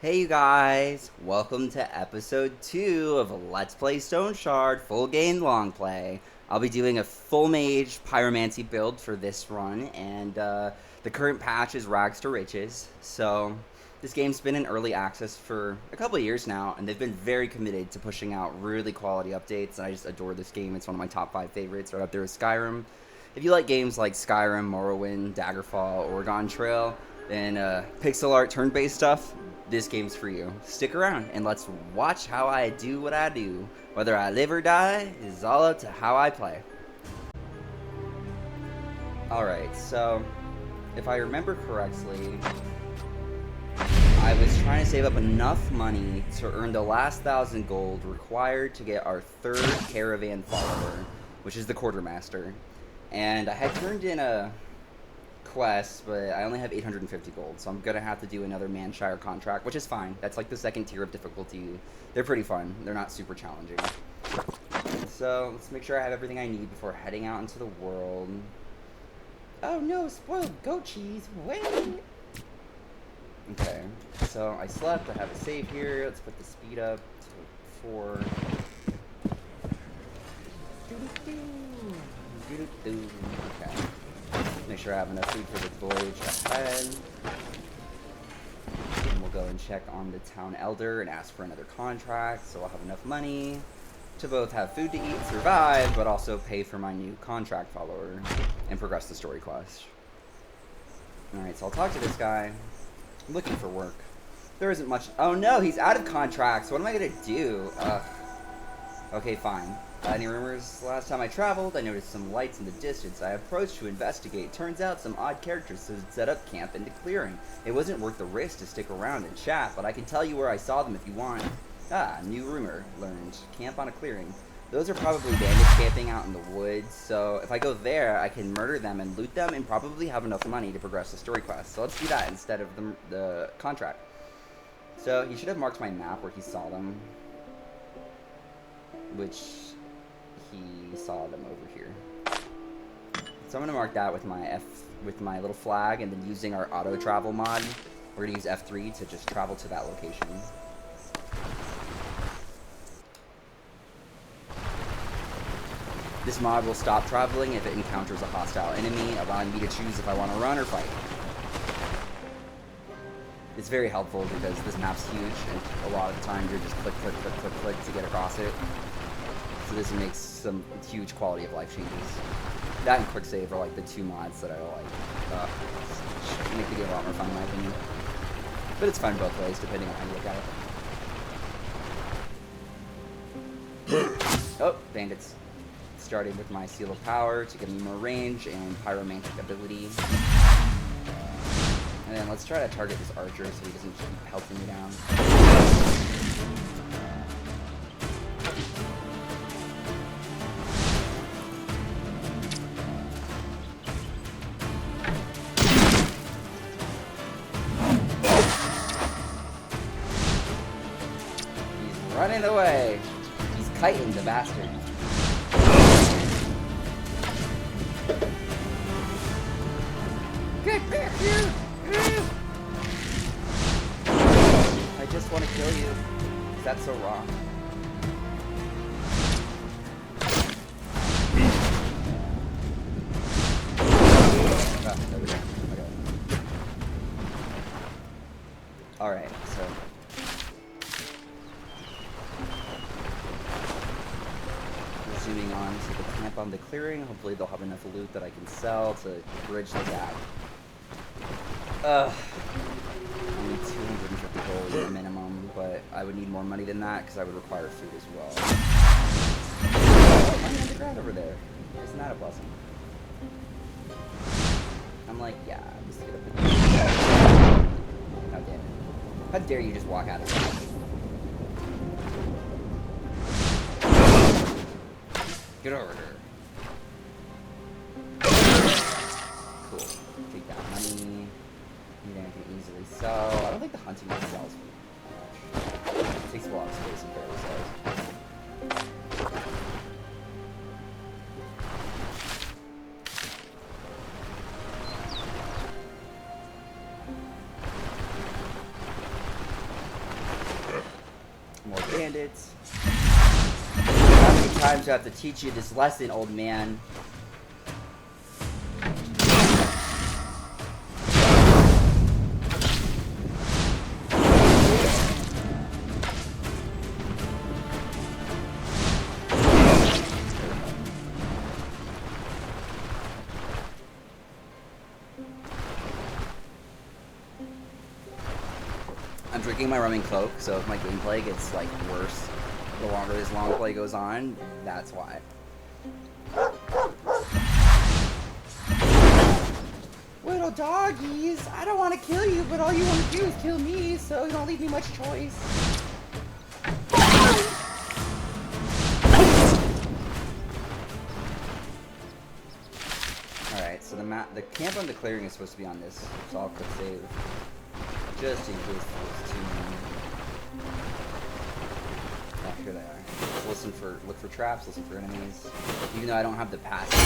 Hey you guys, welcome to episode 2 of Let's Play Stoneshard full game long play. I'll be doing a full mage pyromancy build for this run, and the current patch is rags to riches. So this game's been in early access for a couple of years now, and they've been very committed to pushing out really quality updates, and I just adore this game. It's one of my top 5 favorites, right up there with Skyrim. If you like games like Skyrim, Morrowind, Daggerfall, Oregon-Trail, and pixel art turn-based stuff, this game's for you. Stick around and let's watch how I do what I do. Whether I live or die is all up to how I play. Alright, so if I remember correctly, I was trying to save up enough money to earn the last 1,000 gold required to get our 3rd caravan follower, which is the quartermaster. And I had turned in a quest, but I only have 850 gold, so I'm gonna have to do another Manshire contract, which is fine. That's like the 2nd tier of difficulty. They're pretty fun. They're not super challenging. So let's make sure I have everything I need before heading out into the world. Oh no, spoiled goat cheese, wait! Okay, so I slept, I have a save here. Let's put the speed up to 4. Okay. Make sure I have enough food for the voyage ahead. And we'll go and check on the town elder and ask for another contract, so I'll have enough money to both have food to eat and survive, but also pay for my new contract follower and progress the story quest. Alright, so I'll talk to this guy. I'm looking for work. There isn't much. Oh no, he's out of contracts. What am I gonna do? Okay, fine. Any rumors? Last time I traveled, I noticed some lights in the distance. I approached to investigate. Turns out some odd characters had set up camp in the clearing. It wasn't worth the risk to stick around and chat, but I can tell you where I saw them if you want. Ah, new rumor. Learned. Camp on a clearing. Those are probably bandits camping out in the woods, so if I go there, I can murder them and loot them and probably have enough money to progress the story quest. So let's do that instead of the contract. So he should have marked my map where he saw them, which he saw them over here. So I'm gonna mark that with my little flag, and then using our auto travel mod, we're gonna use F3 to just travel to that location. This mod will stop traveling if it encounters a hostile enemy, allowing me to choose if I want to run or fight. It's very helpful because this map's huge, and a lot of the time you're just click, click, click, click, click to get across it. So this makes some huge quality of life changes. That and quick save are like the 2 mods that I like. Make the game a lot more fun in my opinion. But it's fun both ways depending on how you look at it. Oh, bandits. Starting with my Seal of Power to give me more range and pyromantic ability. And then let's try to target this archer so he doesn't keep pelting me down. He's running away. He's kiting the bastard. Get back here! I just want to kill you. Is that so wrong? Oh, there we go. Okay. Alright, so we're zooming on to the camp on the clearing. Hopefully they'll have enough loot that I can sell to bridge the gap. Only 250 gold minimum, but I would need more money than that because I would require food as well. Oh, money on the ground over there. Isn't that a blessing? I'm like, yeah, I'm just gonna put this. How dare it. How dare you just walk out of it? Get over here. Cool. Take that money. I can easily sell. I don't think the hunting one sells for much. It takes a lot of space and barely sells. bandits. How many times do I have to teach you this lesson, old man? I'm drinking my rum and coke, so if my gameplay gets like worse the longer this long play goes on, that's why. Little doggies, I don't want to kill you, but all you want to do is kill me, so you don't leave me much choice. Alright, so the camp I'm declaring is supposed to be on this, so I'll quick save. Just in case there's too many. Oh, here they are. Look for traps, listen for enemies. Even though I don't have the passive,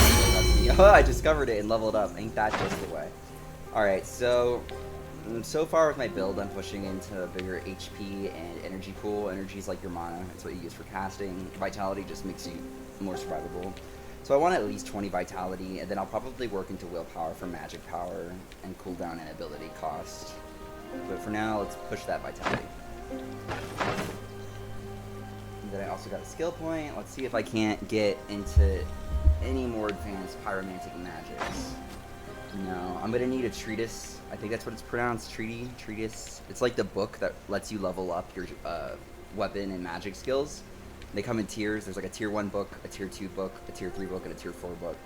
oh, I discovered it and leveled up. Ain't that just the way? Alright, so far with my build, I'm pushing into a bigger HP and energy pool. Energy is like your mana. It's what you use for casting. Vitality just makes you more survivable. So I want at least 20 vitality, and then I'll probably work into willpower for magic power and cooldown and ability cost. But for now, let's push that vitality. And then I also got a skill point. Let's see if I can't get into any more advanced pyromantic magics. No, I'm gonna need a treatise. I think that's what it's pronounced, treatise. It's like the book that lets you level up your weapon and magic skills. They come in tiers. There's like a tier 1 book, a tier 2 book, a tier 3 book, and a tier 4 book.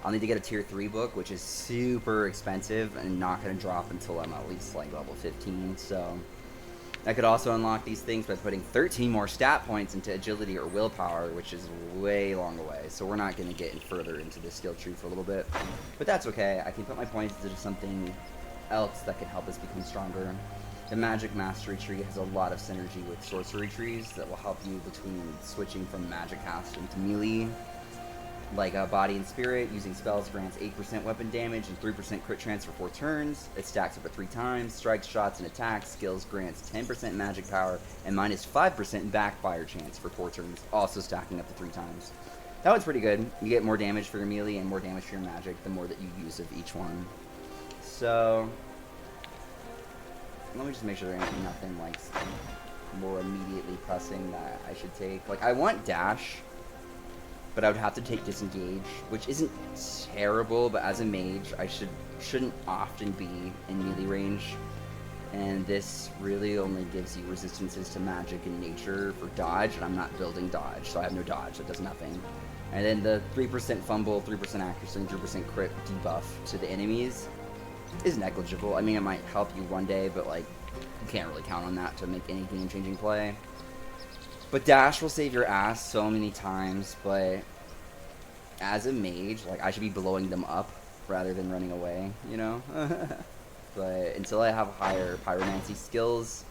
I'll need to get a tier 3 book, which is super expensive and not going to drop until I'm at least like level 15. So I could also unlock these things by putting 13 more stat points into agility or willpower, which is way long away. So we're not going to get further into the skill tree for a little bit. But that's okay. I can put my points into something else that can help us become stronger. The magic mastery tree has a lot of synergy with sorcery trees that will help you between switching from magic casting to melee. Like body and spirit, using spells grants 8% weapon damage and 3% crit chance for 4 turns. It stacks up to 3 times. Strikes, shots, and attacks. Skills grants 10% magic power and minus 5% backfire chance for 4 turns. Also stacking up to 3 times. That one's pretty good. You get more damage for your melee and more damage for your magic the more that you use of each one. So let me just make sure there ain't nothing like more immediately pressing that I should take. Like I want dash, but I would have to take disengage, which isn't terrible, but as a mage, I shouldn't often be in melee range. And this really only gives you resistances to magic and nature for dodge, and I'm not building dodge, so I have no dodge, that does nothing. And then the 3% fumble, 3% accuracy, and 3% crit debuff to the enemies is negligible. I mean, it might help you one day, but like, you can't really count on that to make any game-changing play. But dash will save your ass so many times, but as a mage, like, I should be blowing them up rather than running away, you know? But until I have higher pyromancy skills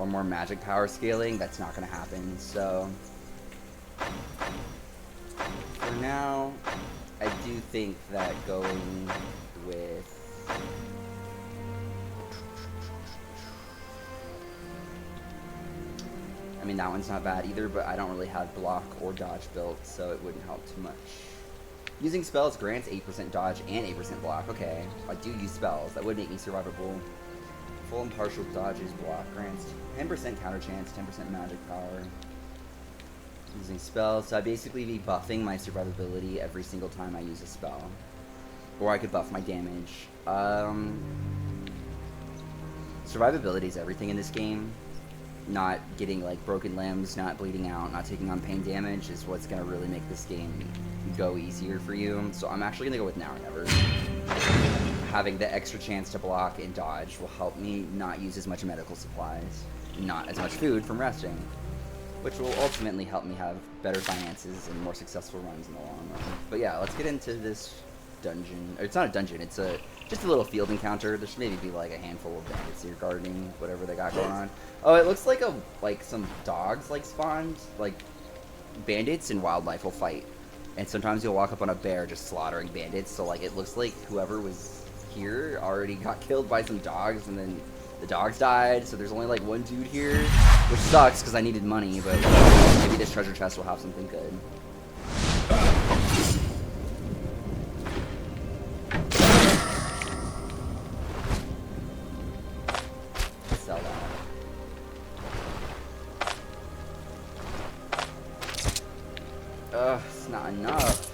or more magic power scaling, that's not going to happen. So for now, I do think that going with I mean, that one's not bad either, but I don't really have block or dodge built, so it wouldn't help too much. Using spells grants 8% dodge and 8% block. Okay, I do use spells. That would make me survivable. Full and partial dodges block grants 10% counter chance, 10% magic power. Using spells, so I'd basically be buffing my survivability every single time I use a spell. Or I could buff my damage. Survivability is everything in this game. Not getting like broken limbs, not bleeding out, not taking on pain damage is what's going to really make this game go easier for you. So I'm actually going to go with now or never. Having the extra chance to block and dodge will help me not use as much medical supplies, not as much food from resting, which will ultimately help me have better finances and more successful runs in the long run. But yeah, let's get into this dungeon. Or it's not a dungeon, it's just a little field encounter. There should maybe be like a handful of bandits here guarding whatever they got going on. Oh, it looks like some dogs like spawned, like bandits and wildlife will fight. And sometimes you'll walk up on a bear just slaughtering bandits, so like it looks like whoever was here already got killed by some dogs and then The dogs died, so there's only like one dude here, which sucks because I needed money, but maybe this treasure chest will have something good. Sell that. Ugh, it's not enough.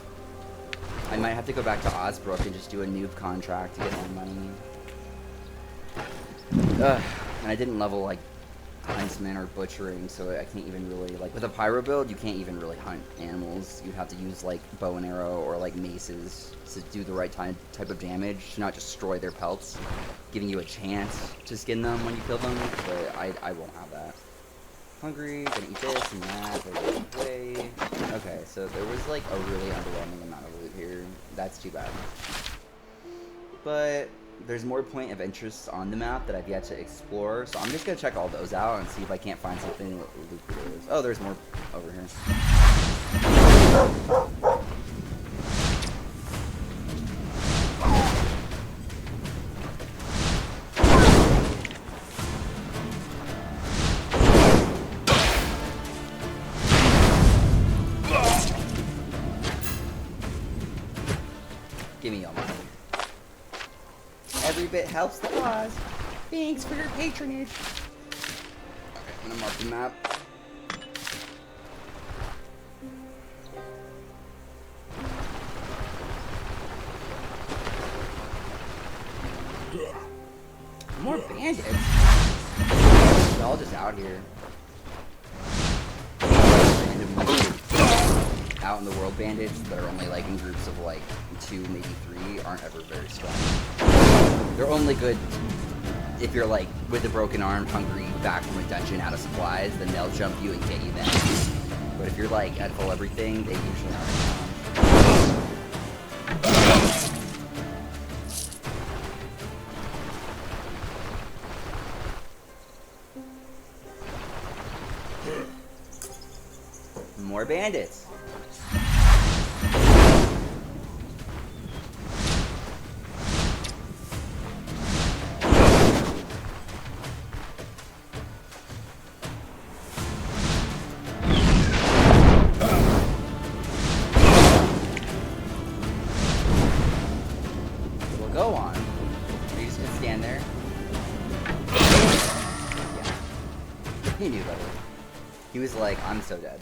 I might have to go back to Osbrook and just do a noob contract to get more money. Ugh, and I didn't level like huntsman or butchering, so I can't even really, like with a pyro build, you can't even really hunt animals. You have to use like bow and arrow or like maces to do the right type of damage to not destroy their pelts, giving you a chance to skin them when you kill them, but I won't have that. Hungry, gonna eat this and that, away. Okay, so there was like a really underwhelming amount of loot here. That's too bad. But there's more point of interest on the map that I've yet to explore, so I'm just gonna check all those out and see if I can't find something lucrative. Oh, there's more over here. Give me your money. Every bit helps the cause. Thanks for your patronage. Okay, I'm gonna mark the map. More bandits? They're all just out here. Out in the world, bandits that are only like in groups of like 2, maybe 3 aren't ever very strong. They're only good if you're like with a broken arm, hungry, back from a dungeon, out of supplies, then they'll jump you and get you then. But if you're like at full everything, they usually aren't. More bandits. Go on. Are you just gonna stand there? Yeah. He knew better. He was like, I'm so dead.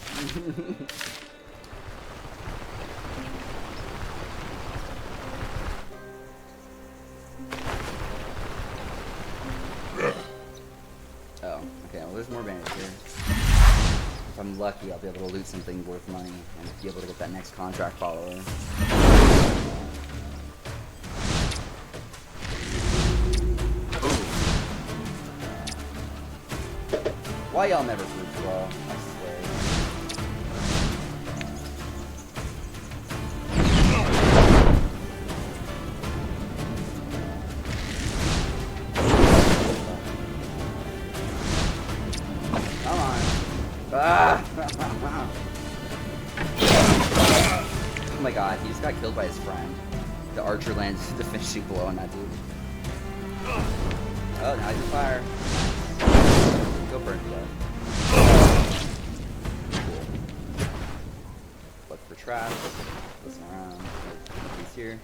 Oh, okay, well there's more bandits here. If I'm lucky, I'll be able to loot something worth money and be able to get that next contract follower. Why y'all never group well, I swear. Come on. Ah! Oh my god, he just got killed by his friend. The archer lands the finishing blow on that dude. Oh, now he's on fire. Go burn to death. Cool. Look for traps. Listen around. He's here.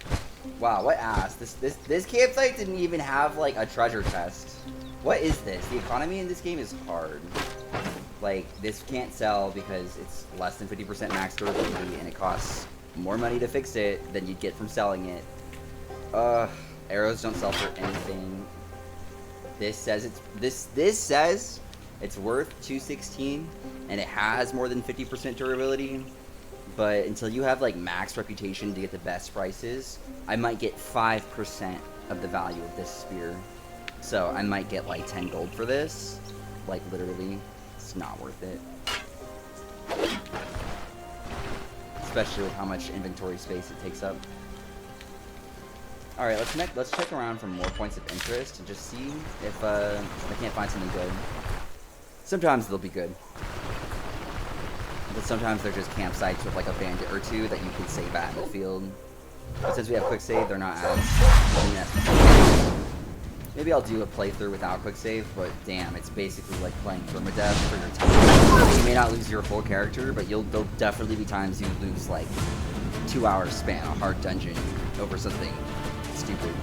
Wow, what ass. This campsite didn't even have like a treasure chest. What is this? The economy in this game is hard. Like, this can't sell because it's less than 50% max durability and it costs more money to fix it than you'd get from selling it. Arrows don't sell for anything. This says this says it's worth 216 and it has more than 50% durability, but until you have like max reputation to get the best prices, I might get 5% of the value of this spear. So I might get like 10 gold for this. Like literally, it's not worth it. Especially with how much inventory space it takes up. Alright, let's check around for more points of interest and just see if I can't find something good. Sometimes they'll be good. But sometimes they're just campsites with like a bandit or two that you can save at in the field. But since we have quick save, they're not as necessary. Maybe I'll do a playthrough without quick save, but damn, it's basically like playing permadeath for your time. You may not lose your full character, but there'll definitely be times you lose like 2 hours span a hard dungeon over something stupid.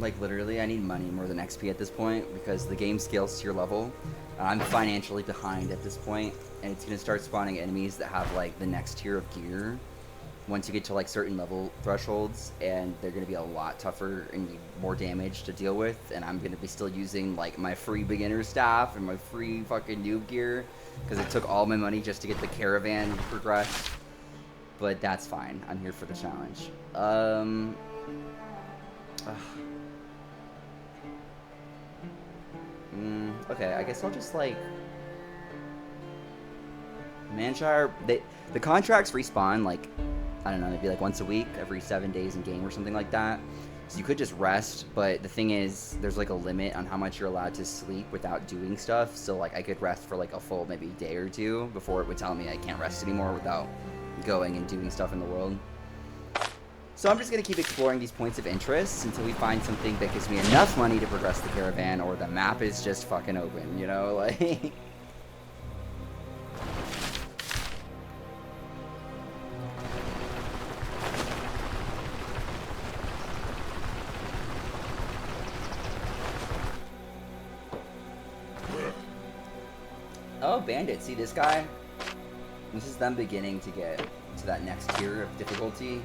Like literally, I need money more than XP at this point because the game scales to your level. I'm financially behind at this point, and it's gonna start spawning enemies that have like the next tier of gear once you get to like certain level thresholds, and they're gonna be a lot tougher and more damage to deal with. And I'm gonna be still using like my free beginner staff and my free fucking noob gear because it took all my money just to get the caravan progressed. But that's fine. I'm here for the challenge. Okay, I guess I'll just like Manshire. The contracts respawn like, I don't know, maybe like once a week, every 7 days in game or something like that. So you could just rest, but the thing is, there's like a limit on how much you're allowed to sleep without doing stuff. So like I could rest for like a full maybe day or two before it would tell me I can't rest anymore without going and doing stuff in the world. So I'm just going to keep exploring these points of interest until we find something that gives me enough money to progress the caravan, or the map is just fucking open, you know? Like... Oh, Bandit. See this guy? This is them beginning to get to that next tier of difficulty.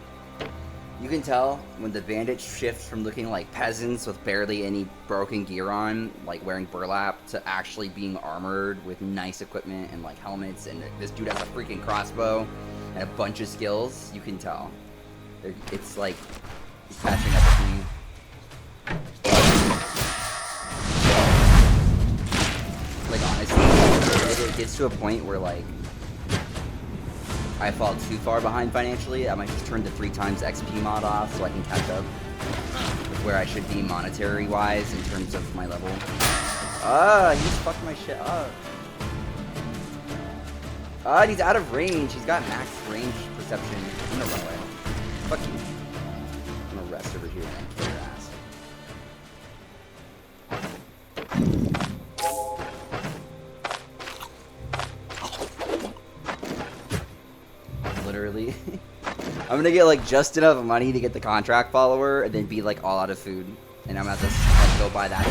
You can tell when the bandit shifts from looking like peasants with barely any broken gear on, like wearing burlap, to actually being armored with nice equipment and like helmets, and this dude has a freaking crossbow and a bunch of skills. You can tell. It's like he's catching up with me. Like honestly, it gets to a point where like I fall too far behind financially. I might just turn the 3 times XP mod off so I can catch up with where I should be monetary wise in terms of my level. Ah, he just fucked my shit up. Ah, he's out of range. He's got max range perception. I'm gonna run away. Fuck you. I'm gonna rest over here and kill your ass. Literally. I'm gonna get like just enough money to get the contract follower and then be like all out of food. And I'm gonna have to like, go buy that.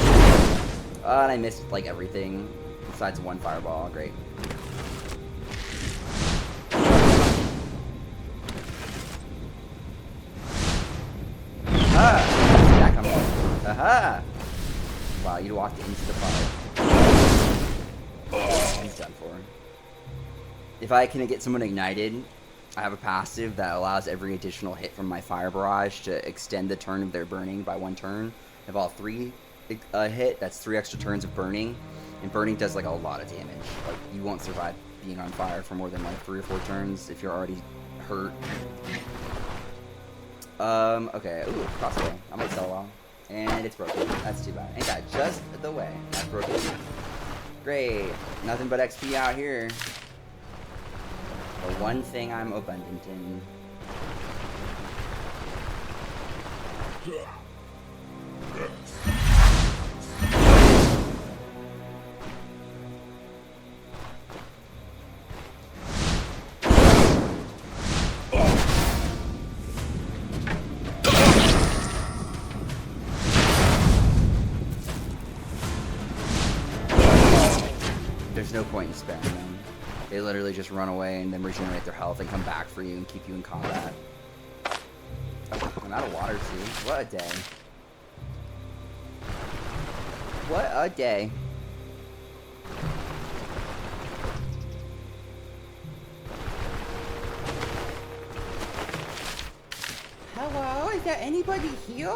And I missed like everything besides 1 fireball. Great. Ah! Back on me. Aha! Wow, you walked into the fire. He's done for. If I can get someone ignited, I have a passive that allows every additional hit from my fire barrage to extend the turn of their burning by 1 turn. If all 3 hit, that's 3 extra turns of burning. And burning does like a lot of damage. Like you won't survive being on fire for more than like 3 or 4 turns if you're already hurt. Okay. Ooh, crossbow. I might sell a while. And it's broken. That's too bad. Ain't that just the way? That's broken. Great. Nothing but XP out here. The one thing I'm abundant in. There's no point in sparing them. They literally just run away and then regenerate their health and come back for you and keep you in combat. Oh, I'm out of water too. What a day. What a day. Hello, is there anybody here?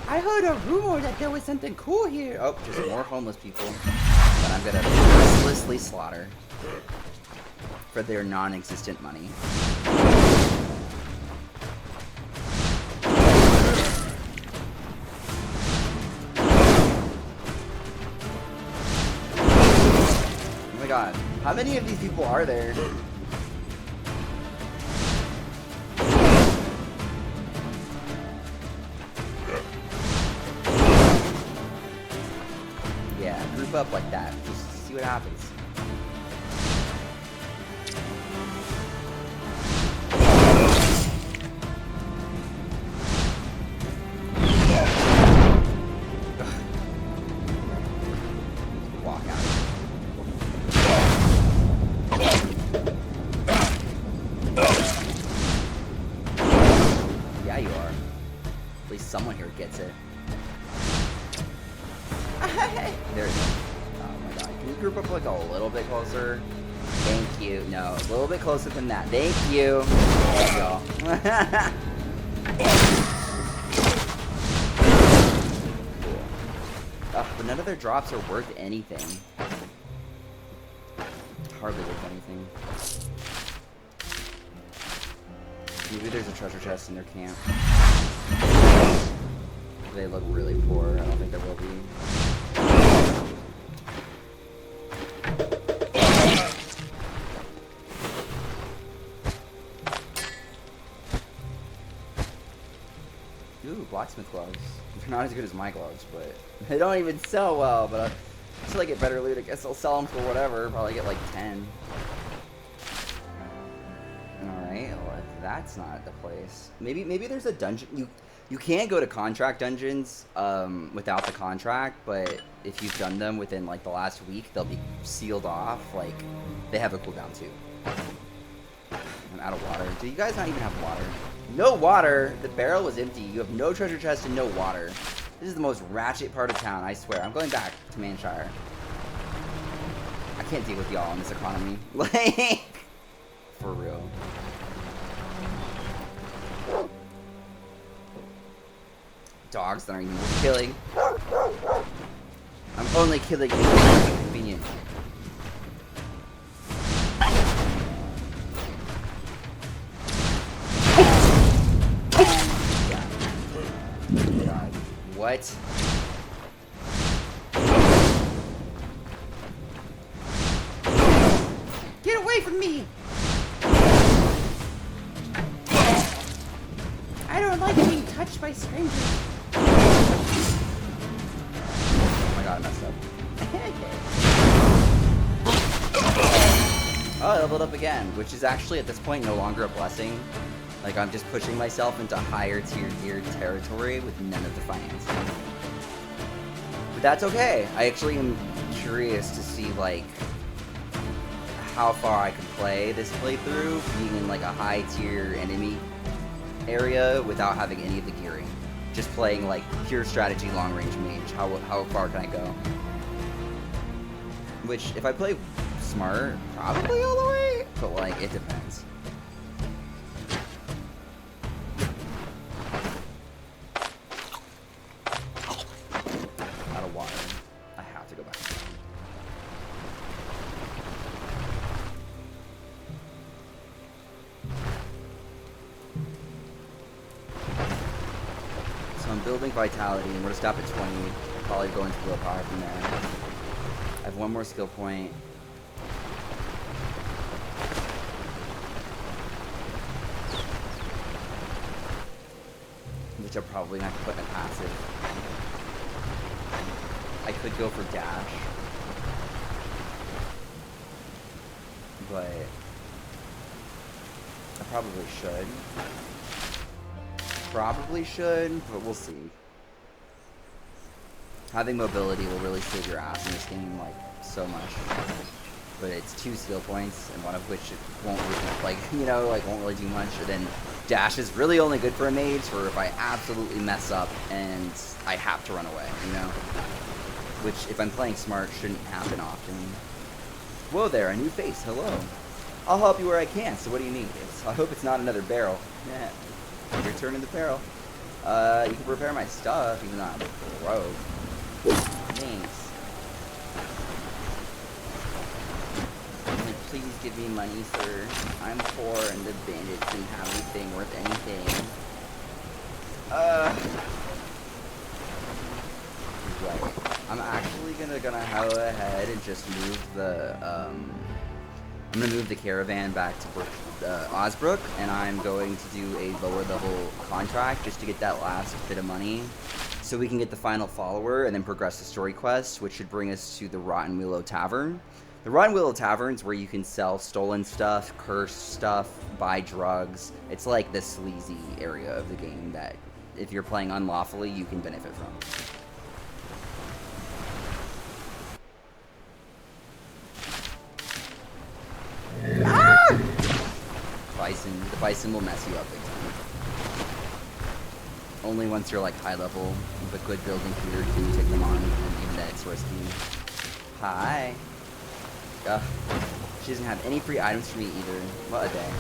I heard a rumor that there was something cool here. Oh, just more homeless people. I'm gonna mercilessly slaughter for their non-existent money. Oh my god, how many of these people are there? Yeah, group up like that. Just see what happens. Walk out. Yeah, you are. At least someone here gets it. There you go. Oh my god. Can you group up like a little bit closer? Thank you. No, a little bit closer than that. Thank you. There you go. Cool. But none of their drops are worth anything. Hardly worth anything. Maybe there's a treasure chest in their camp. They look really poor. I don't think there will be. Ooh, blacksmith gloves. They're not as good as my gloves, but they don't even sell well. But until I get better loot, I guess I'll sell them for whatever. Probably get like 10. Alright, well, if that's not the place. Maybe there's a dungeon. You can go to contract dungeons without the contract, but if you've done them within like the last week, they'll be sealed off. Like, they have a cooldown too. I'm out of water. Do you guys not even have water? No water! The barrel was empty. You have no treasure chest and no water. This is the most ratchet part of town, I swear. I'm going back to Manshire. I can't deal with y'all in this economy. Like, for real. Dogs that aren't even worth killing. I'm only killing you for convenience. God. What? Get away from me! I don't like being touched by strangers. Oh my god, I messed up. Oh, I leveled up again, which is actually at this point no longer a blessing. Like, I'm just pushing myself into higher tier territory with none of the finance. But that's okay. I actually am curious to see, like, how far I can play this playthrough, being in, like, a high tier enemy area without having any of the gearing. Just playing, like, pure strategy long-range mage. How far can I go? Which, if I play smart, probably all the way, but, like, it depends. Out of water. I have to go back. So I'm building vitality, and we're gonna stop at 20. Probably go into willpower from there. I have one more skill point. Which I'm probably not gonna put in a passive. I could go for dash. But I probably should. But we'll see. Having mobility will really save your ass in this game, like, so much. But it's 2 skill points, and one of which it won't really, like, you know, like, won't really do much. And then dash is really only good for a mage, for if I absolutely mess up and I have to run away, you know? Which, if I'm playing smart, shouldn't happen often. Whoa there, a new face, hello. I'll help you where I can, so what do you need? I hope it's not another barrel. Yeah. Return in the barrel. You can repair my stuff, even though I'm broke. Thanks. give me money, sir. I'm poor and the bandits didn't have anything worth anything. Right. I'm actually gonna go ahead and just move the, I'm gonna move the caravan back to Osbrook, and I'm going to do a lower level contract just to get that last bit of money, so we can get the final follower and then progress the story quest, which should bring us to the Rotten Willow Tavern. The Rotten Willow Tavern is where you can sell stolen stuff, cursed stuff, buy drugs. It's like the sleazy area of the game that, if you're playing unlawfully, you can benefit from. Ah! Bison. The bison will mess you up big time. Only once you're like high level, but good building here can you take them on, and even then it's risky. Hi. She doesn't have any free items for me either. What a day.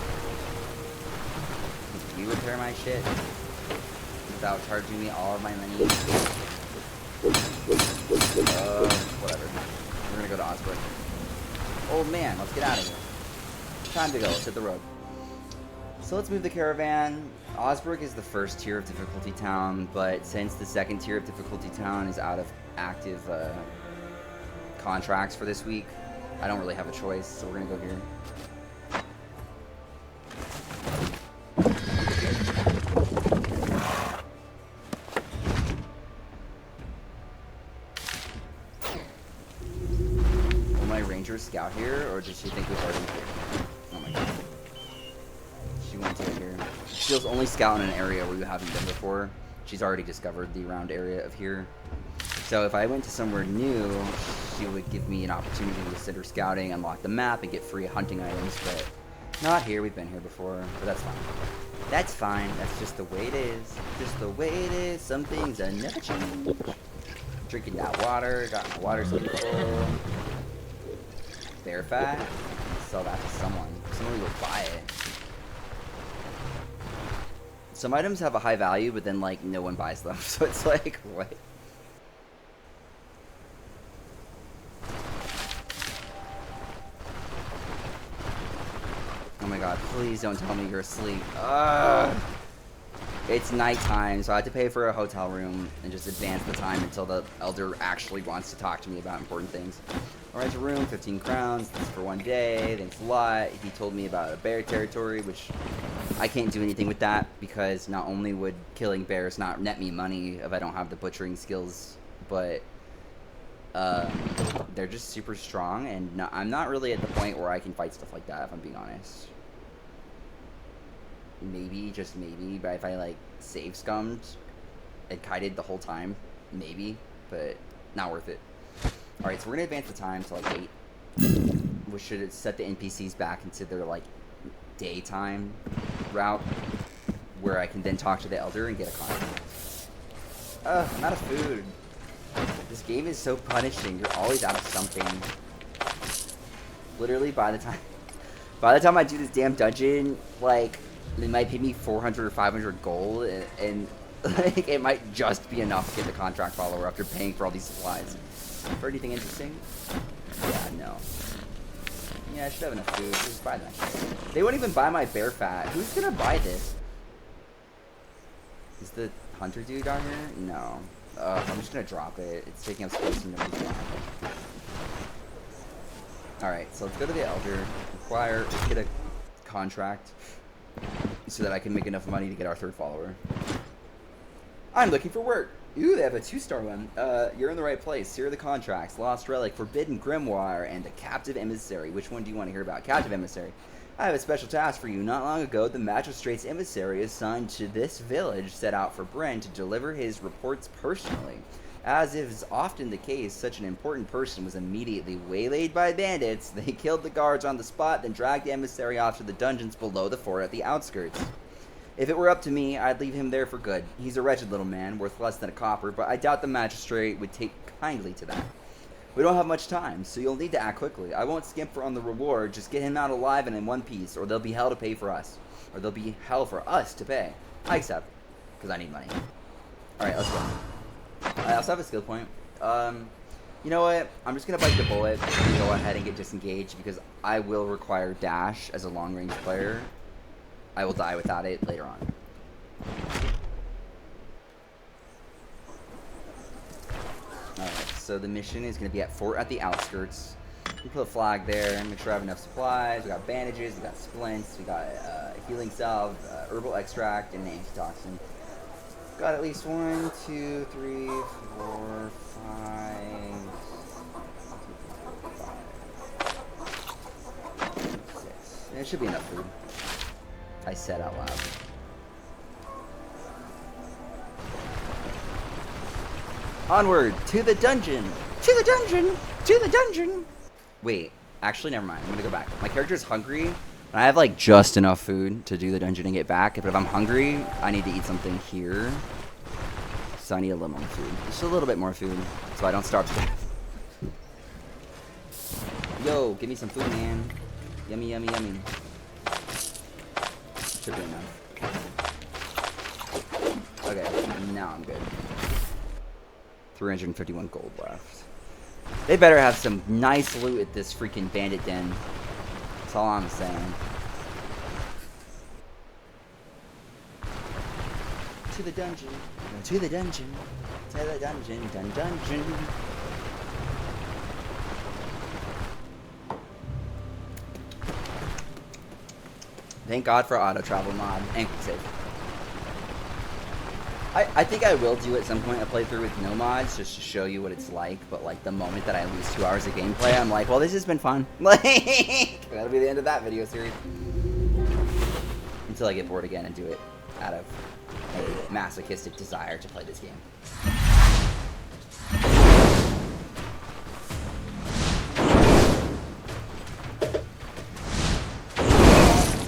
Can you repair my shit without charging me all of my money? Whatever. We're gonna go to Osbrook. Old man, let's get out of here. Time to go. Let's hit the road. So let's move the caravan. Osbrook is the first tier of difficulty town, but since the second tier of difficulty town is out of active contracts for this week, I don't really have a choice, so we're gonna go here. Will my ranger scout here, or does she think we've already here? Oh my god. She went to here. She'll only scout in an area where you haven't been before. She's already discovered the around area of here. So if I went to somewhere new, she would give me an opportunity to sit her scouting, unlock the map, and get free hunting items, but not here. We've been here before, but that's fine. That's fine. That's just the way it is. Just the way it is. Some things are never change. Drinking that water. Got my water skin full. Bear fat. Sell that to someone. Someone will buy it. Some items have a high value, but then, like, no one buys them. So it's like, what? Oh my god, please don't tell me you're asleep. It's nighttime, so I have to pay for a hotel room and just advance the time until the elder actually wants to talk to me about important things. Alright, a room, 15 crowns, this is for one day, thanks a lot. He told me about a bear territory, which I can't do anything with that, because not only would killing bears not net me money if I don't have the butchering skills, but they're just super strong, and I'm not really at the point where I can fight stuff like that, if I'm being honest. Maybe, just maybe, but if I, like, save scummed and kited the whole time, maybe, but not worth it. Alright, so we're gonna advance the time to, like, 8, which should set the NPCs back into their, like, daytime route, where I can then talk to the elder and get a contract. I'm out of food. This game is so punishing. You're always out of something. Literally, by the time I do this damn dungeon, like, it might pay me 400 or 500 gold, and like, it might just be enough to get the contract follower after paying for all these supplies. For anything interesting? Yeah, no. Yeah, I should have enough food. Just buy that shit. They won't even buy my bear fat. Who's gonna buy this? Is the hunter dude down here? No. I'm just gonna drop it. It's taking up space and nobody's buying it. Alright, so let's go to the elder. Let's get a contract so that I can make enough money to get our third follower. I'm looking for work. Ooh, they have a 2-star one. You're in the right place. Here are the contracts. Lost Relic, Forbidden Grimoire, and the Captive Emissary. Which one do you want to hear about? Captive Emissary. I have a special task for you. Not long ago, the magistrate's emissary assigned to this village set out for Bren to deliver his reports personally. As is often the case, such an important person was immediately waylaid by bandits. They killed the guards on the spot, then dragged the emissary off to the dungeons below the fort at the outskirts. If it were up to me, I'd leave him there for good. He's a wretched little man, worth less than a copper, but I doubt the magistrate would take kindly to that. We don't have much time, so you'll need to act quickly. I won't skimp on the reward, just get him out alive and in one piece, or there'll be hell to pay for us. Or there'll be hell for us to pay. I accept, because I need money. Alright, let's go. I also have a skill point. You know what? I'm just gonna bite the bullet and go ahead and get disengaged because I will require dash as a long-range player. I will die without it later on. Alright, so the mission is gonna be at Fort at the Outskirts. We put a flag there, make sure I have enough supplies. We got bandages, we got splints, we got healing salve, herbal extract, and an antitoxin. Got at least 1, 2, 3, 4, 5, 6. It should be enough food. I said out loud. Onward to the dungeon! To the dungeon! To the dungeon! Wait, actually, never mind. I'm gonna go back. My character's hungry, and I have like just enough food to do the dungeon and get back. But if I'm hungry, I need to eat something here. So I need a little more food. Just a little bit more food, so I don't starve to death. Yo, give me some food, man. Yummy, yummy, yummy. Should be enough. Okay, now I'm good. 351 gold left. They better have some nice loot at this freaking bandit den. That's all I'm saying. To the dungeon. To the dungeon. To the dungeon. Dungeon. Thank God for auto travel mod and quick save. I think I will do at some point a playthrough with no mods just to show you what it's like, but like the moment that I lose 2 hours of gameplay, I'm like, well, this has been fun. Like, that'll be the end of that video series. Until I get bored again and do it out of a masochistic desire to play this game.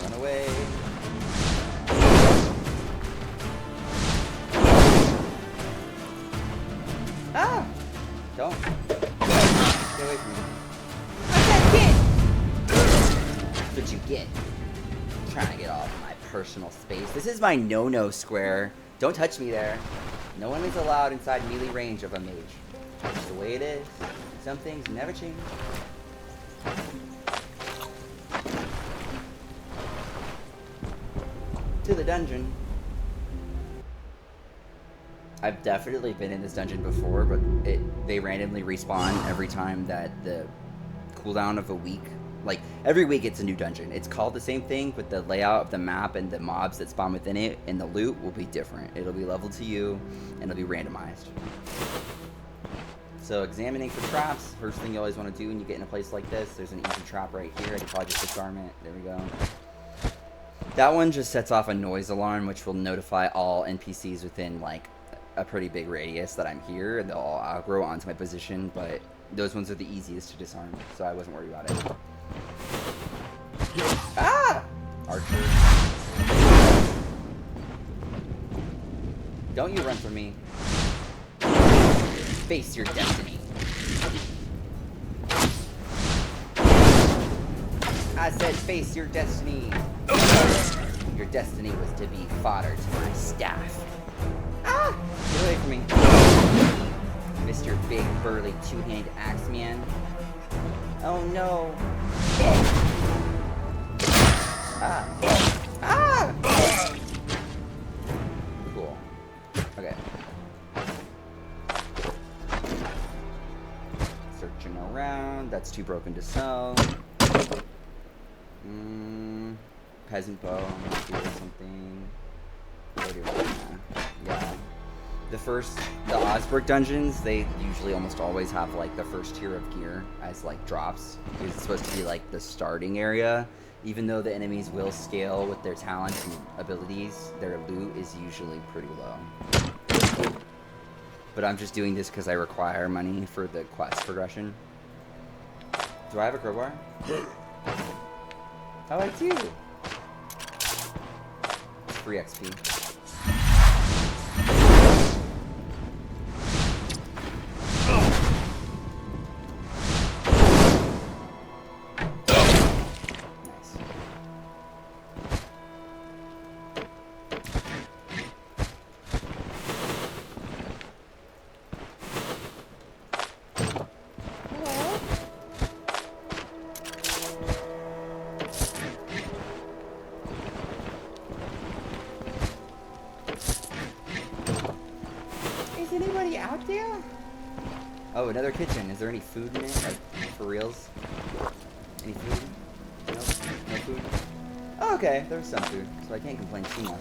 Run away. Ah! Don't. Get away from me. What's that kid? That's what you get. I'm trying to get off my personal space. This is my no-no square. Don't touch me there. No one is allowed inside melee range of a mage. That's the way it is. Some things never change. To the dungeon. I've definitely been in this dungeon before, but they randomly respawn every time that the cooldown of a week. Like, every week it's a new dungeon. It's called the same thing, but the layout of the map and the mobs that spawn within it and the loot will be different. It'll be leveled to you, and it'll be randomized. So, examining for traps, first thing you always want to do when you get in a place like this. There's an easy trap right here. I can probably just disarm it. There we go. That one just sets off a noise alarm, which will notify all NPCs within, like, a pretty big radius that I'm here, and they'll all aggro onto my position, but those ones are the easiest to disarm, so I wasn't worried about it. Ah! Archer. Don't you run from me. Face your destiny. I said face your destiny. Your destiny was to be fodder to my staff. Ah! Get away from me. Mr. Big Burly Two-Handed Axeman. Oh no. Ah. Ah! Cool. Okay. Searching around. That's too broken to sell. Peasant bow. I'm gonna do something. Yeah. The Osbrook dungeons, they usually almost always have like the first tier of gear as like drops. It's supposed to be like the starting area. Even though the enemies will scale with their talents and abilities, their loot is usually pretty low. But I'm just doing this because I require money for the quest progression. Do I have a crowbar? Oh, I do! It's free XP. Oh, another kitchen. Is there any food in it? Like, for reals? Any food? No? No food? Oh, okay. There's some food, so I can't complain too much.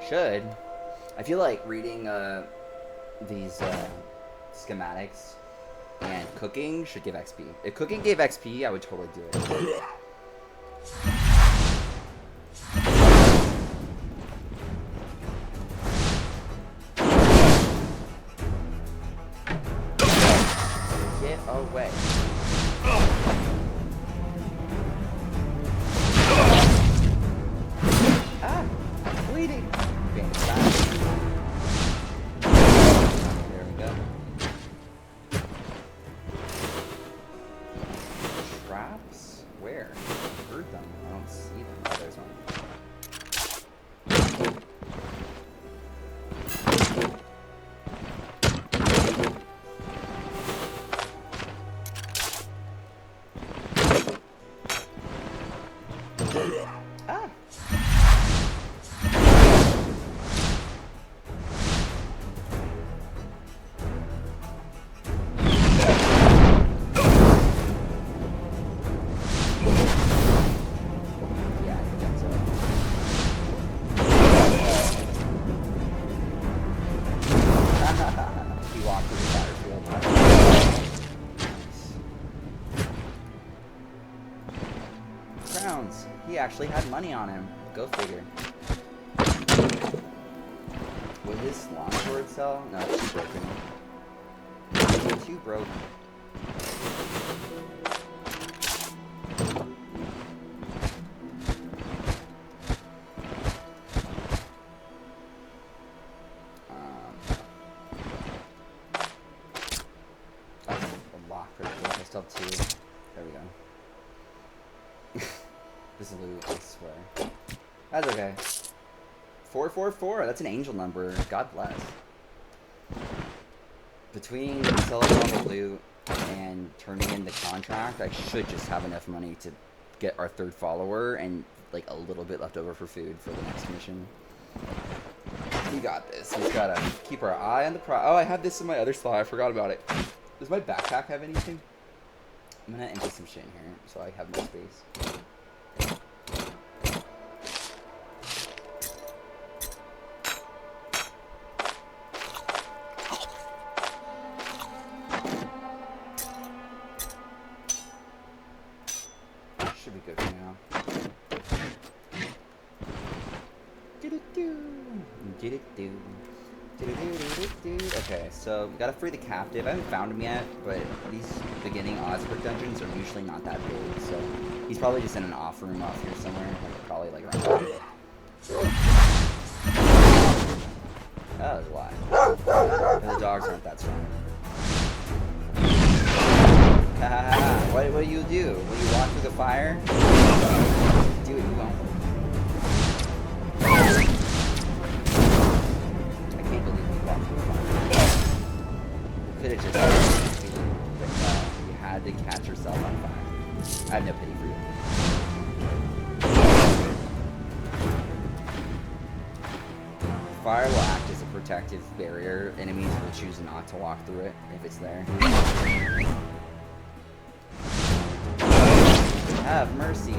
Should. I feel like reading these schematics and cooking should give XP. If cooking gave XP, I would totally do it. Get away. Ah! Bleeding! There we go. Traps? Where? I heard them. I don't see them. Oh, there's one. Ah! Actually had money on him. Go figure. Would his longsword sell? No, it's too broken. It's too broken. A lock for the I still have 2. There we go. This is loot, I swear. That's okay. 444, that's an angel number. God bless. Between selling all the loot and turning in the contract, I should just have enough money to get our 3rd follower and like a little bit left over for food for the next mission. We got this. We just gotta keep our eye on the prize. Oh, I have this in my other slot. I forgot about it. Does my backpack have anything? I'm gonna empty some shit in here so I have more space. Should be good for now. Okay, so we gotta free the captive. I haven't found him yet, but these beginning Osbrook dungeons are usually not that big, so he's probably just in an off room off here somewhere, like probably like around here. Oh, there's a lot. The dogs aren't that strong. What will you do? Will you walk through the fire? Do what you want. I can't believe you walked through the fire. You could have just but no, you had to catch yourself on fire. I have no pity for you. Fire will act as a protective barrier. Enemies will choose not to walk through it if it's there. Have mercy.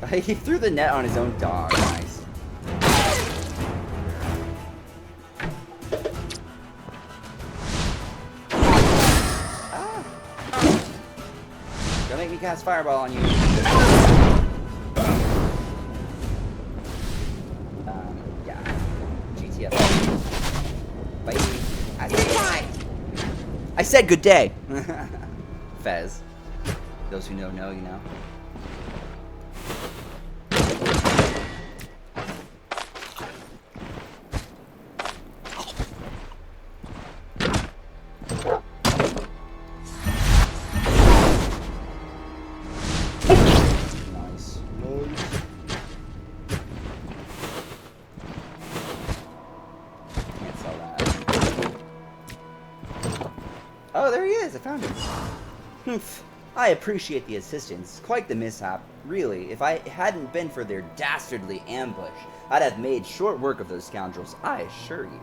He threw the net on his own dog. Nice. Ah. Don't make me cast fireball on you. Yeah. GTF. Bye. I said good day. Fez. Those who know, you know. Oh, there he is. I found him. Humph. I appreciate the assistance. Quite the mishap. Really, if I hadn't been for their dastardly ambush, I'd have made short work of those scoundrels, I assure you.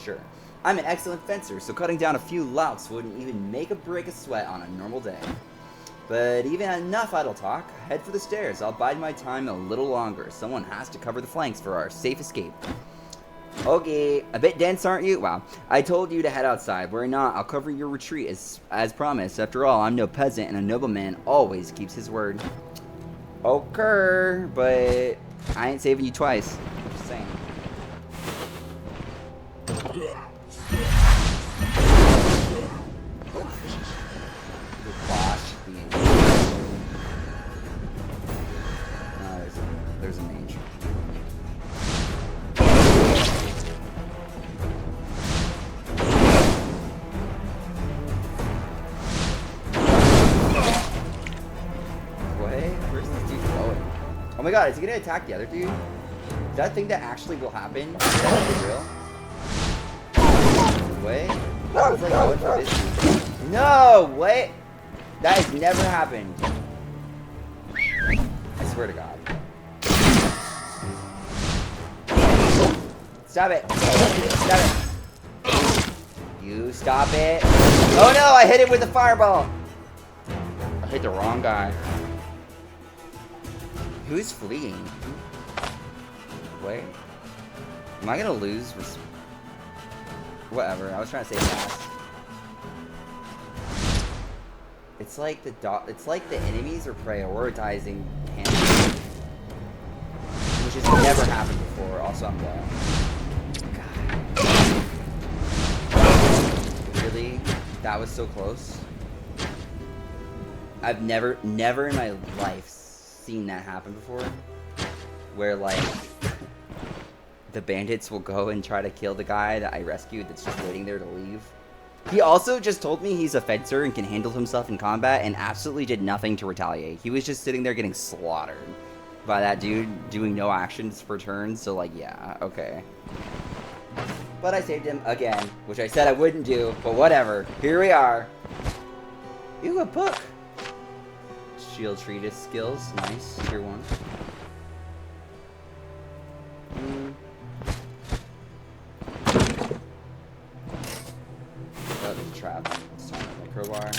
Sure. I'm an excellent fencer, so cutting down a few louts wouldn't even make a break a sweat on a normal day. But even enough idle talk. Head for the stairs. I'll bide my time a little longer. Someone has to cover the flanks for our safe escape. Okay, a bit dense, aren't you? Wow. I told you to head outside. Worry not, I'll cover your retreat as promised. After all, I'm no peasant, and a nobleman always keeps his word. Okay, but I ain't saving you twice. I'm just saying. There's a mage. Where's this dude going? Oh my god, is he gonna attack the other dude? Is that a thing that actually will happen? Is that real? Wait. I was like going for this dude. No, wait. That has never happened. I swear to God. Stop it. Stop it. You stop it. Oh no, I hit him with a fireball. I hit the wrong guy. Who's fleeing? Wait. Am I gonna lose? Whatever. I was trying to say fast. It's like the enemies are prioritizing him, which has never happened before. Also, I'm low. God. Really? That was so close. I've never in my life seen that happen before, where like the bandits will go and try to kill the guy that I rescued that's just waiting there to leave. He also just told me he's a fencer and can handle himself in combat and absolutely did nothing to retaliate. He was just sitting there getting slaughtered by that dude doing no actions for turns, so like, yeah, okay. But I saved him again, which I said I wouldn't do, but whatever. Here we are. Ooh, a book. Shield treatise skills, nice, tier 1. Trap. Let's talk about my crowbar.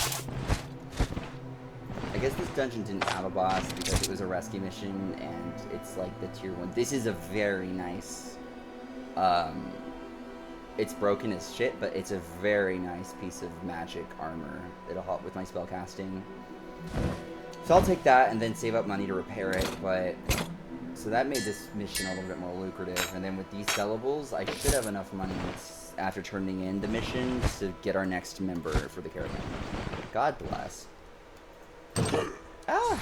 I guess this dungeon didn't have a boss because it was a rescue mission and it's like the tier 1. This is a very nice, it's broken as shit, but it's a very nice piece of magic armor. It'll help with my spell casting. So I'll take that and then save up money to repair it, but so that made this mission a little bit more lucrative. And then with these sellables, I should have enough money after turning in the mission to get our next member for the caravan. God bless. Ah!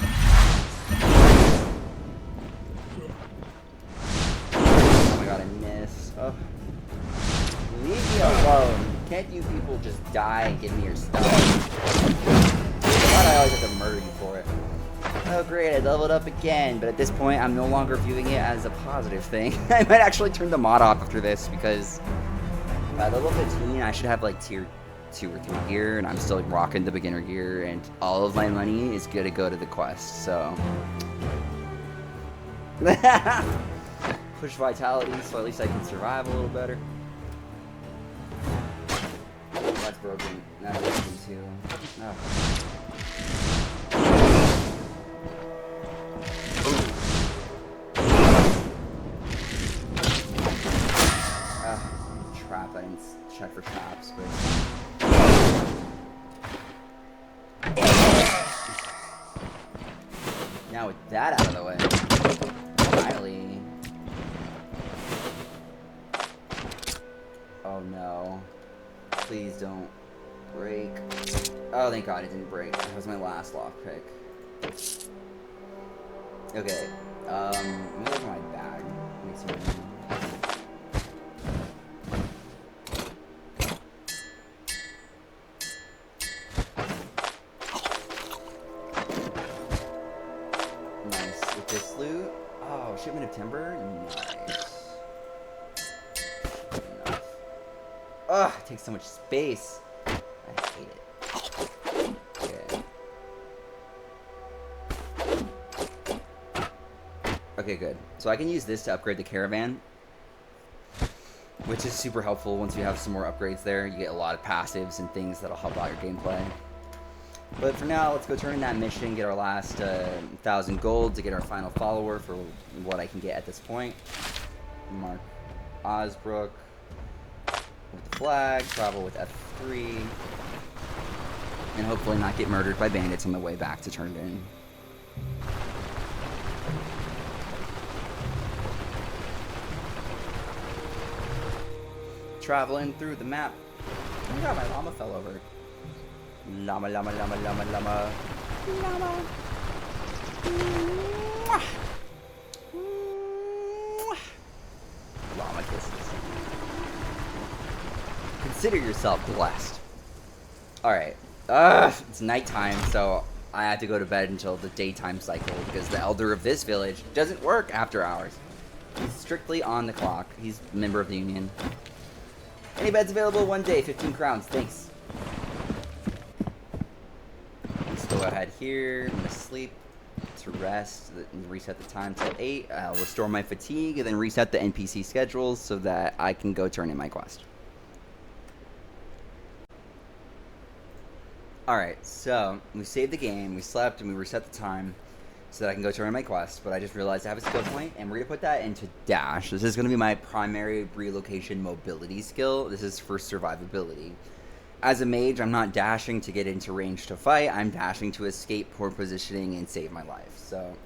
Oh my god, I missed. Oh. Leave me alone. Can't you people just die and give me your stuff? Why do I always have to murder you for it? Oh great, I leveled up again, but at this point I'm no longer viewing it as a positive thing. I might actually turn the mod off after this because by level 15, I should have like tier 2 or 3 gear, and I'm still like, rocking the beginner gear, and all of my money is gonna go to the quest, so. Push vitality, so at least I can survive a little better. Oh, that's broken. That's broken too. Oh. Trap, I didn't check for traps, but now with that out of the way, finally. Oh no, please don't break. Oh, thank God it didn't break. That was my last lock pick. Okay, let me look at my bag. Make some room. Shipment of timber? Nice. Enough. Ugh, it takes so much space. I Okay, good. So I can use this to upgrade the caravan, which is super helpful once you have some more upgrades there. You get a lot of passives and things that'll help out your gameplay. But for now, let's go turn in that mission, get our last 1,000 gold to get our final follower for what I can get at this point. Mark Osbrook with the flag, travel with F3, and hopefully not get murdered by bandits on the way back to turn it in. Traveling through the map. Oh my god, my llama fell over. Llama, llama, llama, llama, llama. Llama. Mwah. Mwah. Llama kisses. Consider yourself blessed. Alright. It's nighttime, so I have to go to bed until the daytime cycle because the elder of this village doesn't work after hours. He's strictly on the clock. He's a member of the union. Any beds available? 1 day, 15 crowns. Thanks. Let's go ahead here. I'm going to sleep to rest and reset the time to 8. I'll restore my fatigue and then reset the NPC schedules so that I can go turn in my quest. Alright, so we saved the game, we slept, and we reset the time so that I can go turn in my quest, but I just realized I have a skill point, and we're going to put that into Dash. This is going to be my primary relocation mobility skill. This is for survivability. As a mage, I'm not dashing to get into range to fight, I'm dashing to escape poor positioning and save my life. So,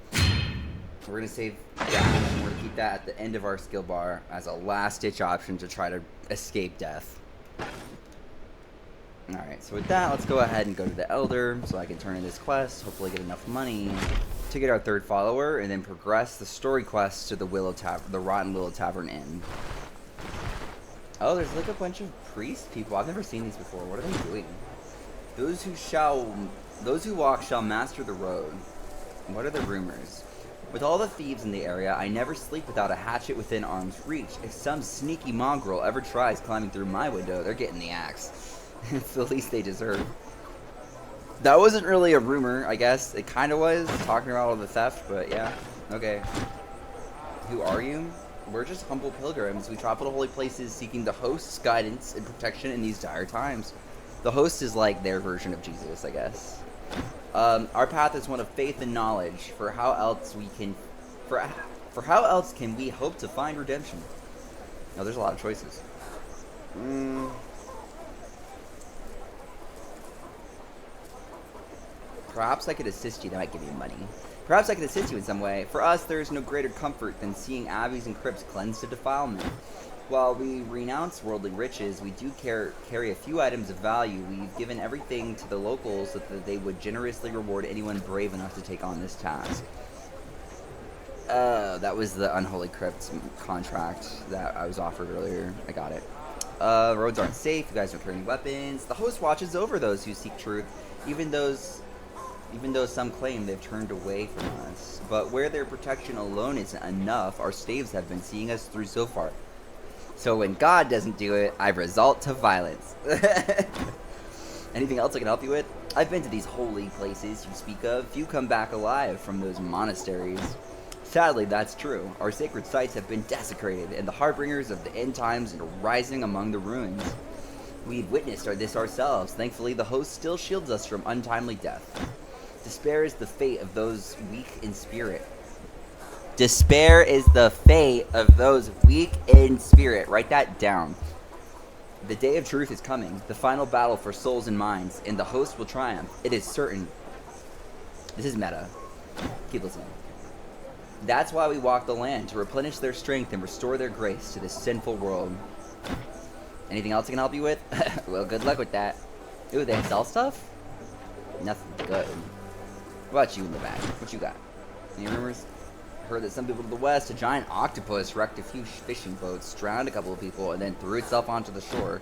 we're going to save Dash, and we're going to keep that at the end of our skill bar as a last-ditch option to try to escape death. Alright, so with that, let's go ahead and go to the Elder so I can turn in this quest, hopefully get enough money to get our 3rd follower, and then progress the story quest to the Rotten Willow Tavern Inn. Oh, there's like a bunch of priest people. I've never seen these before. What are they doing? Those who walk shall master the road. What are the rumors? With all the thieves in the area, I never sleep without a hatchet within arm's reach. If some sneaky mongrel ever tries climbing through my window, they're getting the axe. It's the least they deserve. That wasn't really a rumor, I guess. It kind of was, talking about all the theft, but yeah. Okay. Who are you? We're just humble pilgrims. We travel to holy places seeking the host's guidance and protection in these dire times. The host is like their version of Jesus, I guess. Our path is one of faith and knowledge. For how else can we hope to find redemption? No, there's a lot of choices. Perhaps I could assist you. That might give you money. Perhaps I could assist you in some way. For us, there is no greater comfort than seeing abbeys and crypts cleansed of defilement. While we renounce worldly riches, we do carry a few items of value. We've given everything to the locals so that they would generously reward anyone brave enough to take on this task. That was the Unholy Crypt contract that I was offered earlier. I got it. Roads aren't safe. You guys don't carry any weapons. The host watches over those who seek truth, even though some claim they've turned away from us. But where their protection alone isn't enough, our staves have been seeing us through so far. So when God doesn't do it, I resort to violence. Anything else I can help you with? I've been to these holy places you speak of. Few come back alive from those monasteries. Sadly, that's true. Our sacred sites have been desecrated, and the harbingers of the end times are rising among the ruins. We've witnessed this ourselves. Thankfully, the host still shields us from untimely death. Despair is the fate of those weak in spirit. Despair is the fate of those weak in spirit. Write that down. The day of truth is coming, the final battle for souls and minds, and the host will triumph. It is certain. This is meta. Keep listening. That's why we walk the land, to replenish their strength and restore their grace to this sinful world. Anything else I can help you with? Well, good luck with that. Ooh, they sell stuff? Nothing good. What about you in the back? What you got? Any rumors? Heard that some people to the west, a giant octopus wrecked a few fishing boats, drowned a couple of people, and then threw itself onto the shore.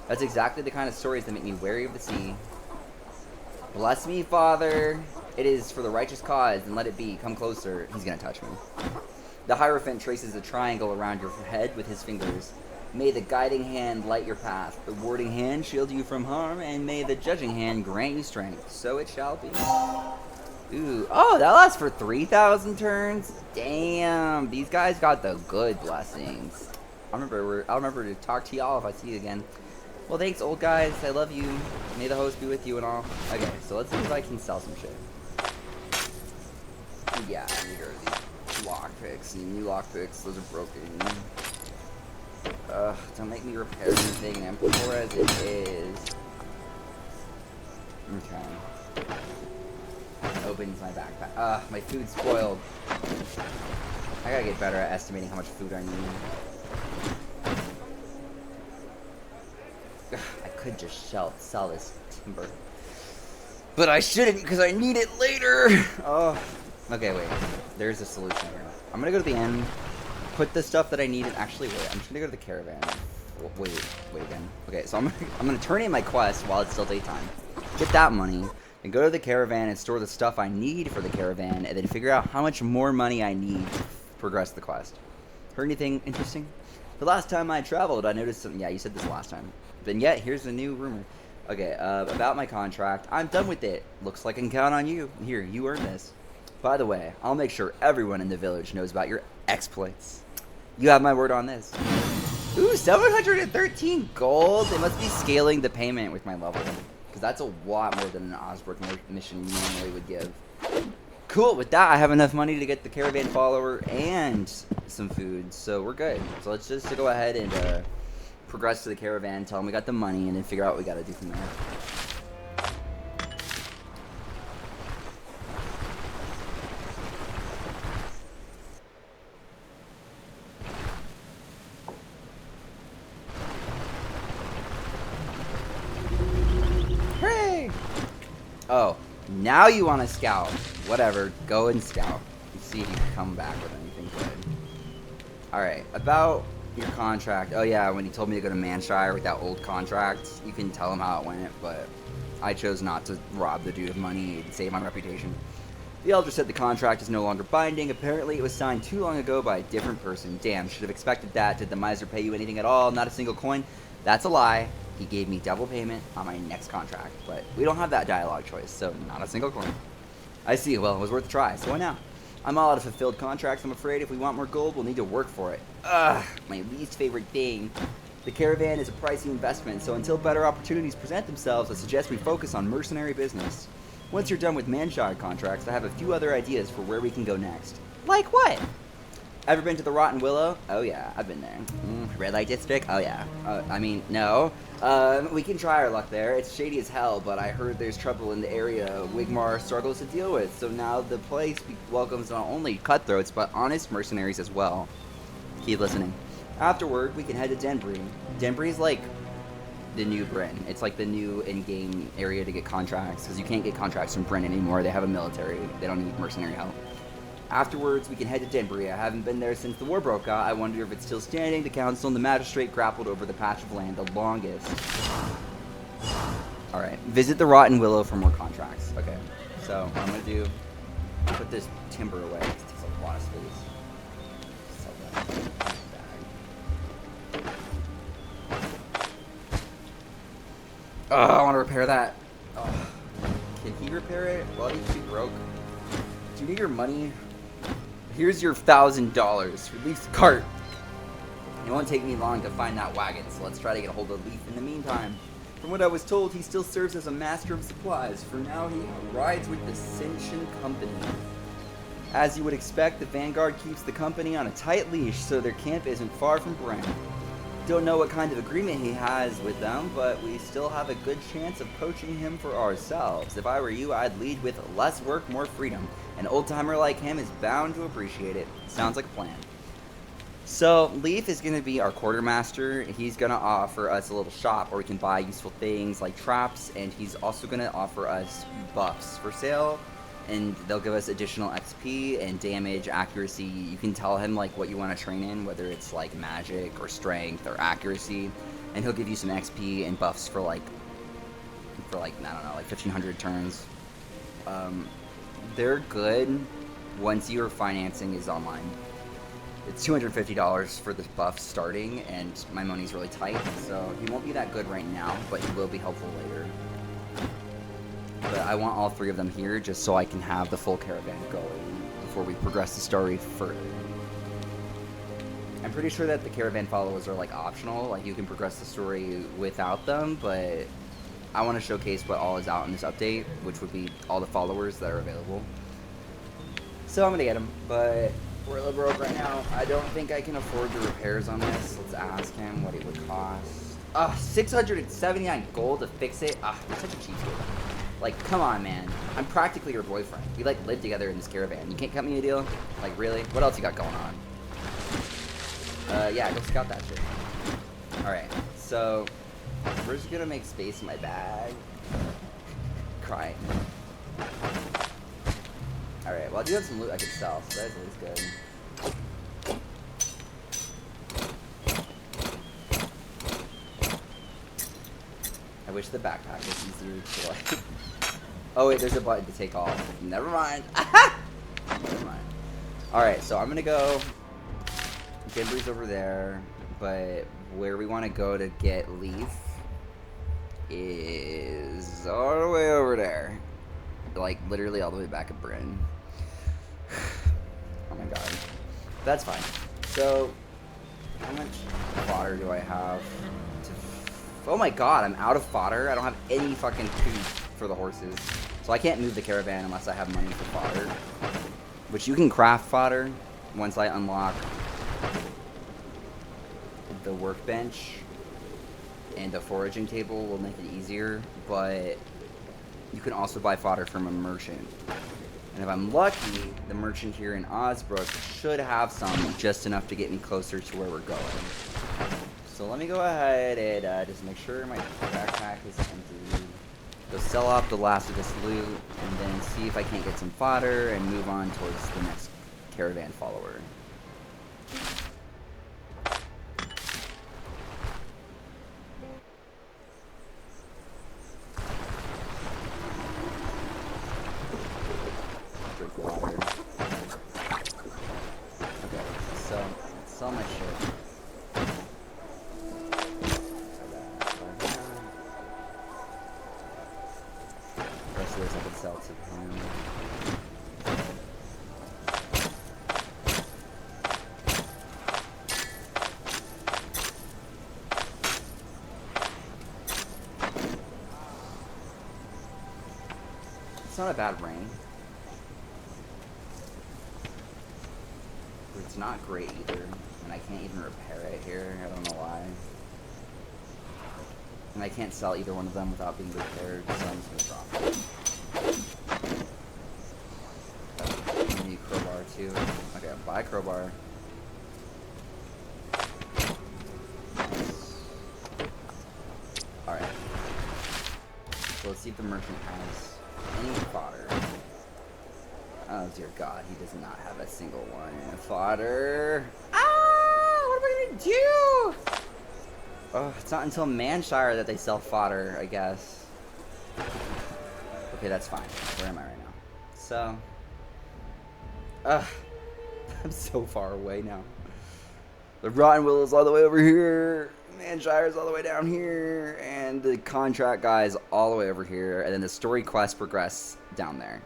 That's exactly the kind of stories that make me wary of the sea. Bless me, Father. It is for the righteous cause, and let it be. Come closer. He's gonna touch me. The Hierophant traces a triangle around your head with his fingers. May the guiding hand light your path, the warding hand shield you from harm, and may the judging hand grant you strength. So it shall be. Ooh, oh, that lasts for 3,000 turns? Damn, these guys got the good blessings. I'll remember to talk to y'all if I see you again. Well, thanks, old guys. I love you. May the host be with you and all. Okay, so let's see if I can sell some shit. Yeah, I need these lockpicks. New lockpicks. Those are broken. Don't make me repair anything. I'm poor as it is. Okay. Opens my backpack. My food's spoiled. I gotta get better at estimating how much food I need. I could just sell this timber. But I shouldn't because I need it later. Oh. Okay, wait. There's a solution here. I'm gonna go to the end, put the stuff that I need, and actually, wait. I'm just gonna go to the caravan. Wait again. Okay, so I'm gonna turn in my quest while it's still daytime. Get that money, and go to the caravan and store the stuff I need for the caravan, and then figure out how much more money I need to progress the quest. Heard anything interesting? The last time I traveled, I noticed something. Yeah, you said this last time. But yet, here's a new rumor. Okay, about my contract. I'm done with it. Looks like I can count on you. Here, you earned this. By the way, I'll make sure everyone in the village knows about your exploits. You have my word on this. Ooh, 713 gold. They must be scaling the payment with my level. Because that's a lot more than an Osbrook mission normally would give. Cool, with that, I have enough money to get the caravan follower and some food. So we're good. So let's just go ahead and progress to the caravan, tell them we got the money, and then figure out what we got to do from there. Oh, now you want to scout. Whatever, go and scout. And see if you can come back with anything good. Alright, about your contract. Oh yeah, when he told me to go to Manshire with that old contract, you can tell him how it went, but I chose not to rob the dude of money and save my reputation. The elder said the contract is no longer binding. Apparently it was signed too long ago by a different person. Damn, should have expected that. Did the miser pay you anything at all? Not a single coin? That's a lie. He gave me double payment on my next contract, but we don't have that dialogue choice, so not a single coin. I see. Well, it was worth a try, so why now? I'm all out of fulfilled contracts, I'm afraid. If we want more gold, we'll need to work for it. Ugh, my least favorite thing. The caravan is a pricey investment, so until better opportunities present themselves, I suggest we focus on mercenary business. Once you're done with Manshire contracts, I have a few other ideas for where we can go next. Like what? Ever been to the Rotten Willow? Oh yeah, I've been there. Red Light District? Oh yeah. I mean, no. We can try our luck there. It's shady as hell, but I heard there's trouble in the area Wigmar struggles to deal with, so now the place welcomes not only cutthroats, but honest mercenaries as well. Keep listening. Afterward, we can head to Denbury. Denbury's like the new Bryn. It's like the new in-game area to get contracts, because you can't get contracts from Bryn anymore. They have a military. They don't need mercenary help. Afterwards, we can head to Denbury. I haven't been there since the war broke out. I wonder if it's still standing. The council and the magistrate grappled over the patch of land the longest. Alright, visit the Rotten Willow for more contracts. Okay, so what I'm going to do, put this timber away. It takes a lot of space. Sell that bag. Oh, I want to repair that. Oh. Can he repair it? Well, he's too broke. Do you need your money? Here's your $1,000. Release the cart. It won't take me long to find that wagon, so let's try to get a hold of Leif in the meantime. From what I was told, he still serves as a master of supplies. For now, he rides with the Ascension Company. As you would expect, the Vanguard keeps the company on a tight leash, so their camp isn't far from Bryn. Don't know what kind of agreement he has with them, but we still have a good chance of poaching him for ourselves. If I were you, I'd lead with less work, more freedom. An old-timer like him is bound to appreciate it. Sounds like a plan. So, Leif is going to be our quartermaster. He's going to offer us a little shop where we can buy useful things like traps, and he's also going to offer us buffs for sale. And they'll give us additional XP and damage, accuracy. You can tell him like what you want to train in, whether it's like magic or strength or accuracy, and he'll give you some XP and buffs for like I don't know, like 1,500 turns. They're good once your financing is online. It's $250 for the buff starting, and my money's really tight, so he won't be that good right now, but he will be helpful later. But I want all 3 of them here just so I can have the full caravan going before we progress the story further. I'm pretty sure that the caravan followers are like optional, like you can progress the story without them, but I want to showcase what all is out in this update, which would be all the followers that are available. So I'm gonna get them, but we're a little broke right now. I don't think I can afford the repairs on this. Let's ask him what it would cost. 679 gold to fix it. You're such a cheapskate. Like, come on, man. I'm practically your boyfriend. We like live together in this caravan. You can't cut me a deal? Like, really? What else you got going on? Yeah, go scout that shit. Alright, so we're just gonna make space in my bag. Crying. Alright, well I do have some loot I could sell, so that's at least good. I wish the backpack was easier to like... Oh wait, there's a button to take off. Never mind. Never mind. Alright, so I'm gonna go... Denbury's over there, but where we want to go to get Leif is all the way over there. Like, literally all the way back at Bryn. Oh my god. That's fine. So, how much fodder do I have? Oh my god, I'm out of fodder. I don't have any fucking food for the horses. So I can't move the caravan unless I have money for fodder. Which you can craft fodder once I unlock the workbench, and a foraging table will make it easier, but you can also buy fodder from a merchant. And if I'm lucky, the merchant here in Osbrook should have some, just enough to get me closer to where we're going. So let me go ahead and just make sure my backpack is empty. Go sell off the last of this loot, and then see if I can't get some fodder and move on towards the next caravan follower. It's not a bad ring. But it's not great either. And I can't even repair it here. I don't know why. And I can't sell either one of them without being repaired, so I'm just gonna drop it. I need a crowbar too. Okay, I'll buy a crowbar. Alright. So let's see if the merchant has any fodder. Oh dear god, he does not have a single one in fodder. What am I gonna do? Oh, it's not until Manshire that they sell fodder, I guess. Okay, that's fine. Where am I right now? So, I'm so far away now. The Rotten Willow's all the way over here. Manshire's all the way down here, and the contract guy's all the way over here, and then the story quests progress down there.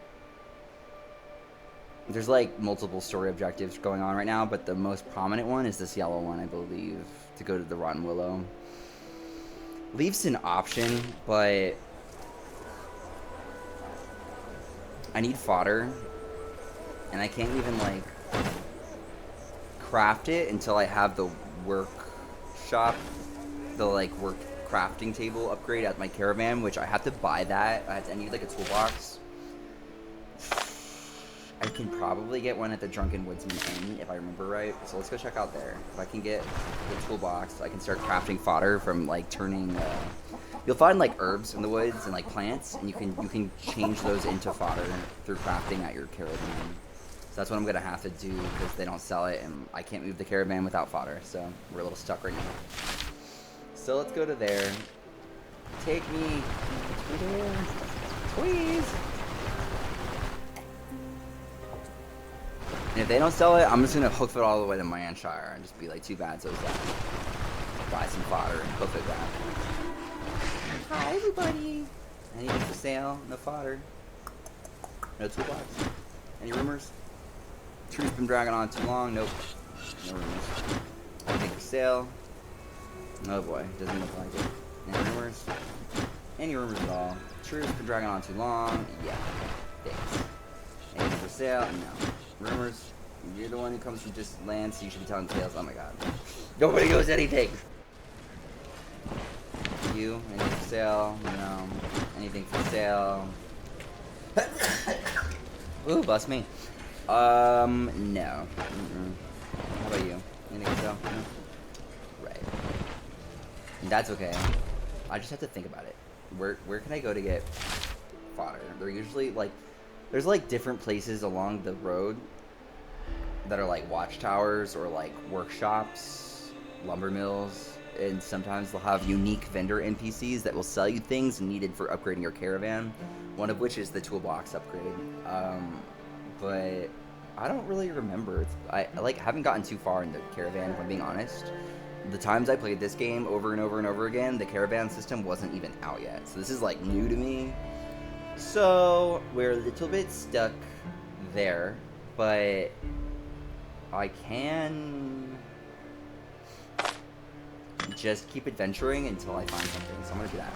There's like multiple story objectives going on right now, but the most prominent one is this yellow one, I believe, to go to the Rotten Willow. Leif's an option, but I need fodder, and I can't even like craft it until I have the workshop, the like work crafting table upgrade at my caravan, which I have to buy that. I need like a toolbox. I can probably get one at the Drunken Woodsman Inn if I remember right. So let's go check out there. If I can get the toolbox, I can start crafting fodder from like turning. You'll find like herbs in the woods and like plants, and you can change those into fodder through crafting at your caravan. So that's what I'm gonna have to do because they don't sell it, and I can't move the caravan without fodder. So we're a little stuck right now. So let's go to there. Take me to there, please. And if they don't sell it, I'm just gonna hoof it all the way to Manshire and just be like, too bad, so sad. Buy some fodder and hoof it back. Hi, everybody. Anything for sale? No fodder. No toolbox. Any rumors? Truth's been dragging on too long. Nope. No rumors. Anything for sale? Oh boy, doesn't look like it. Any rumors? Any rumors at all? Truth's been dragging on too long. Yeah. Thanks. Anything for sale? No. Rumors? You're the one who comes from distant lands, so you should be telling tales. Oh my god. Nobody knows anything. You? Anything for sale? No. Anything for sale? Ooh, bust me. No. How about you? Anything for sale? No? Right. That's okay. I just have to think about it. Where can I go to get fodder? They're usually like, there's like different places along the road that are like watchtowers or like workshops, lumber mills, and sometimes they'll have unique vendor NPCs that will sell you things needed for upgrading your caravan, one of which is the toolbox upgrade. But I don't really remember. I like haven't gotten too far in the caravan, if I'm being honest. The times I played this game over and over and over again, the caravan system wasn't even out yet. So this is like new to me. So we're a little bit stuck there, but I can just keep adventuring until I find something. So I'm gonna do that.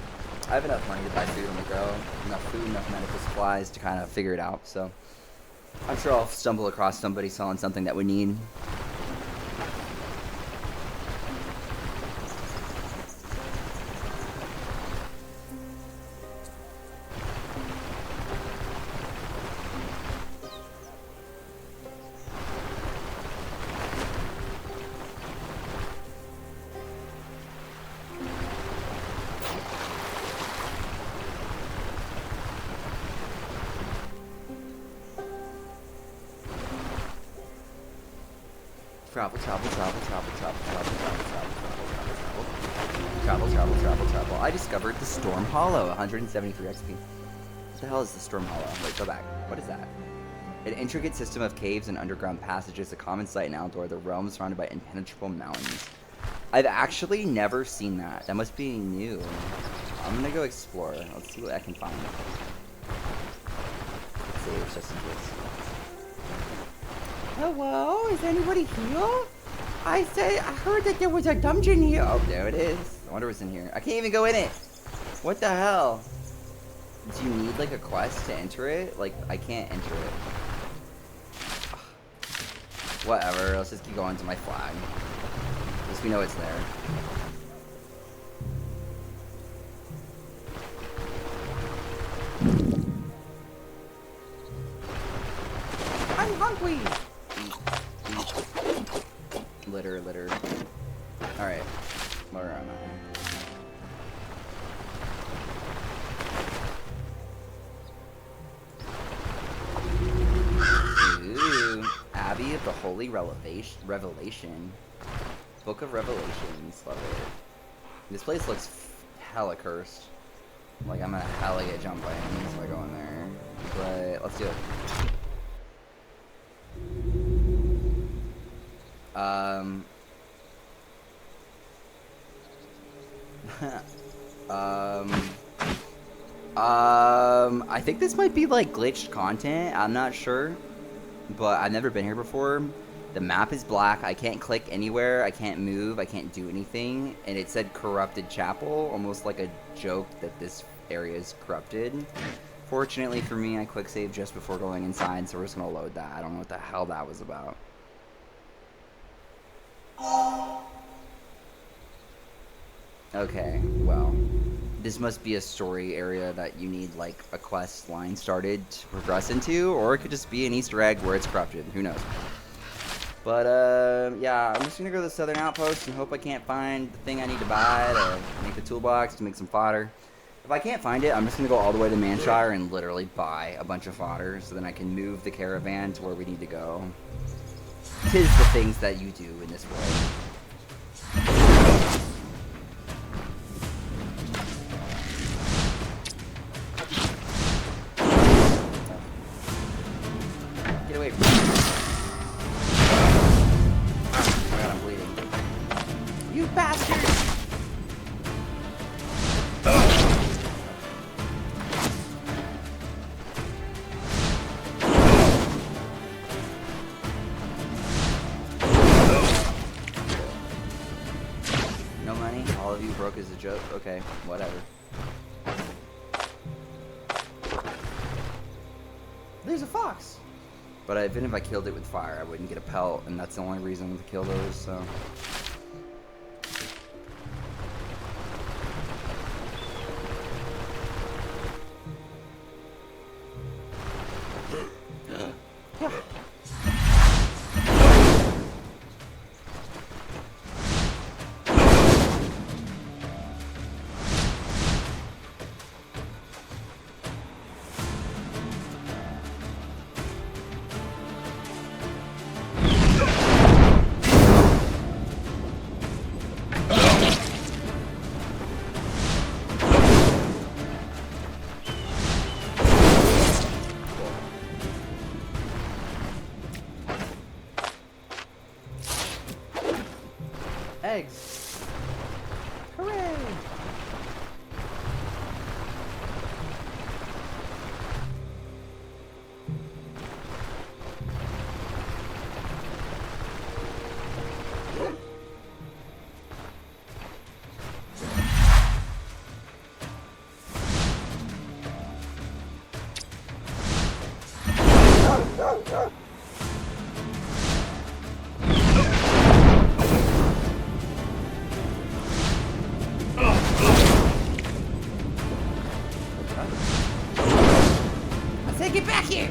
I have enough money to buy food on the go, enough food, enough medical supplies to kind of figure it out. So I'm sure I'll stumble across somebody selling something that we need. Travel. I discovered the Storm Hollow, 173 XP. What the hell is the Storm Hollow? Wait, go back. What is that? An intricate system of caves and underground passages, a common sight in Aldor, the realm surrounded by impenetrable mountains. I've actually never seen that. That must be new. I'm gonna go explore. Let's see what I can find. Let's see, it's just in case. Hello? Is anybody here? I heard that there was a dungeon here. Oh, there it is. I wonder what's in here. I can't even go in it. What the hell? Do you need like a quest to enter it? Like, I can't enter it. Whatever, let's just keep going to my flag. At least we know it's there. I'm hungry! Litter. Alright. Where am I? Ooh. Abbey of the Holy Revelation. Book of Revelations. Love it. This place looks hella cursed. Like, I'm gonna hella get jumped by enemies if I go in there. But, let's do it. I think this might be like glitched content. I'm not sure, but I've never been here before. The map is black. I can't click anywhere. I can't move. I can't do anything. And it said corrupted chapel, almost like a joke that this area is corrupted. Fortunately for me, I quick saved just before going inside, so we're just gonna load that. I don't know what the hell that was about. Okay, well, this must be a story area that you need like a quest line started to progress into, or it could just be an Easter egg where it's corrupted. Who knows? But yeah, I'm just gonna go to the southern outpost and hope I can't find the thing I need to buy to make the toolbox to make some fodder. If I can't find it, I'm just gonna go all the way to Manshire and literally buy a bunch of fodder so then I can move the caravan to where we need to go. 'Tis the things that you do in this world. Get away from me. Oh my god, I'm bleeding. You bastard! of you broke as a joke? Okay, whatever. There's a fox! But even if I killed it with fire, I wouldn't get a pelt, and that's the only reason to kill those, so... Eggs! Hooray! Get back here!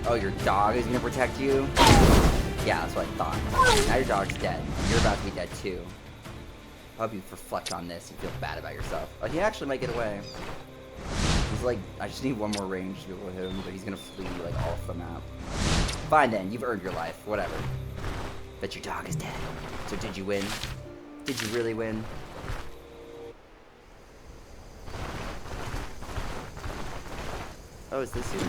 Oh, your dog is gonna protect you? Yeah, that's what I thought. Now your dog's dead. You're about to be dead too. I hope you reflect on this and feel bad about yourself. Oh, he actually might get away. He's like, I just need one more range to be able to hit him, but he's gonna flee like off the map. Fine then, you've earned your life. Whatever. But your dog is dead. So did you win? Did you really win? Oh, it's this dude.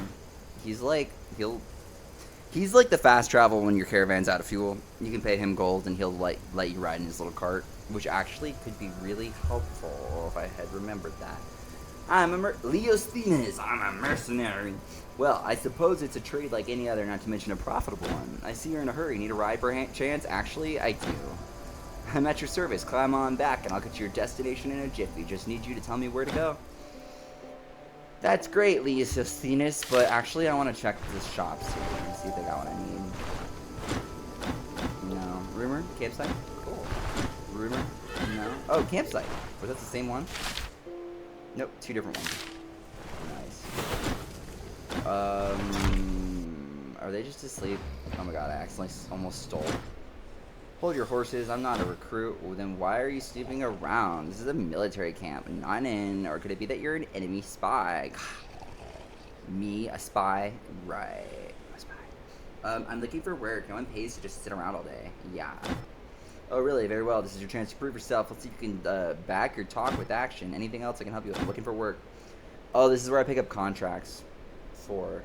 He's like the fast travel when your caravan's out of fuel. You can pay him gold and he'll let you ride in his little cart, which actually could be really helpful if I had remembered that. I'm a Leosthenes, I'm a mercenary. Well, I suppose it's a trade like any other, not to mention a profitable one. I see you're in a hurry. Need a ride per chance? Actually, I do. I'm at your service. Climb on back and I'll get to your destination in a jiffy. Just need you to tell me where to go. That's great, Leosthenes, but actually I want to check the shops here and see if they got what I need. No. Rumor? Campsite? Cool. Rumor? No. Oh, campsite. Was that the same one? Nope, two different ones. Nice. Are they just asleep? Oh my god, I accidentally almost stole. Hold your horses, I'm not a recruit. Well, then why are you snooping around? This is a military camp, not in. Or could it be that you're an enemy spy? Me, a spy? Right, a spy. I'm looking for work. No one pays to just sit around all day. Yeah. Oh, really? Very well. This is your chance to prove yourself. Let's see if you can back your talk with action. Anything else I can help you with? I'm looking for work. Oh, this is where I pick up contracts for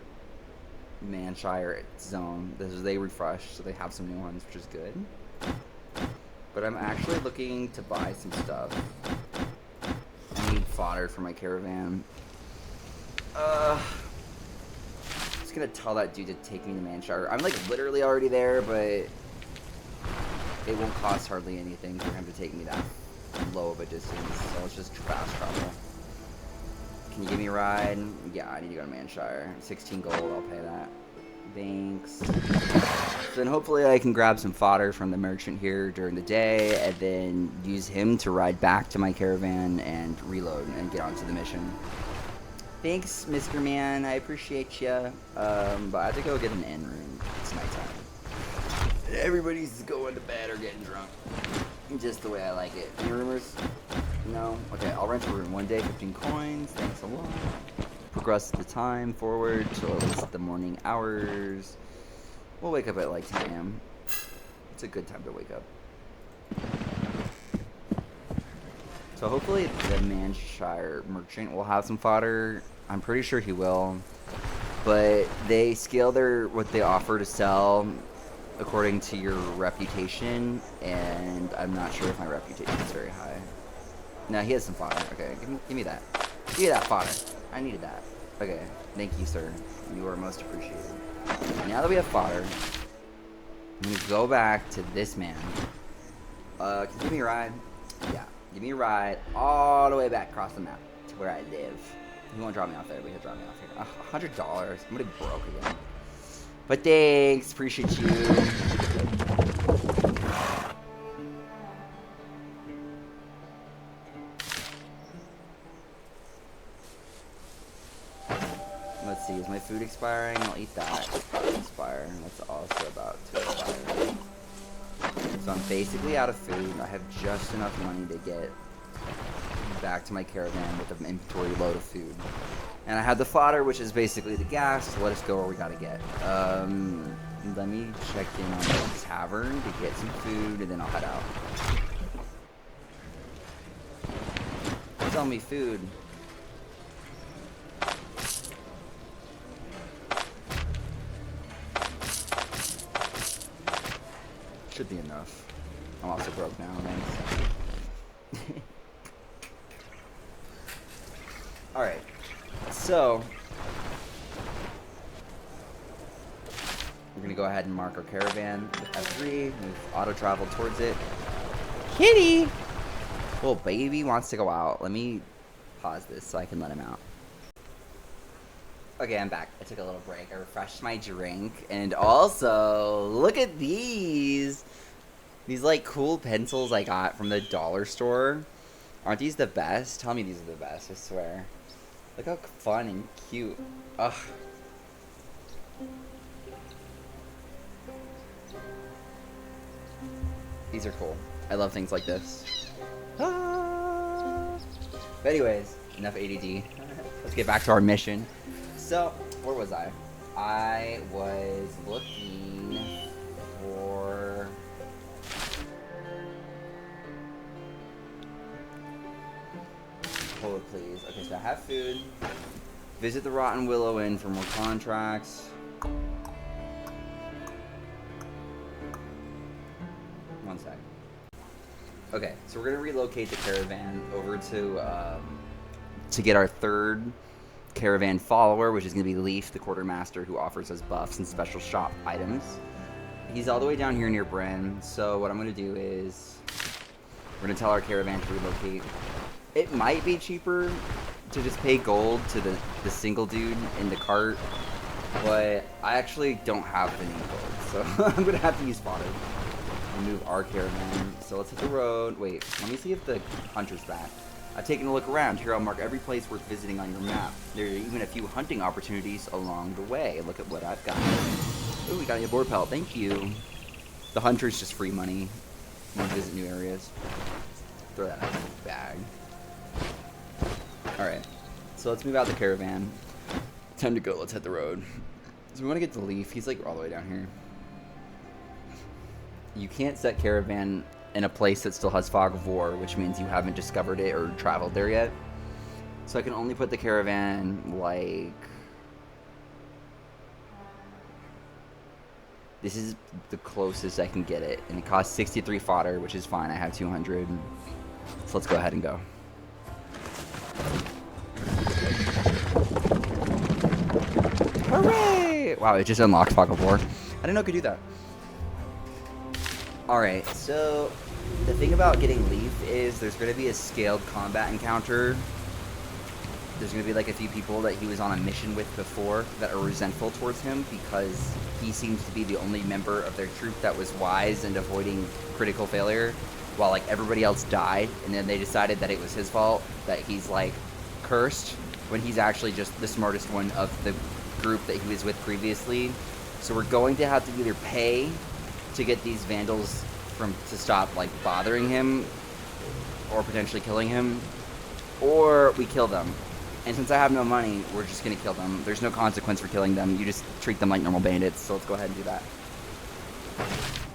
Manshire Zone. They refresh, so they have some new ones, which is good. But I'm actually looking to buy some stuff. I need fodder for my caravan. Just gonna tell that dude to take me to Manshire. I'm like literally already there, but it won't cost hardly anything for him to take me that low of a distance. So let's just fast travel. Can you give me a ride? Yeah, I need to go to Manshire. 16 gold, I'll pay that. Thanks. So then hopefully I can grab some fodder from the merchant here during the day and then use him to ride back to my caravan and reload and get onto the mission. Thanks, Mr. Man. I appreciate you. But I have to go get an inn room. It's nighttime. Everybody's going to bed or getting drunk. Just the way I like it. Any rumors? No? Okay, I'll rent a room. 1 day, 15 coins. Thanks a lot. Progress the time forward till at least the morning hours. We'll wake up at like 10 a.m. It's a good time to wake up. So hopefully the Manshire merchant will have some fodder. I'm pretty sure he will. But they scale what they offer to sell according to your reputation, and I'm not sure if my reputation is very high. No, he has some fodder. Okay, give me that. Give me that fodder. I needed that. Okay, thank you, sir. You are most appreciated. Now that we have fodder, I'm gonna go back to this man. Can you give me a ride? Yeah. Give me a ride all the way back across the map to where I live. He won't drop me off there, but he'll drop me off here. $100. I'm gonna be broke again. But thanks, appreciate you. Let's see, is my food expiring? I'll eat that. Expire. That's also about to expire. So I'm basically out of food. I have just enough money to get back to my caravan with an inventory load of food. And I have the fodder, which is basically the gas to let us go where we gotta get. Let me check in on the tavern to get some food, and then I'll head out. Tell me food. Should be enough. I'm also broke now, thanks. Alright, so we're gonna go ahead and mark our caravan with F3, move auto travel towards it. Kitty! Little baby wants to go out. Let me pause this so I can let him out. Okay, I'm back. I took a little break. I refreshed my drink. And also, look at these! These, like, cool pencils I got from the dollar store. Aren't these the best? Tell me these are the best, I swear. Look how fun and cute. Ugh. These are cool. I love things like this. Ah. But anyways, enough ADD. Let's get back to our mission. So, where was I? I was looking for... Hold it, please. Okay, so I have food. Visit the Rotten Willow Inn for more contracts. One sec. Okay, so we're gonna relocate the caravan over to get our third caravan follower, which is gonna be Leif, the quartermaster, who offers us buffs and special shop items. He's all the way down here near Bren. So what I'm gonna do is we're gonna tell our caravan to relocate. It might be cheaper to just pay gold to the single dude in the cart, but I actually don't have any gold, so I'm gonna have to use fodder and move our caravan. So let's hit the road. Wait, let me see if the hunter's back. I've taken a look around. Here I'll mark every place worth visiting on your map. There are even a few hunting opportunities along the way. Look at what I've got. Ooh, we got a board pelt. Thank you. The hunter's just free money. Want to visit new areas. Throw that in the bag. Alright, so let's move out the caravan. Time to go, let's hit the road. So we want to get to Leif. He's like all the way down here. You can't set caravan in a place that still has fog of war, which means you haven't discovered it or traveled there yet. So I can only put the caravan like... This is the closest I can get it, and it costs 63 fodder, which is fine. I have 200. So let's go ahead and go. Hooray! Wow, it just unlocked Fog of War. I didn't know it could do that. Alright, so the thing about getting Leif is there's going to be a scaled combat encounter. There's going to be like a few people that he was on a mission with before that are resentful towards him because he seems to be the only member of their troop that was wise and avoiding critical failure while like everybody else died, and then they decided that it was his fault, that he's like cursed when he's actually just the smartest one of the group that he was with previously. So we're going to have to either pay to get these vandals to stop like bothering him or potentially killing him, or we kill them. And since I have no money, we're just gonna kill them. There's no consequence for killing them. You just treat them like normal bandits. So let's go ahead and do that.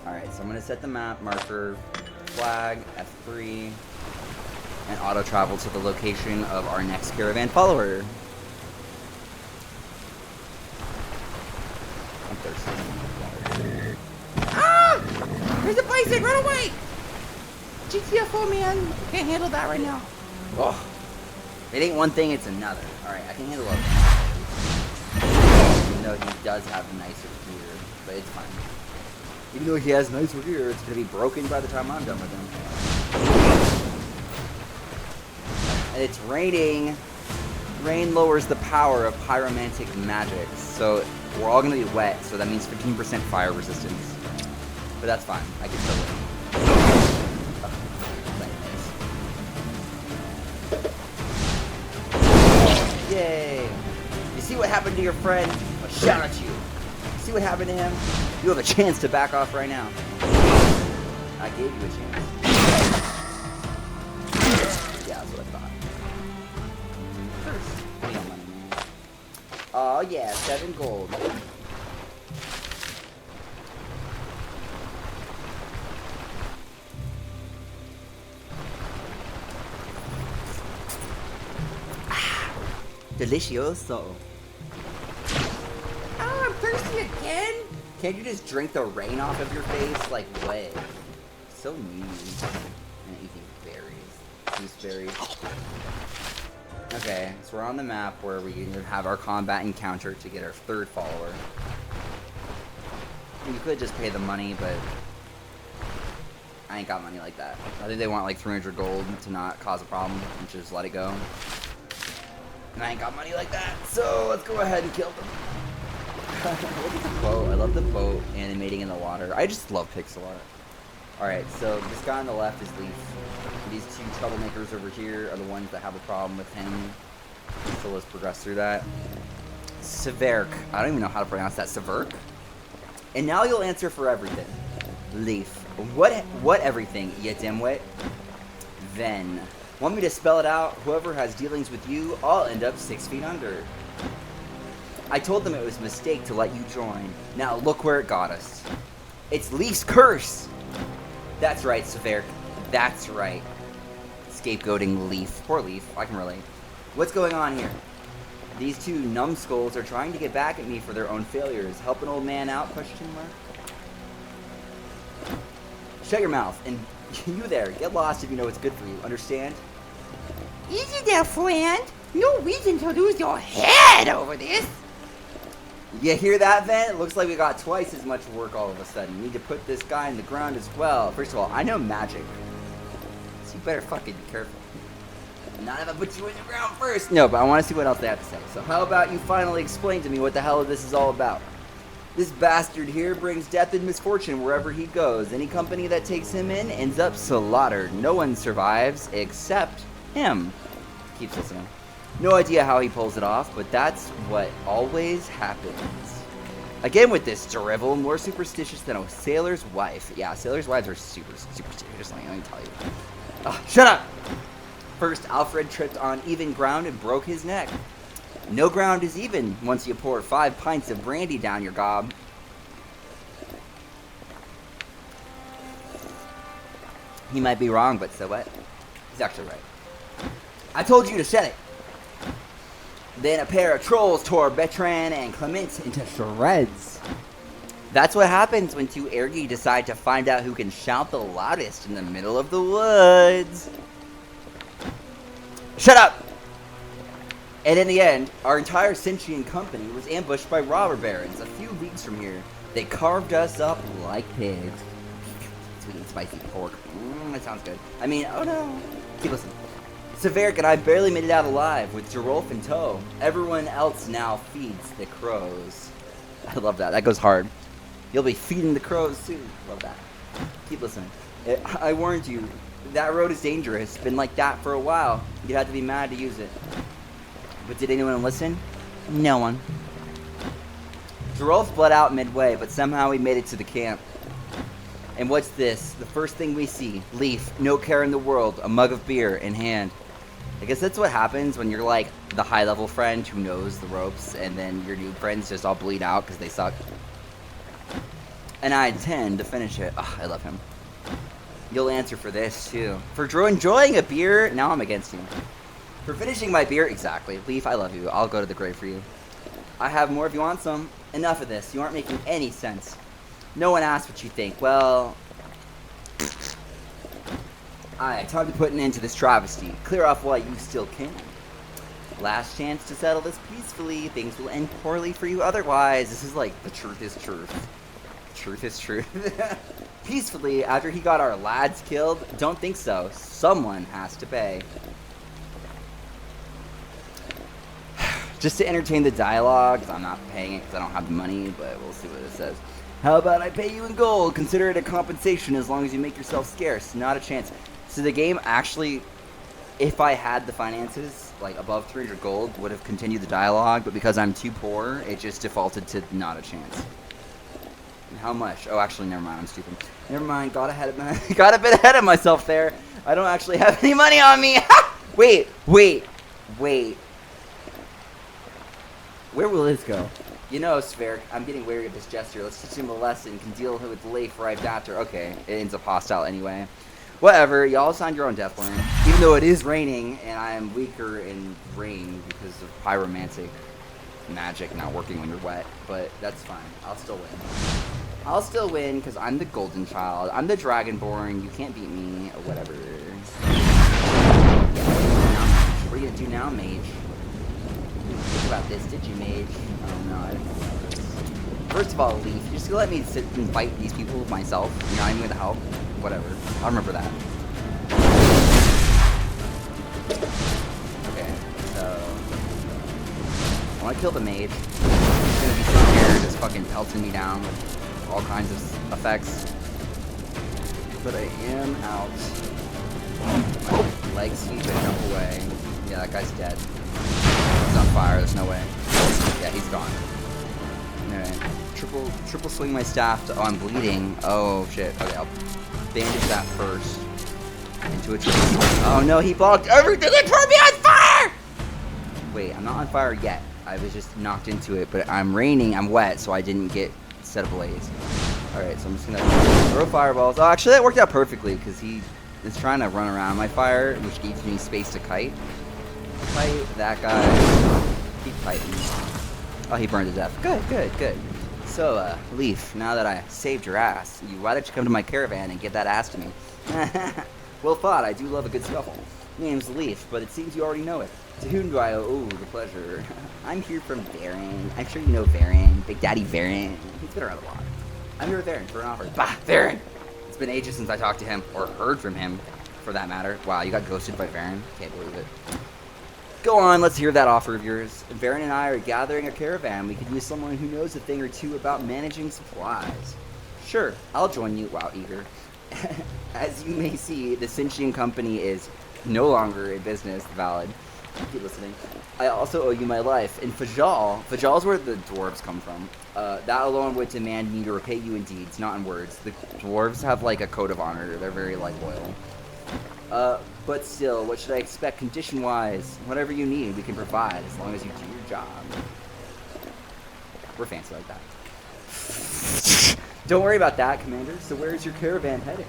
Alright, so I'm gonna set the map marker, flag, F3, and auto travel to the location of our next caravan follower. I'm thirsty. Ah! There's a bison! Run away! GTFO, man! Can't handle that right now. Oh. It ain't one thing, it's another. Alright, I can handle it. Even though he does have nicer gear, but it's fine. Even though he has nicer gear, it's gonna be broken by the time I'm done with him. And it's raining. Rain lowers the power of pyromantic magic, so we're all gonna be wet, so that means 15% fire resistance. But that's fine, I can still live. Yay! You see what happened to your friend? A shout at you. See what happened to him? You have a chance to back off right now. I gave you a chance. Yeah, that's what I thought. Oh yeah, 7 gold. Delicioso. Oh, I'm thirsty again? Can't you just drink the rain off of your face? Like, what? So mean. And eating berries. Gooseberries. Okay, so we're on the map where we have our combat encounter to get our 3rd follower. You could just pay the money, but I ain't got money like that. I think they want like 300 gold to not cause a problem and just let it go. And I ain't got money like that, so let's go ahead and kill them. Look at the boat. I love the boat animating in the water. I just love pixel art. Alright, so this guy on the left is Leif. These 2 troublemakers over here are the ones that have a problem with him. So let's progress through that. Severk. I don't even know how to pronounce that. Severk? And now you'll answer for everything. Leif. What everything, you dimwit? Then. Want me to spell it out? Whoever has dealings with you, I'll end up 6 feet under. I told them it was a mistake to let you join. Now look where it got us. It's Leif's curse! That's right, Severk. That's right. Scapegoating Leif. Poor Leif. I can relate. What's going on here? These 2 numbskulls are trying to get back at me for their own failures. Help an old man out? Question mark. Shut your mouth. And you there. Get lost if you know what's good for you. Understand? Easy there, friend. No reason to lose your head over this. You hear that, Ven? It looks like we got twice as much work all of a sudden. We need to put this guy in the ground as well. First of all, I know magic. So you better fucking be careful. Not if I put you in the ground first. No, but I want to see what else they have to say. So how about you finally explain to me what the hell this is all about? This bastard here brings death and misfortune wherever he goes. Any company that takes him in ends up slaughtered. No one survives except him. Keeps listening. No idea how he pulls it off, but that's what always happens. Again with this drivel, more superstitious than a sailor's wife. Yeah, sailor's wives are super superstitious, let me tell you. Oh, shut up! First, Alfred tripped on even ground and broke his neck. No ground is even once you pour 5 pints of brandy down your gob. He might be wrong, but so what? He's actually right. I told you to shut it. Then a pair of trolls tore Bertrand and Clement into shreds. That's what happens when 2 ergi decide to find out who can shout the loudest in the middle of the woods. Shut up! And in the end, our entire sentient company was ambushed by robber barons a few leagues from here. They carved us up like pigs. Sweet and spicy pork. That sounds good. I mean, oh no. Keep listening. Severk and I barely made it out alive with Gerolf in tow. Everyone else now feeds the crows. I love that. That goes hard. You'll be feeding the crows soon. Love that. Keep listening. I warned you. That road is dangerous. Been like that for a while. You had to be mad to use it. But did anyone listen? No one. Gerolf bled out midway, but somehow we made it to the camp. And what's this? The first thing we see. Leif, no care in the world, a mug of beer in hand. I guess that's what happens when you're like the high-level friend who knows the ropes, and then your new friends just all bleed out because they suck. And I intend to finish it. Oh, I love him. You'll answer for this, too. For enjoying a beer, now I'm against you. For finishing my beer, exactly. Leif, I love you. I'll go to the grave for you. I have more if you want some. Enough of this. You aren't making any sense. No one asked what you think. Well... Alright, time to put an end to this travesty. Clear off while you still can. Last chance to settle this peacefully. Things will end poorly for you otherwise. This is like, the truth is truth. Truth is truth. Peacefully, after he got our lads killed? Don't think so. Someone has to pay. Just to entertain the dialogue, 'cause I'm not paying it because I don't have the money, but we'll see what it says. How about I pay you in gold? Consider it a compensation as long as you make yourself scarce. Not a chance. So the game actually, if I had the finances, like above 300 gold, would have continued the dialogue, but because I'm too poor, it just defaulted to not a chance. And how much? Oh, actually, never mind. I'm stupid. Never mind. Got a bit ahead of myself there. I don't actually have any money on me. Wait. Where will this go? You know, Spheric, I'm getting wary of this gesture. Let's teach him a lesson. Can deal with Leif right after. Okay, it ends up hostile anyway. Whatever, y'all signed your own death warrant. Even though it is raining, and I am weaker in rain because of pyromancy. Magic not working when you're wet, but that's fine. I'll still win. I'll still win because I'm the golden child. I'm the dragonborn. You can't beat me, or whatever. What are you gonna do now, Mage? Think about this, did you, Mage? Oh no, I didn't think about this. First of all, Leif, you're just gonna let me sit and fight these people myself? You're not even gonna help? Whatever. I'll remember that. Okay, so I wanna kill the Mage. He's gonna be sitting here just fucking pelting me down with all kinds of effects. But I am out. My legs sweep and jump away. Yeah, that guy's dead. He's on fire, there's no way. Yeah, he's gone. Alright. Triple swing my staff to, oh, I'm bleeding. Oh shit. Okay, I'll bandage that first. Into a triple swing. Oh no, he blocked everything and turned me on fire! Wait, I'm not on fire yet. I was just knocked into it, but I'm raining, I'm wet, so I didn't get set ablaze. Alright, so I'm just gonna throw fireballs. Oh, actually that worked out perfectly, because he is trying to run around my fire, which gives me space to kite. Fight that guy. Keep fighting. Oh, he burned to death. Good. So, Leif, now that I saved your ass, why don't you come to my caravan and give that ass to me? Well fought. I do love a good scuffle. Name's Leif, but it seems you already know it. To whom do I owe the pleasure? I'm here from Varen. I'm sure you know Varen. Big Daddy Varen. He's been around a lot. I'm here with Varen for an offer. Bah, Varen! It's been ages since I talked to him, or heard from him, for that matter. Wow, you got ghosted by Varen? Can't believe it. Go on, let's hear that offer of yours. Varen and I are gathering a caravan. We could use someone who knows a thing or two about managing supplies. Sure, I'll join you. Wow, eager. As you may see, the Cinchian company is no longer in business. Valid. Keep listening. I also owe you my life. In Fajal is where the dwarves come from. That alone would demand me to repay you in deeds, not in words. The dwarves have like a code of honor. They're very like loyal. But still, what should I expect condition-wise? Whatever you need, we can provide, as long as you do your job. We're fancy like that. Don't worry about that, Commander. So where's your caravan heading?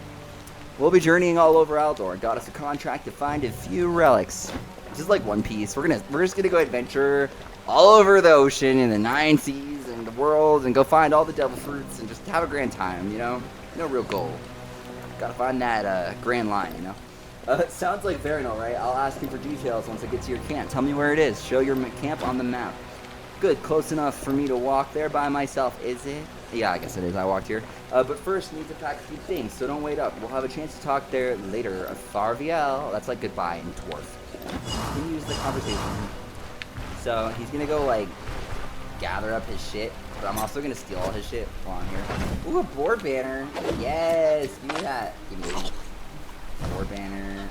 We'll be journeying all over Aldor. Got us a contract to find a few relics. Just like One Piece. We're just gonna go adventure all over the ocean and the 9 seas and the world and go find all the devil fruits and just have a grand time, you know? No real goal. Gotta find that grand line, you know? It sounds like Varen, alright. I'll ask you for details once I get to your camp. Tell me where it is. Show your camp on the map. Good, close enough for me to walk there by myself, is it? Yeah, I guess it is. I walked here. But first, need to pack a few things, so don't wait up. We'll have a chance to talk there later. Farviel. That's like goodbye in Dwarf. Continues the conversation. So, he's gonna go, like, gather up his shit, but I'm also gonna steal all his shit while I'm here. Ooh, a board banner. Yes, give me that. Give me that. Board banner.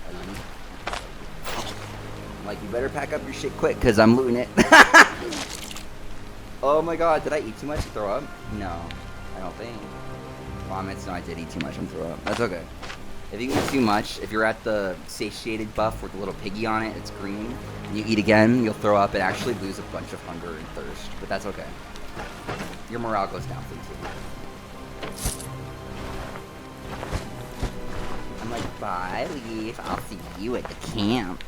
I'm like, you better pack up your shit quick, because I'm looting it. Oh my god, did I eat too much to throw up? No, I don't think. Vomits, no, I did eat too much and throw up. That's okay. If you eat too much, if you're at the satiated buff with the little piggy on it, it's green, and you eat again, you'll throw up and actually lose a bunch of hunger and thirst. But that's okay. Your morale goes down for you. I'm like, bye, Leif. I'll see you at the camp.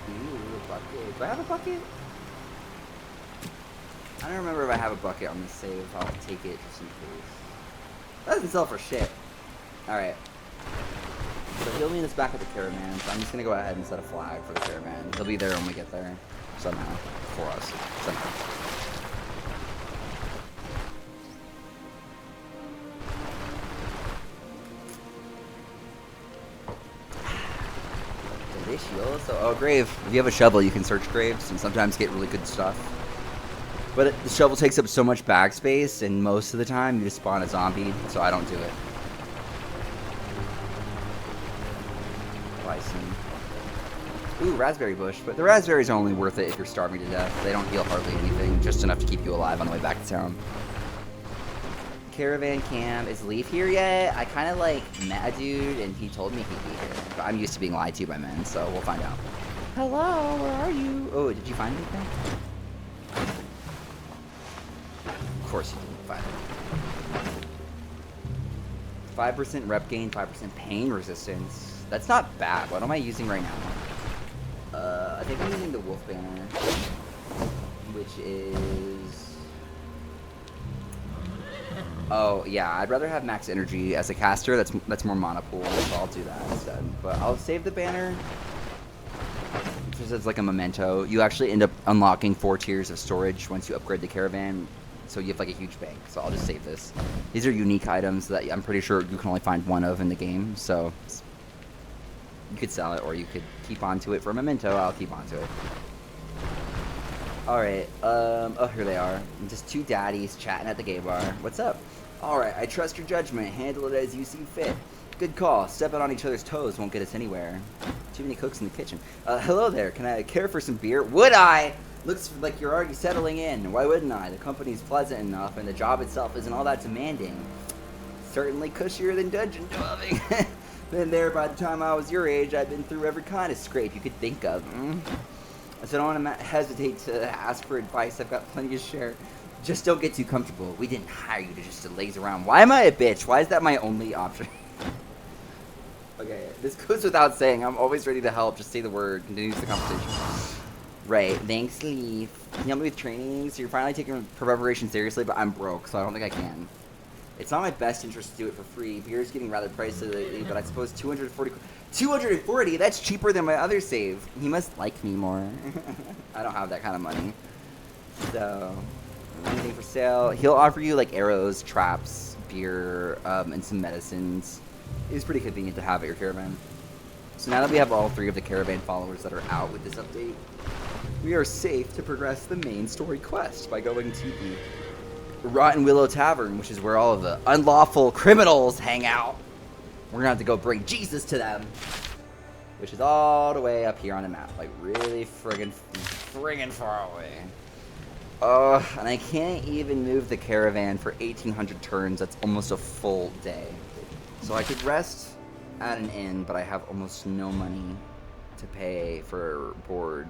Ooh, a bucket. Do I have a bucket? I don't remember if I have a bucket on this save. I'll take it just in case. That doesn't sell for shit. Alright. So he'll meet us back at the caravan, so I'm just gonna go ahead and set a flag for the caravan. He'll be there when we get there. Somehow. For us. Somehow. shield. So, oh, grave. If you have a shovel, you can search graves and sometimes get really good stuff. But the shovel takes up so much bag space, and most of the time you just spawn a zombie, so I don't do it. Bison. Ooh, raspberry bush. But the raspberries are only worth it if you're starving to death. They don't heal hardly anything, just enough to keep you alive on the way back to town. Caravan camp. Is Leif here yet? I kind of like met a dude, and he told me he'd be here. But I'm used to being lied to by men, so we'll find out. Hello, where are you? Oh, did you find anything? Of course you didn't find it. 5% rep gain, 5% pain resistance. That's not bad. What am I using right now? I think I'm using the wolf banner, which is... Oh, yeah, I'd rather have max energy as a caster. That's more mana pool, so I'll do that instead. But I'll save the banner, just as like a memento. You actually end up unlocking 4 tiers of storage once you upgrade the caravan, so you have like a huge bank. So I'll just save this. These are unique items that I'm pretty sure you can only find one of in the game, so you could sell it or you could keep onto it for a memento. I'll keep onto it. Alright, oh, here they are. Just 2 daddies chatting at the gay bar. What's up? Alright, I trust your judgment. Handle it as you see fit. Good call. Stepping on each other's toes won't get us anywhere. Too many cooks in the kitchen. Hello there. Can I care for some beer? Would I? Looks like you're already settling in. Why wouldn't I? The company's pleasant enough, and the job itself isn't all that demanding. Certainly cushier than dungeon delving. Been there by the time I was your age. I've been through every kind of scrape you could think of. So I don't want to hesitate to ask for advice. I've got plenty to share. Just don't get too comfortable. We didn't hire you to laze around. Why am I a bitch? Why is that my only option? Okay, this goes without saying. I'm always ready to help. Just say the word. Continues the conversation. Right. Thanks, Leif. Can you help me with training? So you're finally taking preparation seriously, but I'm broke, so I don't think I can. It's not my best interest to do it for free. Beer's getting rather pricey lately, but I suppose 240, that's cheaper than my other save. He must like me more. I don't have that kind of money. So, anything for sale. He'll offer you like arrows, traps, beer, and some medicines. It's pretty convenient to have at your caravan. So now that we have all 3 of the caravan followers that are out with this update, we are safe to progress the main story quest by going to the Rotten Willow Tavern, which is where all of the unlawful criminals hang out. We're gonna have to go bring Jesus to them, which is all the way up here on the map, like really friggin' far away. And I can't even move the caravan for 1,800 turns. That's almost a full day. So I could rest at an inn, but I have almost no money to pay for board.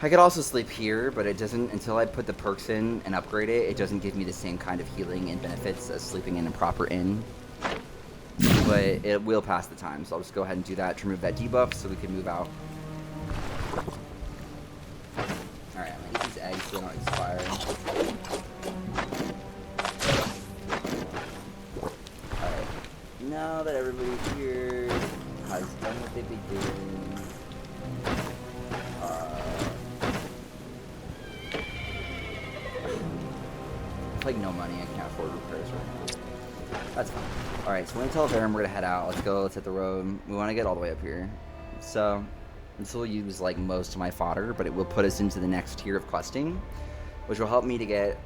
I could also sleep here, but it doesn't, until I put the perks in and upgrade it, it doesn't give me the same kind of healing and benefits as sleeping in a proper inn. But it will pass the time, so I'll just go ahead and do that to remove that debuff so we can move out. Alright, I'm gonna eat these eggs so they don't expire. Alright, now that everybody here has done what they've been doing, like no money, I can't afford repairs right now. That's fine. Alright, so we're gonna tell Varen we're gonna head out. Let's hit the road. We wanna get all the way up here. So this will use like most of my fodder, but it will put us into the next tier of questing, which will help me to get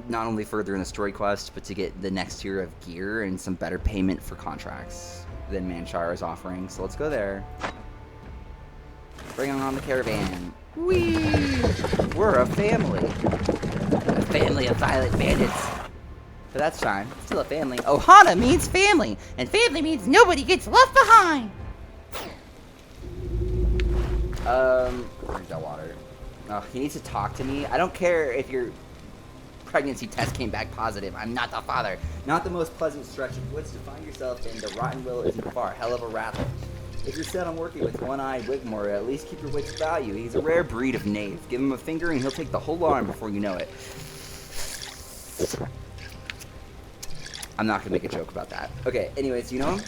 not only further in the story quest, but to get the next tier of gear and some better payment for contracts than Manshire is offering. So let's go there. Bring on the caravan. Whee! We're a family. A family of violent bandits. But that's fine. Still a family. Ohana means family, and family means nobody gets left behind. Where's that water? Oh, he needs to talk to me. I don't care if your pregnancy test came back positive. I'm not the father. Not the most pleasant stretch of woods to find yourself in. The Rotten Willow isn't far. Hell of a raffle. If you're set on working with one-eyed Wigmore, at least keep your wits about you. He's a rare breed of knave. Give him a finger and he'll take the whole arm before you know it. I'm not gonna make a joke about that. Okay, anyways, you know him?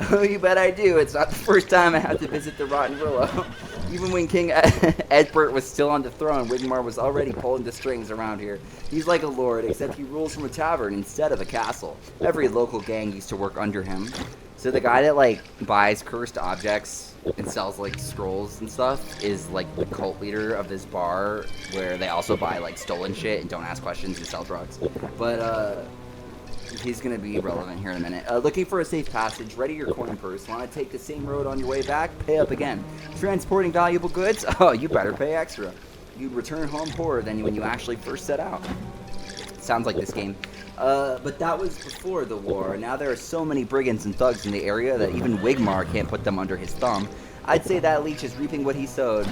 Oh, you bet I do. It's not the first time I have to visit the Rotten Willow. Even when King Edbert was still on the throne, Wigmar was already pulling the strings around here. He's like a lord, except he rules from a tavern instead of a castle. Every local gang used to work under him. So the guy that, like, buys cursed objects and sells, like, scrolls and stuff is, like, the cult leader of this bar, where they also buy, like, stolen shit and don't ask questions and sell drugs. But, he's gonna be relevant here in a minute. Looking for a safe passage, ready your coin purse. Want to take the same road on your way back? Pay up again. Transporting valuable goods? Oh, you better pay extra. You'd return home poorer than when you actually first set out. Sounds like this game. But that was before the war. Now there are so many brigands and thugs in the area that even Wigmar can't put them under his thumb. I'd say that leech is reaping what he sowed.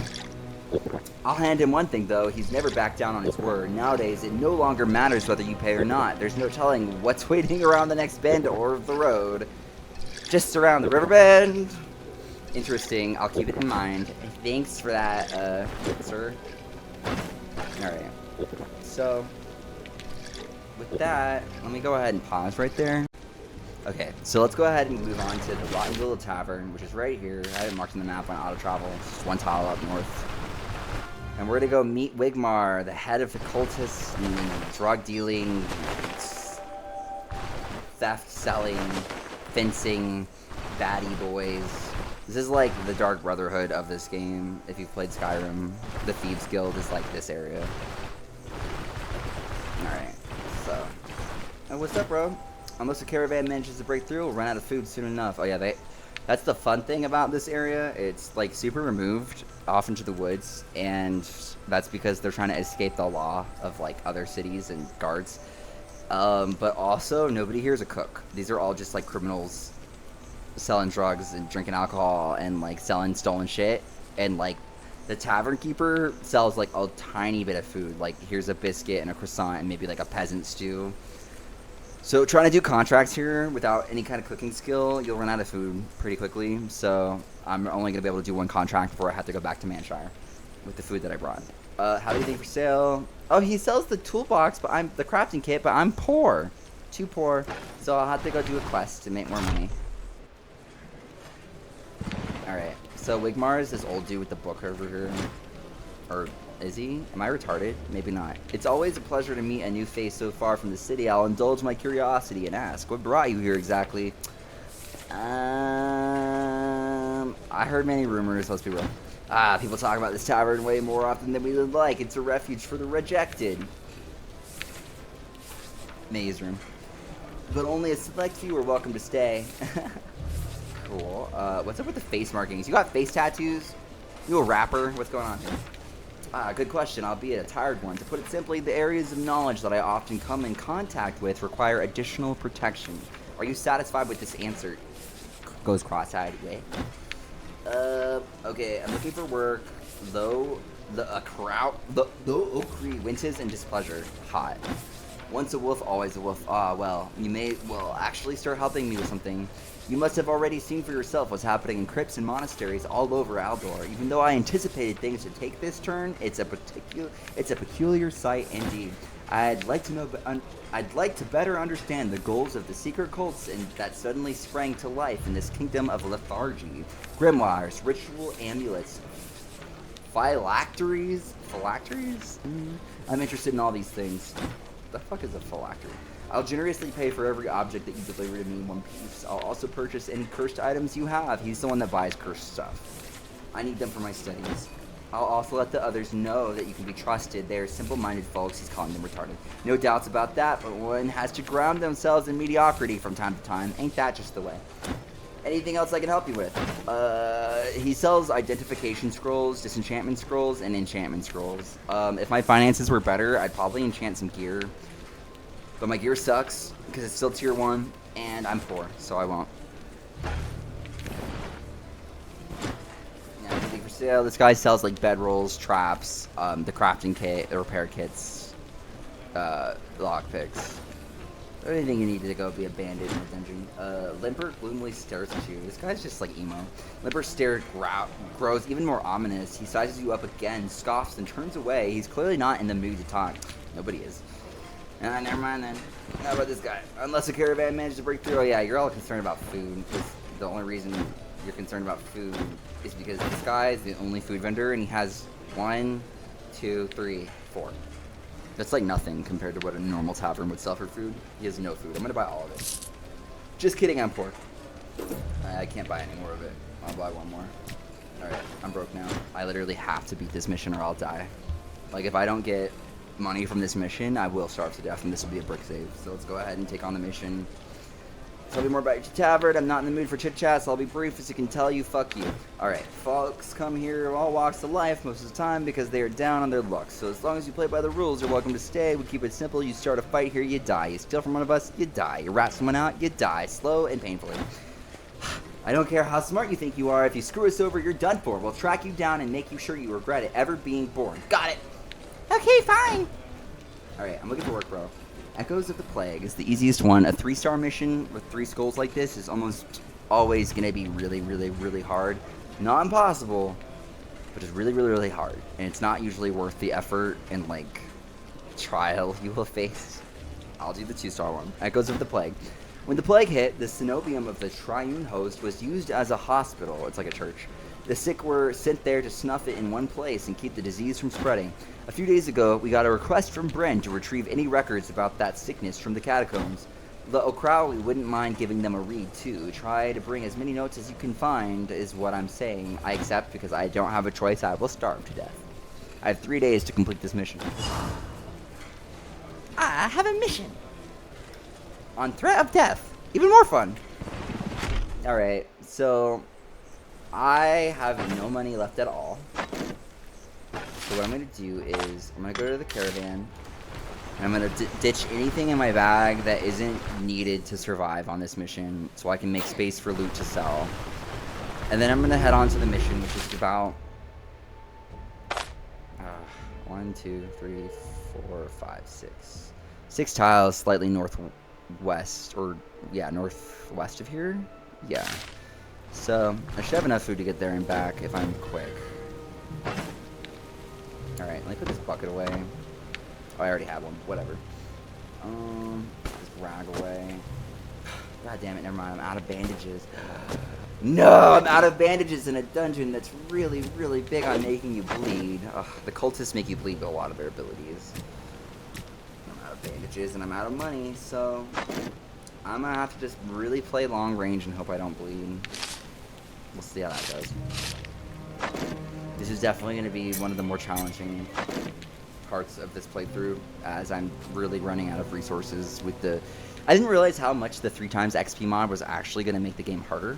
I'll hand him one thing, though. He's never backed down on his word. Nowadays, it no longer matters whether you pay or not. There's no telling what's waiting around the next bend or the road. Just around the river bend. Interesting. I'll keep it in mind. Thanks for that, sir. Alright. So, with that, let me go ahead and pause right there. Okay, so let's go ahead and move on to the Rotten Willow Tavern, which is right here. I have it marked on the map on auto travel. It's just one tile up north. And we're gonna go meet Wigmar, the head of the cultists and drug dealing, theft selling, fencing, baddie boys. This is like the Dark Brotherhood of this game. If you've played Skyrim, the Thieves Guild is like this area. Alright, so. And what's up, bro? Unless the caravan manages to break through, we'll run out of food soon enough. Oh yeah, that's the fun thing about this area. It's like super removed off into the woods, and that's because they're trying to escape the law of like other cities and guards. But also, nobody here is a cook. These are all just like criminals selling drugs and drinking alcohol and like selling stolen shit. And like the tavern keeper sells like a tiny bit of food. Like here's a biscuit and a croissant and maybe like a peasant stew. So trying to do contracts here without any kind of cooking skill, you'll run out of food pretty quickly. So I'm only going to be able to do one contract before I have to go back to Manshire with the food that I brought. How do you think for sale? Oh, he sells the toolbox, but I'm the crafting kit, but I'm poor. Too poor. So I'll have to go do a quest to make more money. Alright, so Wigmar is this old dude with the book over here. Or is he? Am I retarded? Maybe not. It's always a pleasure to meet a new face so far from the city. I'll indulge my curiosity and ask, what brought you here exactly? I heard many rumors, let's be real. People talk about this tavern way more often than we would like. It's a refuge for the rejected. Maze room. But only a select few are welcome to stay. Cool. What's up with the face markings? You got face tattoos? You a rapper? What's going on here? Good question, albeit a tired one. To put it simply, the areas of knowledge that I often come in contact with require additional protection. Are you satisfied with this answer? Goes cross-eyed away. Okay, I'm looking for work, though Okri winces in displeasure. Hot. Once a wolf, always a wolf. Well, you may, actually start helping me with something. You must have already seen for yourself what's happening in crypts and monasteries all over Aldor. Even though I anticipated things to take this turn, it's a peculiar sight indeed. I'd like to better understand the goals of the secret cults and that suddenly sprang to life in this kingdom of lethargy. Grimoires, ritual amulets, phylacteries? Phylacteries? I'm interested in all these things. The fuck is a phylactery? I'll generously pay for every object that you deliver to me in one piece. I'll also purchase any cursed items you have. He's the one that buys cursed stuff. I need them for my studies. I'll also let the others know that you can be trusted. They are simple-minded folks. He's calling them retarded. No doubts about that, but one has to ground themselves in mediocrity from time to time. Ain't that just the way? Anything else I can help you with? He sells identification scrolls, disenchantment scrolls, and enchantment scrolls. If my finances were better, I'd probably enchant some gear. But my gear sucks, because it's still tier 1, and I'm poor, so I won't. Yeah, anything for sale. This guy sells, like, bedrolls, traps, the crafting kit, the repair kits, lockpicks. Anything you need to go be a bandit in the dungeon. Limper gloomily stares at you. This guy's just like emo. Limper's stare grows even more ominous. He sizes you up again, scoffs, and turns away. He's clearly not in the mood to talk. Nobody is. Never mind then. How about this guy? Unless a caravan manages to break through. Oh yeah, you're all concerned about food. Because the only reason you're concerned about food is because this guy is the only food vendor, and he has 1, 2, 3, 4. That's like nothing compared to what a normal tavern would sell for food. He has no food. I'm gonna buy all of it. Just kidding, I'm poor. I can't buy any more of it. I'll buy one more. Alright, I'm broke now. I literally have to beat this mission or I'll die. Like, if I don't get money from this mission, I will starve to death, and this will be a brick save. So let's go ahead and take on the mission. Tell me more about your tavern. I'm not in the mood for chit-chat, so I'll be brief. As you can tell, you, fuck you. Alright, folks come here of all walks of life most of the time because they are down on their luck. So as long as you play by the rules, you're welcome to stay. We keep it simple. You start a fight here, you die. You steal from one of us, you die. You rat someone out, you die. Slow and painfully. I don't care how smart you think you are. If you screw us over, you're done for. We'll track you down and make you sure you regret it ever being born. Got it! Okay, fine. Alright, I'm looking for work, bro. Echoes of the Plague is the easiest one. A 3-star mission with 3 skulls like this is almost always going to be really, really, really hard. Not impossible, but it's really, really, really hard. And it's not usually worth the effort and, like, trial you will face. I'll do the 2-star one. Echoes of the Plague. When the plague hit, the cenobium of the Triune Host was used as a hospital. It's like a church. The sick were sent there to snuff it in one place and keep the disease from spreading. A few days ago, we got a request from Bren to retrieve any records about that sickness from the catacombs. The O'Crowley wouldn't mind giving them a read, too. Try to bring as many notes as you can find, is what I'm saying. I accept because I don't have a choice. I will starve to death. I have 3 days to complete this mission. I have a mission. On threat of death. Even more fun. Alright, so I have no money left at all. So what I'm going to do is I'm going to go to the caravan. And I'm going to ditch anything in my bag that isn't needed to survive on this mission so I can make space for loot to sell. And then I'm going to head on to the mission, which is about 1, 2, 3, 4, 5, 6. 6 tiles slightly northwest, or yeah, northwest of here. Yeah. So I should have enough food to get there and back if I'm quick. Alright, let me put this bucket away. Oh, I already have one. Whatever. This rag away. God damn it, never mind. I'm out of bandages. No, I'm out of bandages in a dungeon that's really, really big on making you bleed. Ugh, the cultists make you bleed with a lot of their abilities. I'm out of bandages and I'm out of money, so I'm gonna have to just really play long range and hope I don't bleed. We'll see how that goes. This is definitely going to be one of the more challenging parts of this playthrough, as I'm really running out of resources with the... I didn't realize how much the 3x XP mod was actually going to make the game harder,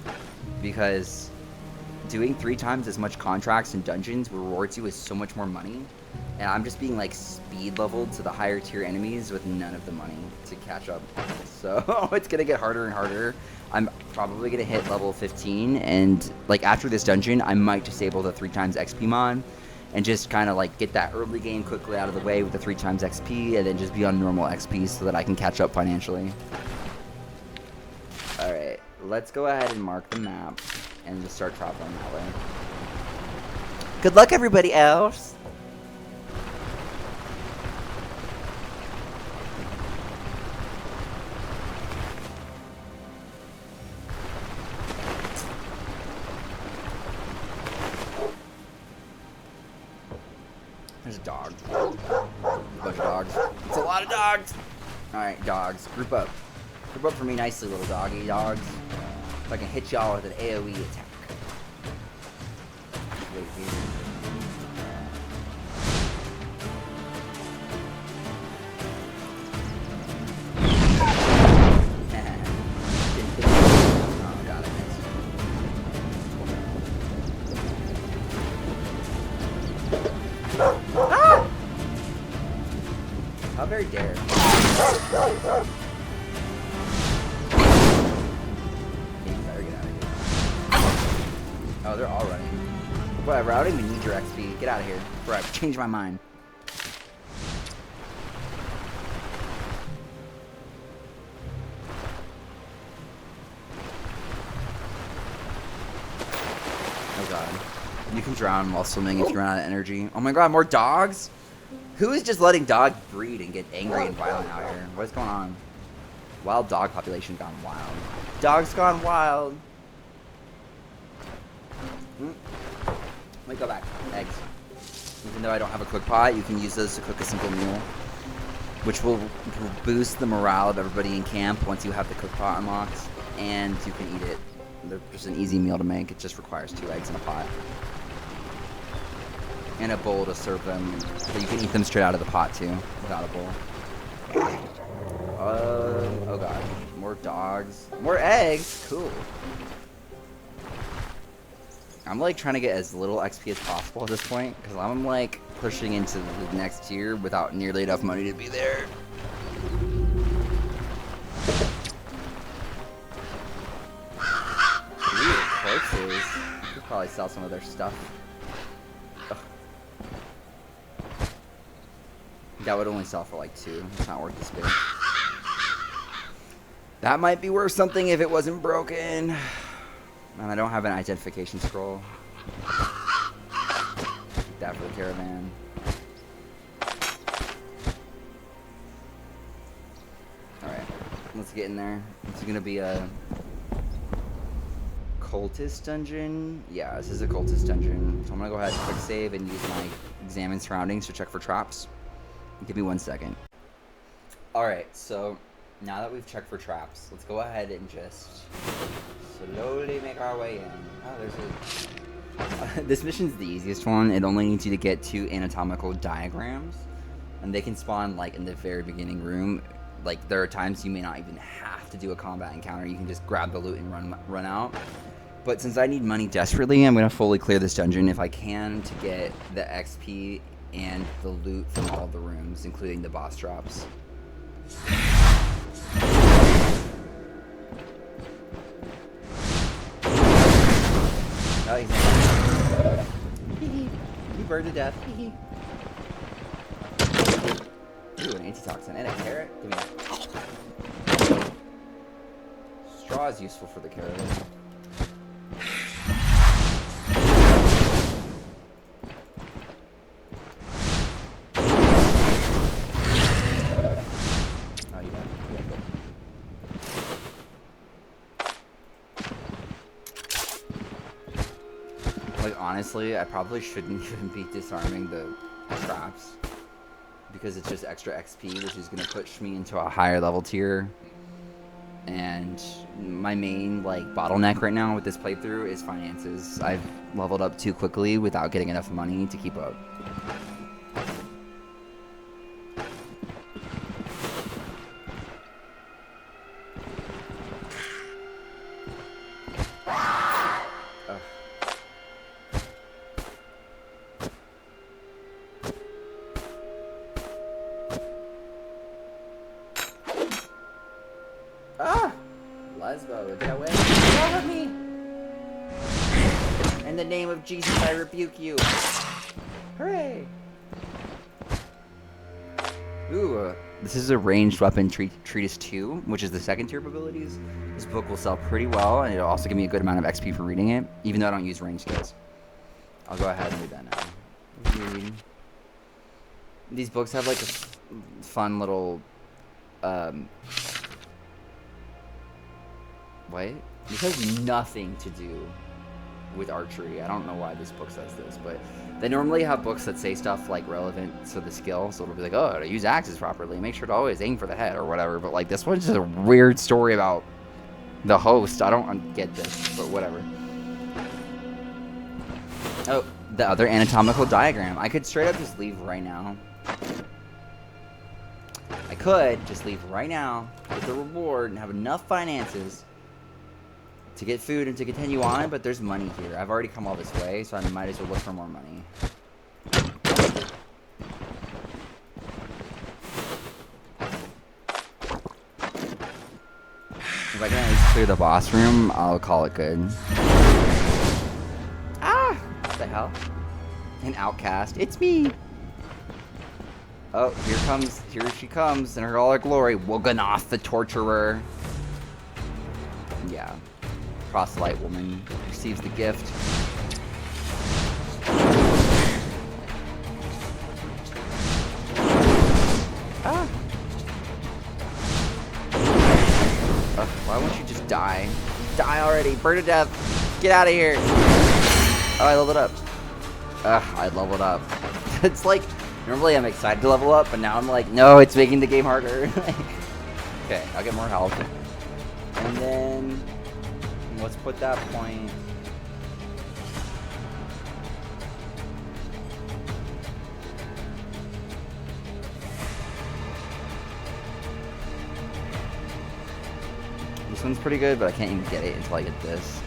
because doing 3 times as much contracts and dungeons rewards you with so much more money, and I'm just being like speed leveled to the higher tier enemies with none of the money to catch up. So it's going to get harder and harder. I'm probably going to hit level 15, and like after this dungeon, I might disable the 3x XP mod and just kind of like get that early game quickly out of the way with the 3x XP, and then just be on normal XP so that I can catch up financially. Alright, let's go ahead and mark the map and just start traveling that way. Good luck, everybody else! There's a dog. A bunch of dogs. It's a lot of dogs! Alright, dogs. Group up. Group up for me nicely, little doggy dogs. If I can hit y'all with an AoE attack. Wait here. Oh, got it. Ah! How very dare. Oh, they're all running. Whatever, I don't even need your XP. Get out of here before I change my mind. Oh god. You can drown while swimming if you run out of energy. Oh my god, more dogs? Who is just letting dogs breed and get angry and violent out here? What is going on? Wild dog population gone wild. Dogs gone wild. Let me go back. Eggs. Even though I don't have a cook pot, you can use those to cook a simple meal, which will boost the morale of everybody in camp once you have the cook pot unlocked, and you can eat it. They're just an easy meal to make. It just requires 2 eggs in a pot. And a bowl to serve them, so you can eat them straight out of the pot too, without a bowl. Oh god. More dogs. More eggs! Cool. I'm like trying to get as little XP as possible at this point, because I'm like pushing into the next tier without nearly enough money to be there. Ooh, corpses. Could probably sell some of their stuff. Ugh. That would only sell for like 2. It's not worth the space. That might be worth something if it wasn't broken. And I don't have an identification scroll. Take that for the caravan. Alright, let's get in there. This is gonna be a cultist dungeon. Yeah, this is a cultist dungeon. So I'm gonna go ahead and quick save and use my examine surroundings to check for traps. Give me 1 second. Alright, so now that we've checked for traps, let's go ahead and just slowly make our way in. Oh, there's a... this mission's the easiest one. It only needs you to get 2 anatomical diagrams, and they can spawn like in the very beginning room. Like there are times you may not even have to do a combat encounter. You can just grab the loot and run out. But since I need money desperately, I'm gonna fully clear this dungeon if I can to get the XP and the loot from all the rooms, including the boss drops. Oh, he's he burned to death. Ooh, an antitoxin and a carrot. Give me that. Straw is useful for the caravan. Oh, you got it. Like, honestly, I probably shouldn't even be disarming the traps, because it's just extra XP, which is going to push me into a higher level tier. And my main like bottleneck right now with this playthrough is finances. I've leveled up too quickly without getting enough money to keep up. Jesus, I rebuke you. Hooray! Ooh, this is a ranged weapon treatise 2, which is the 2nd tier of abilities. This book will sell pretty well, and it'll also give me a good amount of XP for reading it, even though I don't use range skills. I'll go ahead and read that now. These books have like a fun little, wait, this has nothing to do with archery. I don't know why this book says this, but they normally have books that say stuff like relevant to the skill, so it'll be like, oh, to use axes properly, make sure to always aim for the head or whatever. But like this one's just a weird story about the host. I don't get this, but whatever. Oh, the other anatomical diagram. I could straight up just leave right now. I could just leave right now, get the reward, and have enough finances to get food and to continue on, but there's money here. I've already come all this way, so I might as well look for more money. If I can at least clear the boss room, I'll call it good. Ah! What the hell? An outcast. It's me! Oh, here she comes in her all her glory. Woganoth the Torturer. Yeah. Proselyte woman receives the gift. Ah! Why won't you just die? Die already! Burn to death! Get out of here! Oh, I leveled up. Ugh, I leveled up. It's like, normally I'm excited to level up, but now I'm like, no, it's making the game harder. Okay, I'll get more health. And then, let's put that point. This one's pretty good, but I can't even get it until I get this.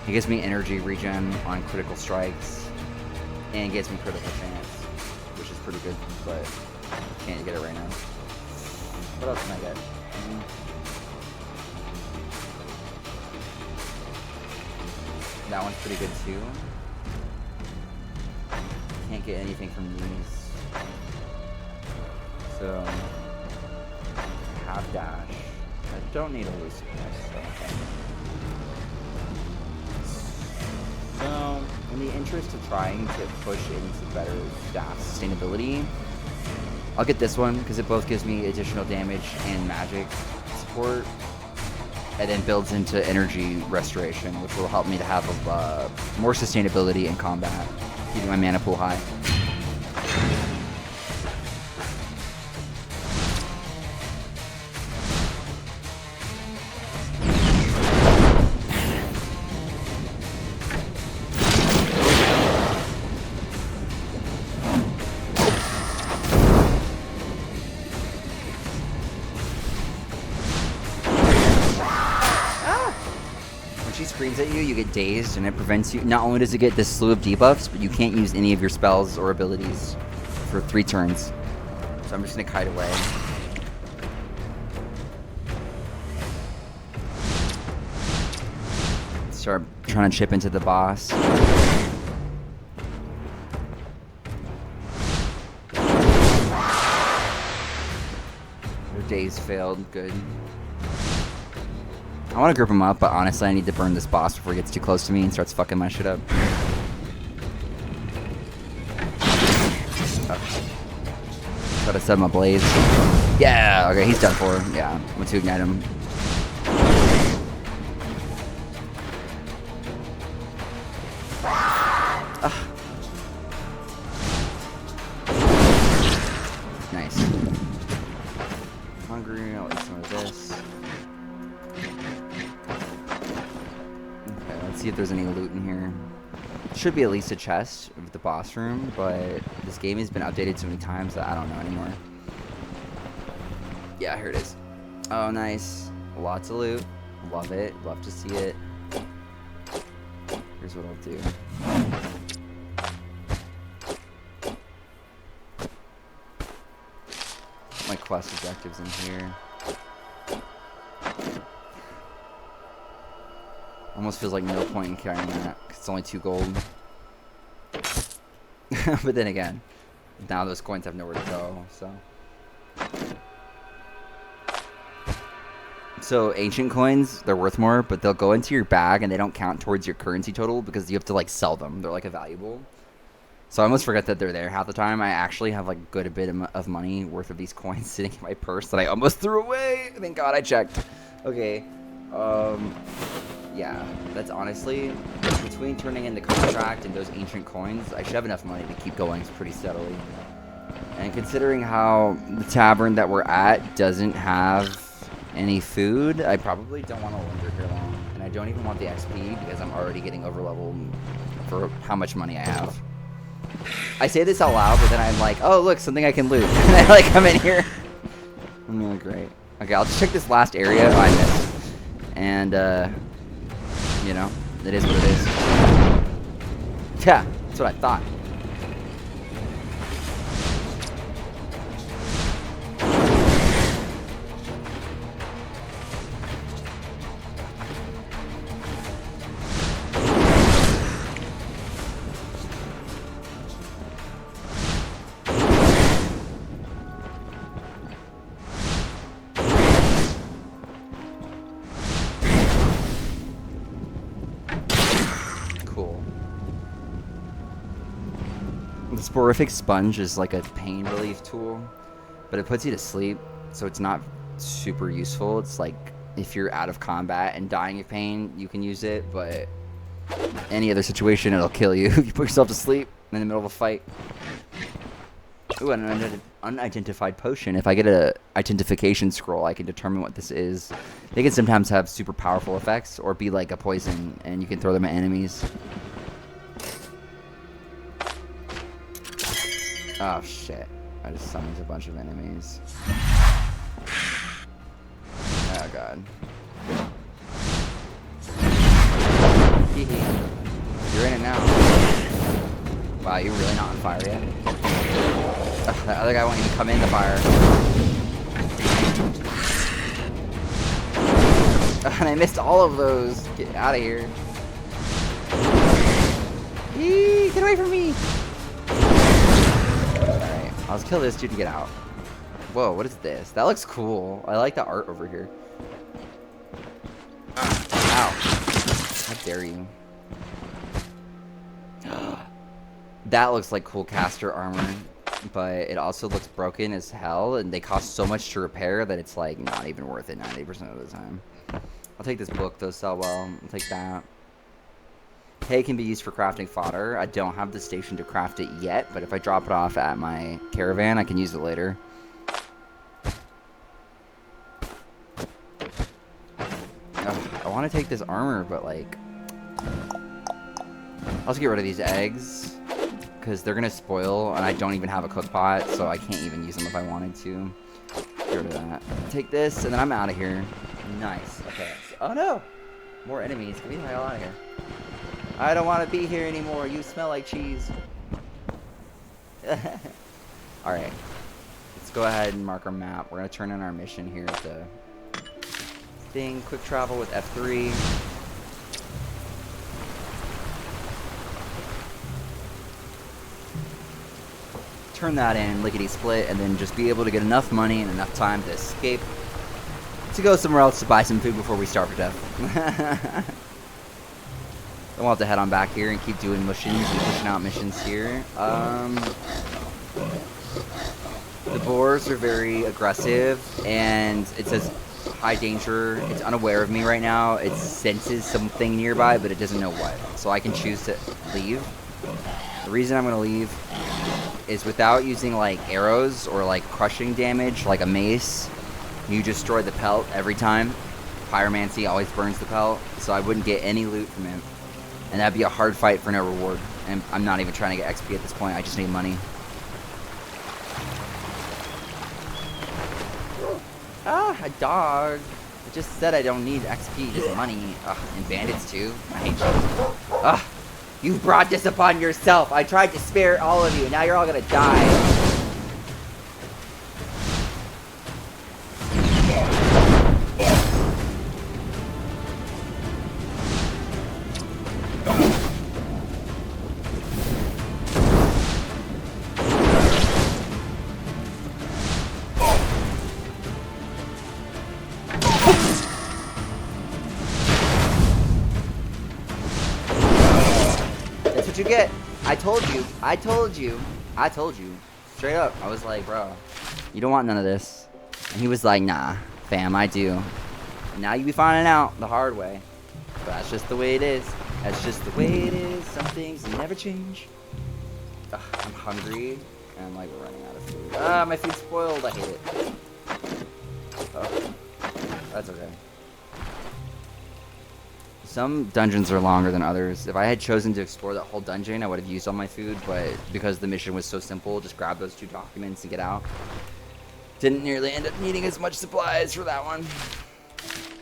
It gives me energy regen on critical strikes, and gives me critical chance, which is pretty good, but can't get it right now. What else can I get? That one's pretty good too. Can't get anything from these. So, half dash. I don't need elusiveness, so in the interest of trying to push into better staff sustainability, I'll get this one because it both gives me additional damage and magic support, and then builds into energy restoration, which will help me to have more sustainability in combat, keeping my mana pool high. Screams at you, you get dazed, and it prevents you. Not only does it get this slew of debuffs, but you can't use any of your spells or abilities for 3 turns. So I'm just gonna kite away. Start trying to chip into the boss. Your daze failed. Good. I want to group him up, but honestly, I need to burn this boss before he gets too close to me and starts fucking my shit up. Try to set him ablaze. Yeah, okay, he's done for. Yeah, I'm going to ignite him. Nice. Hungry, I'll eat some of this. See if there's any loot in here. Should be at least a chest of the boss room, but this game has been updated so many times that I don't know anymore. Yeah, here it is. Oh, nice. Lots of loot. Love it. Love to see it. Here's what I'll do. My quest objectives in here. Almost feels like no point in carrying that, 'cause it's only 2 gold. But then again, now those coins have nowhere to go, so. So ancient coins, they're worth more, but they'll go into your bag and they don't count towards your currency total because you have to like sell them. They're like a valuable. So I almost forget that they're there half the time. I actually have like a good bit of money worth of these coins sitting in my purse that I almost threw away. Thank God I checked. Okay. Yeah, that's honestly, between turning in the contract and those ancient coins, I should have enough money to keep going pretty steadily. And considering how the tavern that we're at doesn't have any food, I probably don't want to linger here long. And I don't even want the XP because I'm already getting overleveled for how much money I have. I say this out loud, but then I'm like, oh, look, something I can loot. And I like come in here. I'm like, great. Okay, I'll just check this last area. Oh, I missed. And, you know, it is what it is. Yeah, that's what I thought. The Sporific Sponge is like a pain relief tool, but it puts you to sleep, so it's not super useful. It's like if you're out of combat and dying of pain, you can use it, but any other situation, it'll kill you if you put yourself to sleep in the middle of a fight. Ooh, an unidentified potion. If I get a identification scroll, I can determine what this is. They can sometimes have super powerful effects or be like a poison, and you can throw them at enemies. Oh, shit. I just summoned a bunch of enemies. Oh, God. You're in it now. Wow, you're really not on fire yet? Ugh, that other guy won't even come in the fire. And I missed all of those. Get out of here. Eee, get away from me! Alright, let's kill this dude and get out. Whoa, what is this? That looks cool. I like the art over here. Ow. How dare you? That looks like cool caster armor, but it also looks broken as hell, and they cost so much to repair that it's like not even worth it 90% of the time. I'll take this book, those sell well. I'll take that. Hay can be used for crafting fodder. I don't have the station to craft it yet, but if I drop it off at my caravan, I can use it later. Ugh, I want to take this armor, but like... I'll just get rid of these eggs, because they're going to spoil, and I don't even have a cook pot, so I can't even use them if I wanted to. Get rid of that. Take this, and then I'm out of here. Nice. Okay. Oh, no! More enemies. Get me the hell out of here. I don't want to be here anymore. You smell like cheese. Alright. Let's go ahead and mark our map. We're going to turn in our mission here at the thing. Quick travel with F3. Turn that in, lickety split, and then just be able to get enough money and enough time to escape to go somewhere else to buy some food before we starve to death. Then we'll have to head on back here and keep doing missions and pushing out missions here. The boars are very aggressive, and it says high danger. It's unaware of me right now. It senses something nearby, but it doesn't know what. So I can choose to leave. The reason I'm going to leave is without using like arrows or like crushing damage like a mace, you destroy the pelt every time. Pyromancy always burns the pelt, so I wouldn't get any loot from him. And that'd be a hard fight for no reward. And I'm not even trying to get XP at this point, I just need money. Ah, a dog. I just said I don't need XP, just money. Ugh, and bandits too. I hate you. Ugh. You've brought this upon yourself. I tried to spare all of you, and now you're all gonna die. You get. I told you. I told you. I told you. Straight up. I was like, bro, you don't want none of this. And he was like, nah, fam, I do. And now you be finding out the hard way. But that's just the way it is. That's just the way it is. Some things never change. Ugh, I'm hungry. And I'm like running out of food. Ah, my food's spoiled. I hate it. Oh, that's okay. Some dungeons are longer than others. If I had chosen to explore that whole dungeon, I would have used all my food, but because the mission was so simple, just grab those 2 documents and get out. Didn't nearly end up needing as much supplies for that one.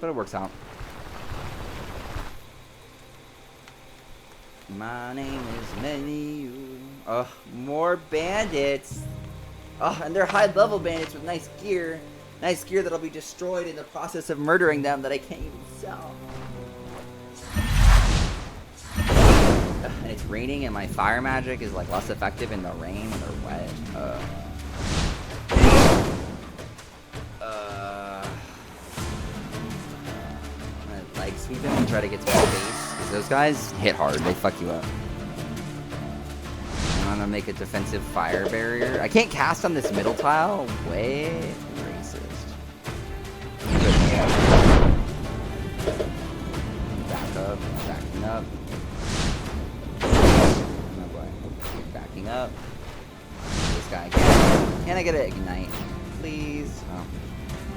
But it works out. My name is Menu. Ugh, more bandits. Ugh, and they're high-level bandits with nice gear. Nice gear that'll be destroyed in the process of murdering them that I can't even sell. And it's raining, and my fire magic is like less effective in the rain when they're wet. I'm gonna leg sweep him and try to get to his base, because those guys hit hard. They fuck you up. I'm gonna make a defensive fire barrier. I can't cast on this middle tile. Way racist. Back up, backing up. Oh boy. Backing up. This guy again. Can I get an ignite? Please. Oh.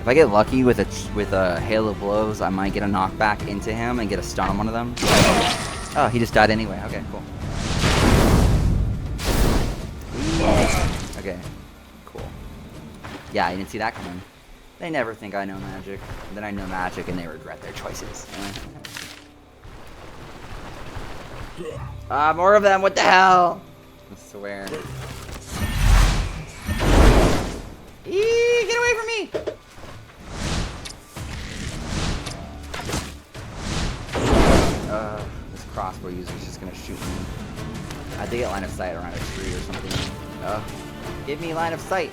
If I get lucky with a hail of blows, I might get a knockback into him and get a stun on one of them. Oh, he just died anyway. Okay, cool. Okay, cool. Yeah, I didn't see that coming. They never think I know magic. And then I know magic and they regret their choices. More of them, what the hell? I swear. Get away from me! This crossbow user is just gonna shoot me. I have to get line of sight around a tree or something. Give me line of sight.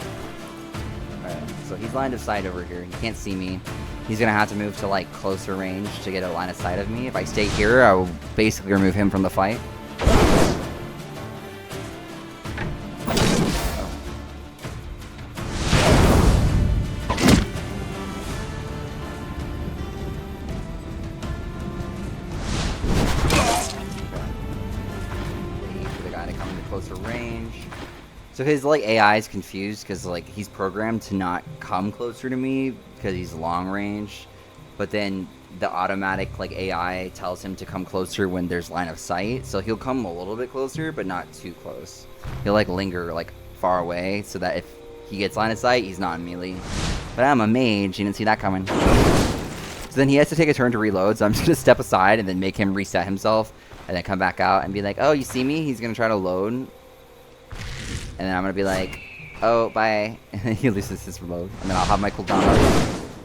Alright, so he's line of sight over here. He can't see me. He's gonna have to move to like closer range to get a line of sight of me. If I stay here, I will basically remove him from the fight. So his like AI is confused because like he's programmed to not come closer to me because he's long range, but then the automatic like AI tells him to come closer when there's line of sight. So he'll come a little bit closer, but not too close. He'll like linger like far away so that if he gets line of sight, he's not in melee. But I'm a mage, you didn't see that coming. So then he has to take a turn to reload. So I'm just gonna step aside and then make him reset himself, and then come back out and be like, "Oh, you see me?" He's gonna try to load. And then I'm going to be like, oh, bye. And then he loses his reload. And then I'll have my cooldown up.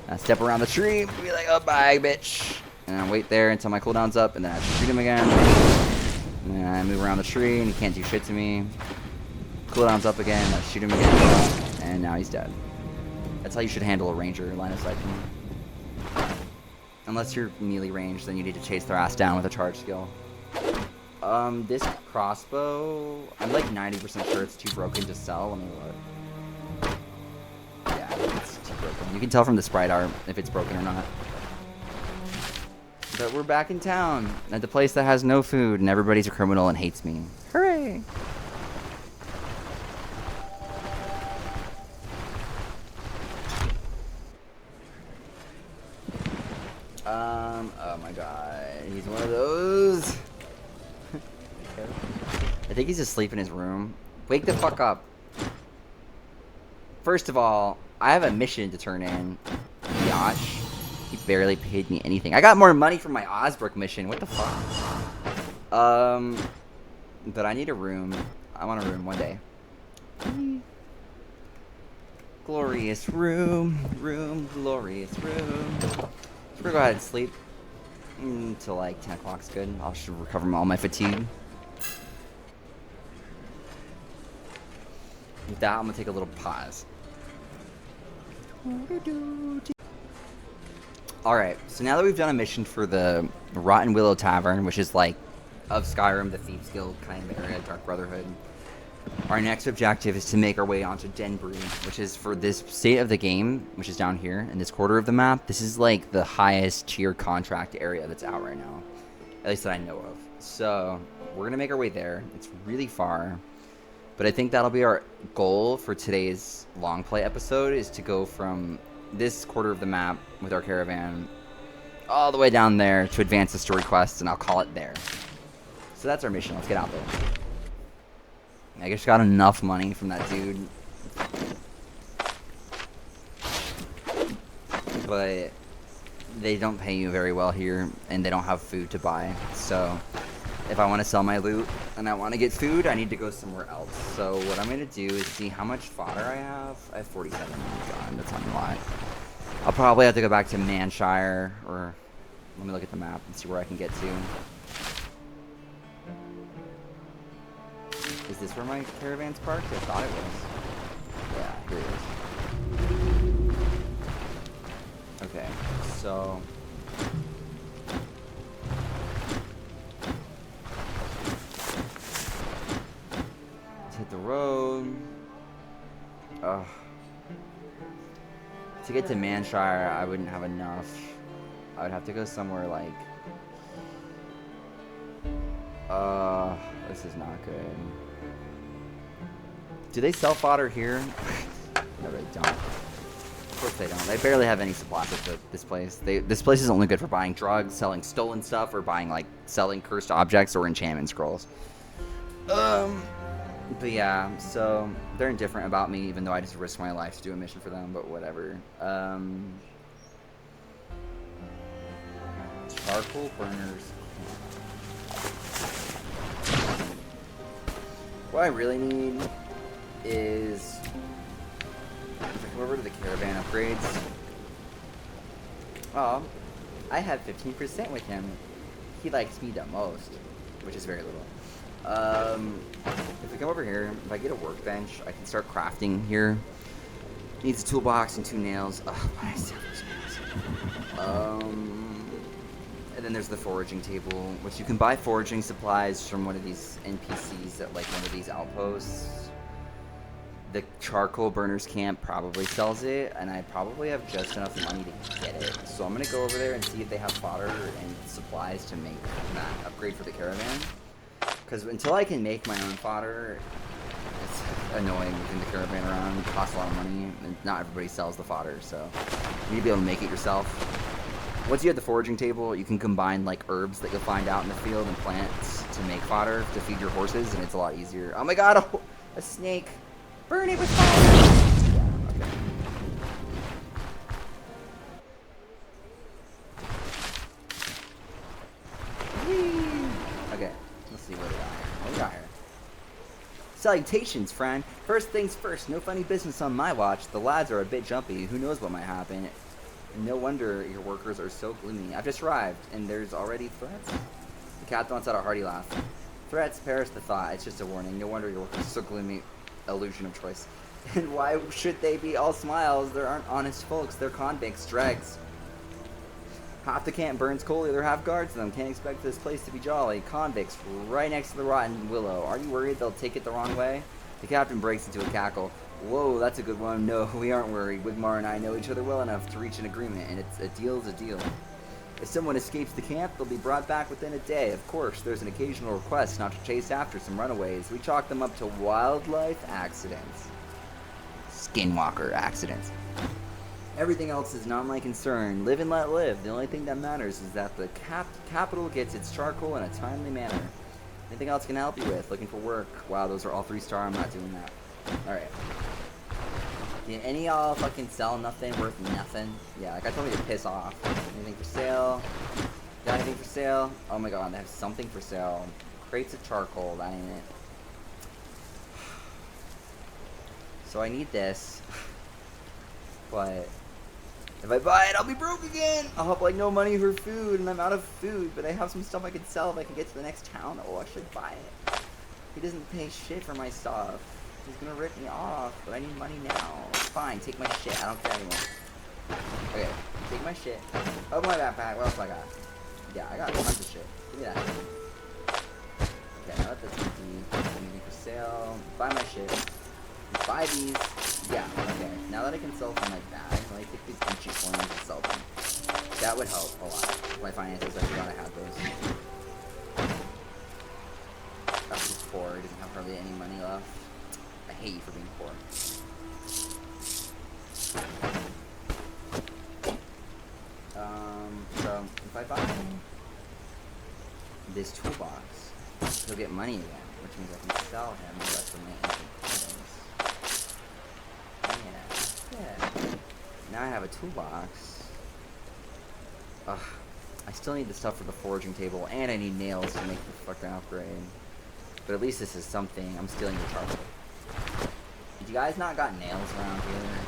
I step around the tree and be like, oh, bye, bitch. And I wait there until my cooldown's up. And then I shoot him again. And then I move around the tree and he can't do shit to me. Cooldown's up again. I shoot him again. And now he's dead. That's how you should handle a ranger line of sight. Unless you're melee range, then you need to chase their ass down with a charge skill. This crossbow, I'm like 90% sure it's too broken to sell. Let me look. Yeah, it's too broken. You can tell from the sprite art if it's broken or not. But we're back in town, at the place that has no food, and everybody's a criminal and hates me. Hooray! Oh my god, he's one of those. I think he's asleep in his room. Wake the fuck up. First of all, I have a mission to turn in. Gosh. He barely paid me anything. I got more money from my Osbrook mission. What the fuck? But I need a room. I want a room one day. Glorious room. Glorious room. So we're gonna go ahead and sleep. Until like 10 o'clock's good. I should recover all my fatigue. With that, I'm gonna take a little pause. Alright, so now that we've done a mission for the Rotten Willow Tavern, which is like of Skyrim, the Thieves Guild kind of area, Dark Brotherhood, our next objective is to make our way onto Denbury, which is for this state of the game, which is down here in this quarter of the map. This is like the highest tier contract area that's out right now, at least that I know of. So we're gonna make our way there. It's really far. But I think that'll be our goal for today's long play episode, is to go from this quarter of the map with our caravan all the way down there to advance the story quest, and I'll call it there. So that's our mission. Let's get out there. I just got enough money from that dude. But they don't pay you very well here, and they don't have food to buy. So if I want to sell my loot and I want to get food, I need to go somewhere else. So what I'm going to do is see how much fodder I have. I have 47. Oh my god, that's not a lot. I'll probably have to go back to Manshire, or let me look at the map and see where I can get to. Is this where my caravan's parked? I thought it was. Yeah, here it is. Okay, so let's hit the road. To get to Manshire, I wouldn't have enough. I would have to go somewhere like This is not good. Do they sell fodder here? No, they don't. Of course they don't. They barely have any supplies at this place. This place is only good for buying drugs, selling stolen stuff, or buying, like, selling cursed objects or enchantment scrolls. But yeah, so they're indifferent about me, even though I just risked my life to do a mission for them, but whatever. Charcoal burners. What I really need is, if I come over to the caravan upgrades, well, I have 15% with him. He likes me the most, which is very little. If we come over here, if I get a workbench, I can start crafting here. Needs a toolbox and 2 nails. Ugh, why did I say those nails? And then there's the foraging table, which you can buy foraging supplies from one of these NPCs at like one of these outposts. The charcoal burners camp probably sells it, and I probably have just enough money to get it. So I'm gonna go over there and see if they have fodder and supplies to make that upgrade for the caravan. Because until I can make my own fodder, it's annoying moving the caravan around. It costs a lot of money, and not everybody sells the fodder, so you need to be able to make it yourself. Once you have the foraging table, you can combine like herbs that you'll find out in the field and plants to make fodder to feed your horses, and it's a lot easier. Oh my god, a snake! Burn it with fire! Okay. Okay, let's see what we got here. What we got here? Salutations, friend. First things first, no funny business on my watch. The lads are a bit jumpy. Who knows what might happen? No wonder your workers are so gloomy. I've just arrived, and there's already threats. The captain wants out a hearty laugh. Threats, perish the thought. It's just a warning. No wonder your workers are so gloomy. Illusion of choice. And why should they be all smiles? There aren't honest folks. They're convicts, dregs. Half the camp burns coal, the other half guards them. Can't expect this place to be jolly. Convicts, right next to the Rotten Willow. Are you worried they'll take it the wrong way? The captain breaks into a cackle. Whoa, that's a good one. No, we aren't worried. Wigmar and I know each other well enough to reach an agreement, and it's a deal's a deal. If someone escapes the camp, they'll be brought back within a day. Of course, there's an occasional request not to chase after some runaways. We chalk them up to wildlife accidents. Skinwalker accidents. Everything else is not my concern. Live and let live. The only thing that matters is that the capital gets its charcoal in a timely manner. Anything else can I help you with? Looking for work? Wow, those are all 3-star. I'm not doing that. Alright. Did any of y'all fucking sell nothing worth nothing? Yeah, like I told me to piss off. Anything for sale? Got anything for sale? Oh my god, they have something for sale. Crates of charcoal, that ain't it. So I need this. But if I buy it, I'll be broke again! I'll have like no money for food, and I'm out of food, but I have some stuff I can sell if I can get to the next town. Oh, I should buy it. He doesn't pay shit for my stuff. He's gonna rip me off, but I need money now. Fine, take my shit. I don't care anymore. Okay, take my shit. Open my backpack. What else do I got? Yeah, I got tons of shit. Give me that. Okay, now let this empty. Anything for sale. Buy my shit. Buy these. Yeah, okay. Now that I can sell from my bag, let me take these Gucci coins and sell them. That would help a lot. My finances, I forgot I had those. Oh, he's poor. He doesn't have hardly any money left. I hate you for being poor. So if I buy this toolbox, he'll get money again, which means I can sell him the rest of my ancient items. Yeah. Now I have a toolbox. Ugh. I still need the stuff for the foraging table, and I need nails to make the fucking upgrade. But at least this is something. I'm stealing your charcoal. You guys not got nails around here?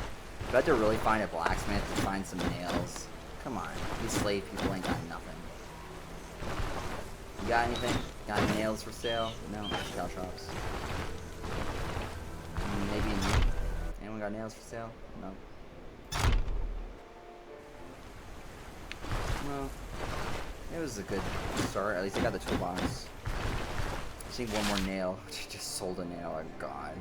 You had to really find a blacksmith to find some nails. Come on, these slave people ain't got nothing. You got anything? Got any nails for sale? No, cow shops. Maybe anyone got nails for sale? No. Well, it was a good start. At least I got the toolbox. I just need one more nail. Just sold a nail. Oh god.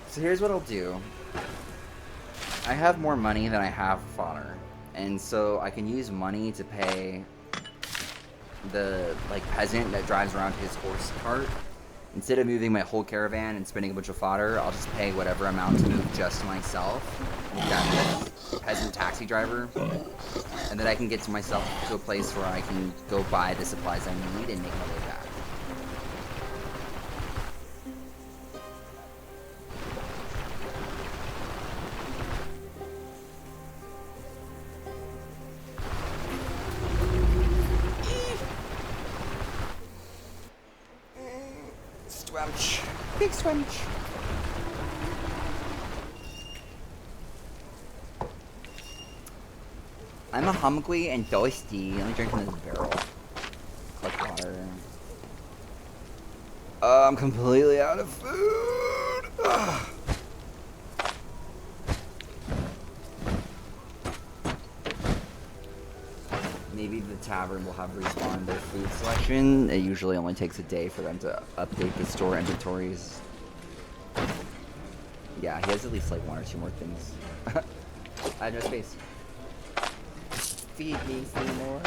So here's what I'll do. I have more money than I have fodder. And so I can use money to pay the like peasant that drives around his horse cart. Instead of moving my whole caravan and spending a bunch of fodder, I'll just pay whatever amount to move just myself. That peasant taxi driver. And then I can get to myself to a place where I can go buy the supplies I need and make my way back. Swamch. Big swamch. I'm a hungry and thirsty. Let me drink from this barrel. Collect water. I'm completely out of food. Ugh. Maybe the tavern will have respawned their food selection. It usually only takes a day for them to update the store inventories. Yeah, he has at least like 1 or 2 more things. I have no space. Feed me some more.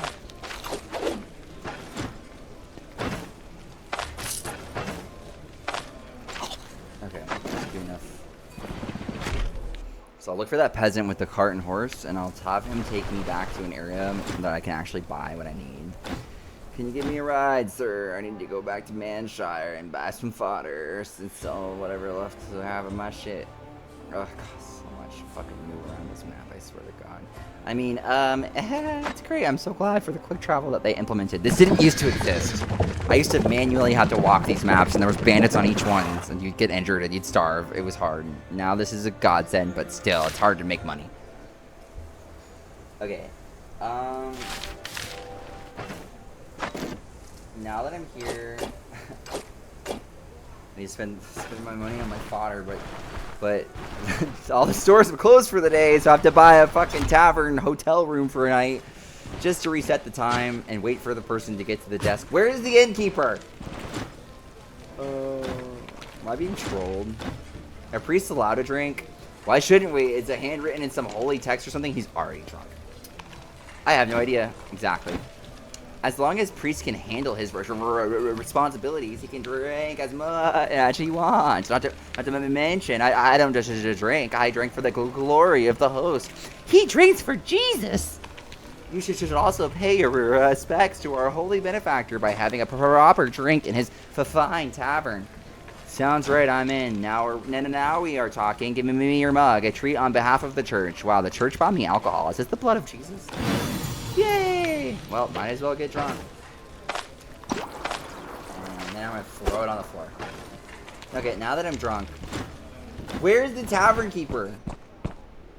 Okay, that's good enough. So I'll look for that peasant with the cart and horse, and I'll have him take me back to an area that I can actually buy what I need. Can you give me a ride, sir? I need to go back to Manshire and buy some fodder and sell whatever left to have of my shit. Ugh, it costs so much to fucking move around this map, I swear to God. I mean, it's great. I'm so glad for the quick travel that they implemented. This didn't used to exist. I used to manually have to walk these maps, and there was bandits on each one, and you'd get injured and you'd starve. It was hard. Now this is a godsend, but still, it's hard to make money. Okay. Now that I'm here, I need to spend my money on my fodder, but all the stores have closed for the day, so I have to buy a fucking tavern hotel room for a night just to reset the time and wait for the person to get to the desk. Where is the innkeeper? Am I being trolled? Are priests allowed to drink? Why shouldn't we? Is it handwritten in some holy text or something? He's already drunk. I have no idea. Exactly. As long as priests can handle his responsibilities, he can drink as much as he wants. Not to mention, I don't just drink. I drink for the glory of the host. He drinks for Jesus. You should also pay your respects to our holy benefactor by having a proper drink in his fine tavern. Sounds right, I'm in. Now we are talking. Give me your mug. A treat on behalf of the church. Wow, the church bought me alcohol. Is this the blood of Jesus? Yay! Well, might as well get drunk. And then I'm going to throw it on the floor. Okay, now that I'm drunk, where's the tavern keeper?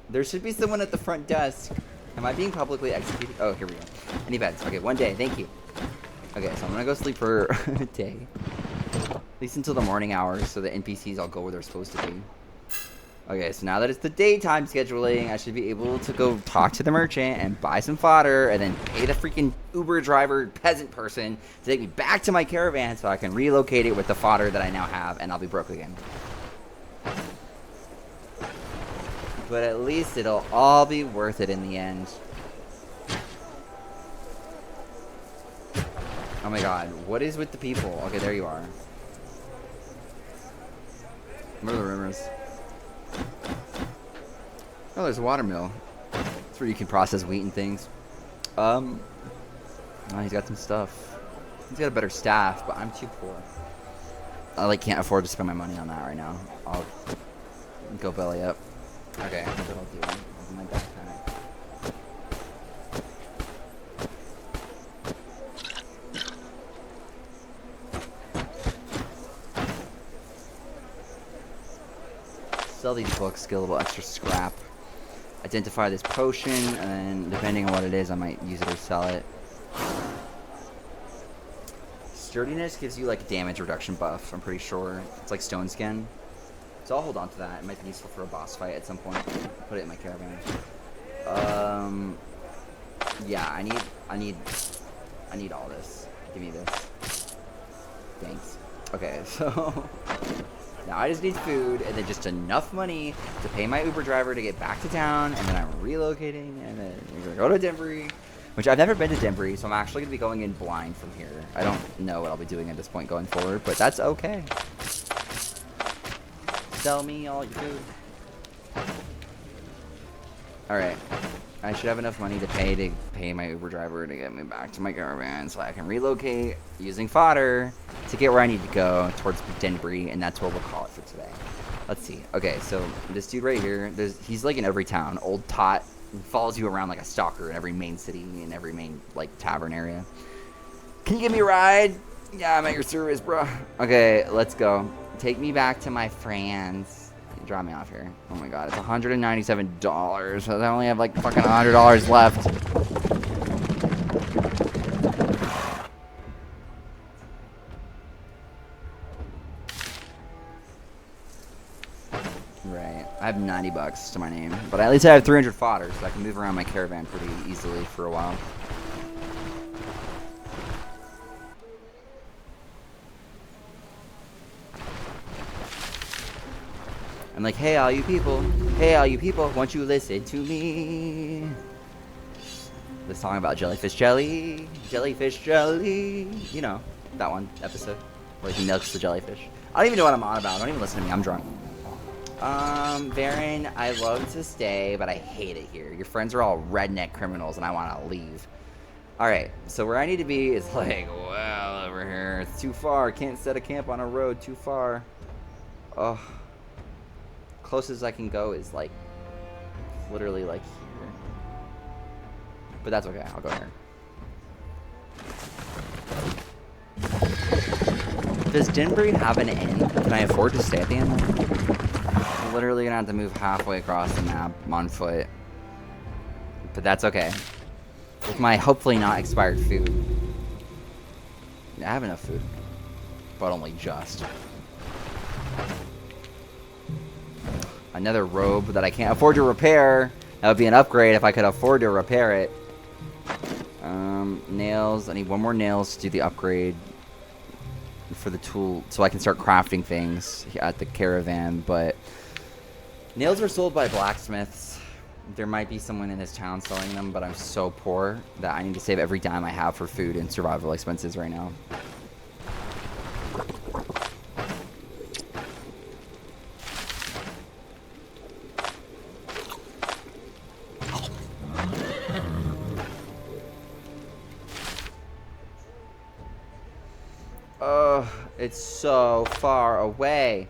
There should be someone at the front desk. Am I being publicly executed? Oh, here we go. Any beds? Okay, 1 day. Thank you. Okay, so I'm going to go sleep for a day. At least until the morning hours, so the NPCs all go where they're supposed to be. Okay, so now that it's the daytime scheduling, I should be able to go talk to the merchant and buy some fodder and then pay the freaking Uber driver peasant person to take me back to my caravan so I can relocate it with the fodder that I now have, and I'll be broke again. But at least it'll all be worth it in the end. Oh my god, what is with the people? Okay, there you are. What are the rumors? Oh, there's a watermill. It's where you can process wheat and things. Oh, he's got some stuff. He's got a better staff, but I'm too poor. I can't afford to spend my money on that right now. I'll go belly up. Okay, that's what I'll do. I'll do my backpack. Sell these books, get a little extra scrap. Identify this potion, and then depending on what it is, I might use it or sell it. Sturdiness gives you a damage reduction buff, I'm pretty sure. It's like stone skin. So I'll hold on to that. It might be useful for a boss fight at some point. Put it in my caravan. Yeah, I need all this. Give me this. Thanks. Okay, so Now I just need food and then just enough money to pay my Uber driver to get back to town, and then I'm relocating, and then we're gonna go to Denbury, which I've never been to Denbury, so I'm actually gonna be going in blind from here. I don't know what I'll be doing at this point going forward, but that's okay. Sell me all your food. Alright. I should have enough money to pay my Uber driver to get me back to my caravan so I can relocate using fodder to get where I need to go towards Denbury, and that's what we'll call it for today. Let's see. Okay, so this dude right here, he's like in every town. Old Tot follows you around like a stalker in every main city and every main like tavern area. Can you give me a ride? Yeah, I'm at your service, bro. Okay, let's go. Take me back to my friends. Drop me off here. Oh my god, it's $197. So I only have like fucking $100 left. Right. I have 90 bucks to my name, but at least I have 300 fodder, so I can move around my caravan pretty easily for a while. I'm like, hey, all you people, won't you listen to me? This song about jellyfish jelly, jellyfish jelly. You know, that one episode where he milks the jellyfish. I don't even know what I'm on about. Don't even listen to me. I'm drunk. Baron, I love to stay, but I hate it here. Your friends are all redneck criminals, and I want to leave. All right, so where I need to be is like, well, over here. It's too far. Can't set a camp on a road. Too far. Oh. Closest I can go is like literally like here, but that's okay. I'll go here. Does Denbury have an inn? Can I afford to stay at the inn? I'm literally gonna have to move halfway across the map on foot, but that's okay. With my hopefully not expired food. I have enough food, but only just. Another robe that I can't afford to repair. That would be an upgrade if I could afford to repair it. Nails. I need one more nails to do the upgrade for the tool, so I can start crafting things at the caravan. But nails are sold by blacksmiths. There might be someone in this town selling them, but I'm so poor that I need to save every dime I have for food and survival expenses right now. It's so far away.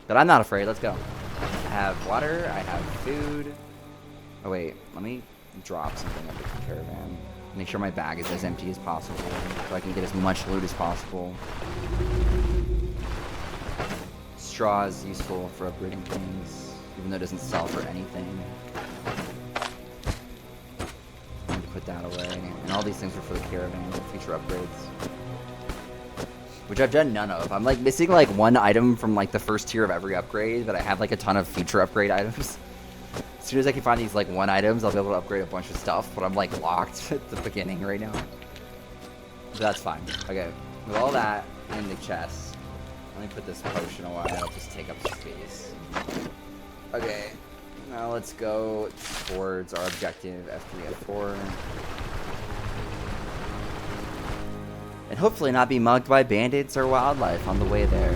But I'm not afraid. Let's go. I have water. I have food. Oh, wait. Let me drop something up at the caravan. Make sure my bag is as empty as possible so I can get as much loot as possible. Straw is useful for upgrading things, even though it doesn't sell for anything. Put that away, and all these things are for the caravan, future upgrades, which I've done none of. I'm like missing like one item from like the first tier of every upgrade, but I have like a ton of future upgrade items. As soon as I can find these like one items, I'll be able to upgrade a bunch of stuff, but I'm like locked at the beginning right now. So that's fine. Okay, with all that in the chest, let me put this potion away. It'll just take up space. Okay. Now let's go towards our objective, F3, F4. And hopefully not be mugged by bandits or wildlife on the way there.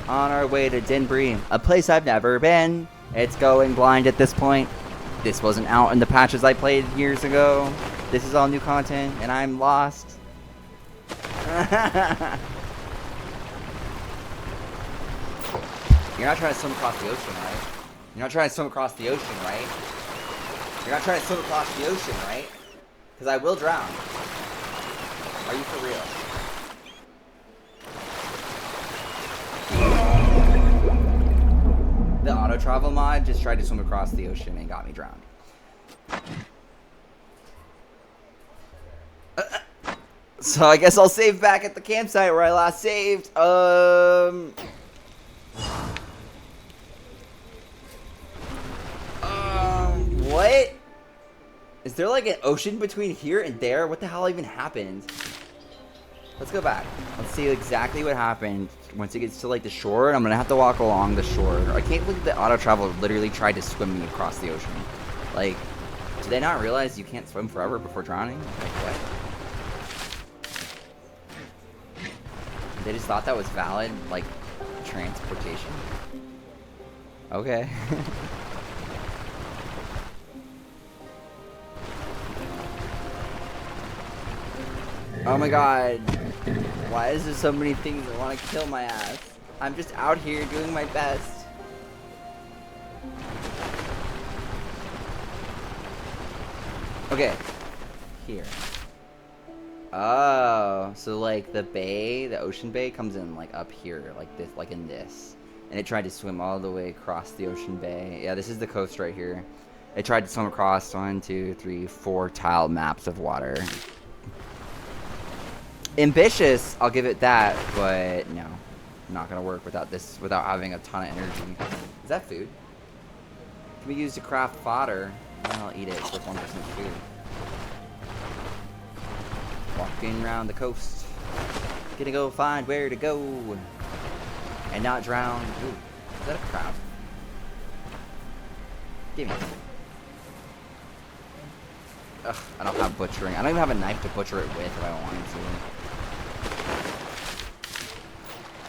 On our way to Denbury, a place I've never been. It's going blind at this point. This wasn't out in the patches I played years ago. This is all new content, and I'm lost. You're not trying to swim across the ocean, right? You're not trying to swim across the ocean, right? You're not trying to swim across the ocean, right? Because I will drown. Are you for real? The auto travel mod just tried to swim across the ocean and got me drowned. So I guess I'll save back at the campsite where I last saved. Is there like an ocean between here and there? What the hell even happened? Let's go back. Let's see exactly what happened once it gets to like the shore. And I'm gonna have to walk along the shore. I can't believe that auto travel literally tried to swim me across the ocean. Like, do they not realize you can't swim forever before drowning? Like what? They just thought that was valid, like, transportation. Okay. Oh my god. Why is there so many things that want to kill my ass? I'm just out here doing my best. Okay. Here. Oh, so like the bay, the ocean bay comes in like up here, like this, like in this. And it tried to swim all the way across the ocean bay. Yeah, this is the coast right here. It tried to swim across 1, 2, 3, 4 tile maps of water. Ambitious, I'll give it that, but no. Not gonna work without this, without having a ton of energy. Is that food? Can be used to craft fodder. I'll eat it. It's worth 1% food. Walking around the coast. Gonna go find where to go. And not drown. Ooh, is that a crab? Give me. Ugh, I don't have butchering. I don't even have a knife to butcher it with if I wanted to.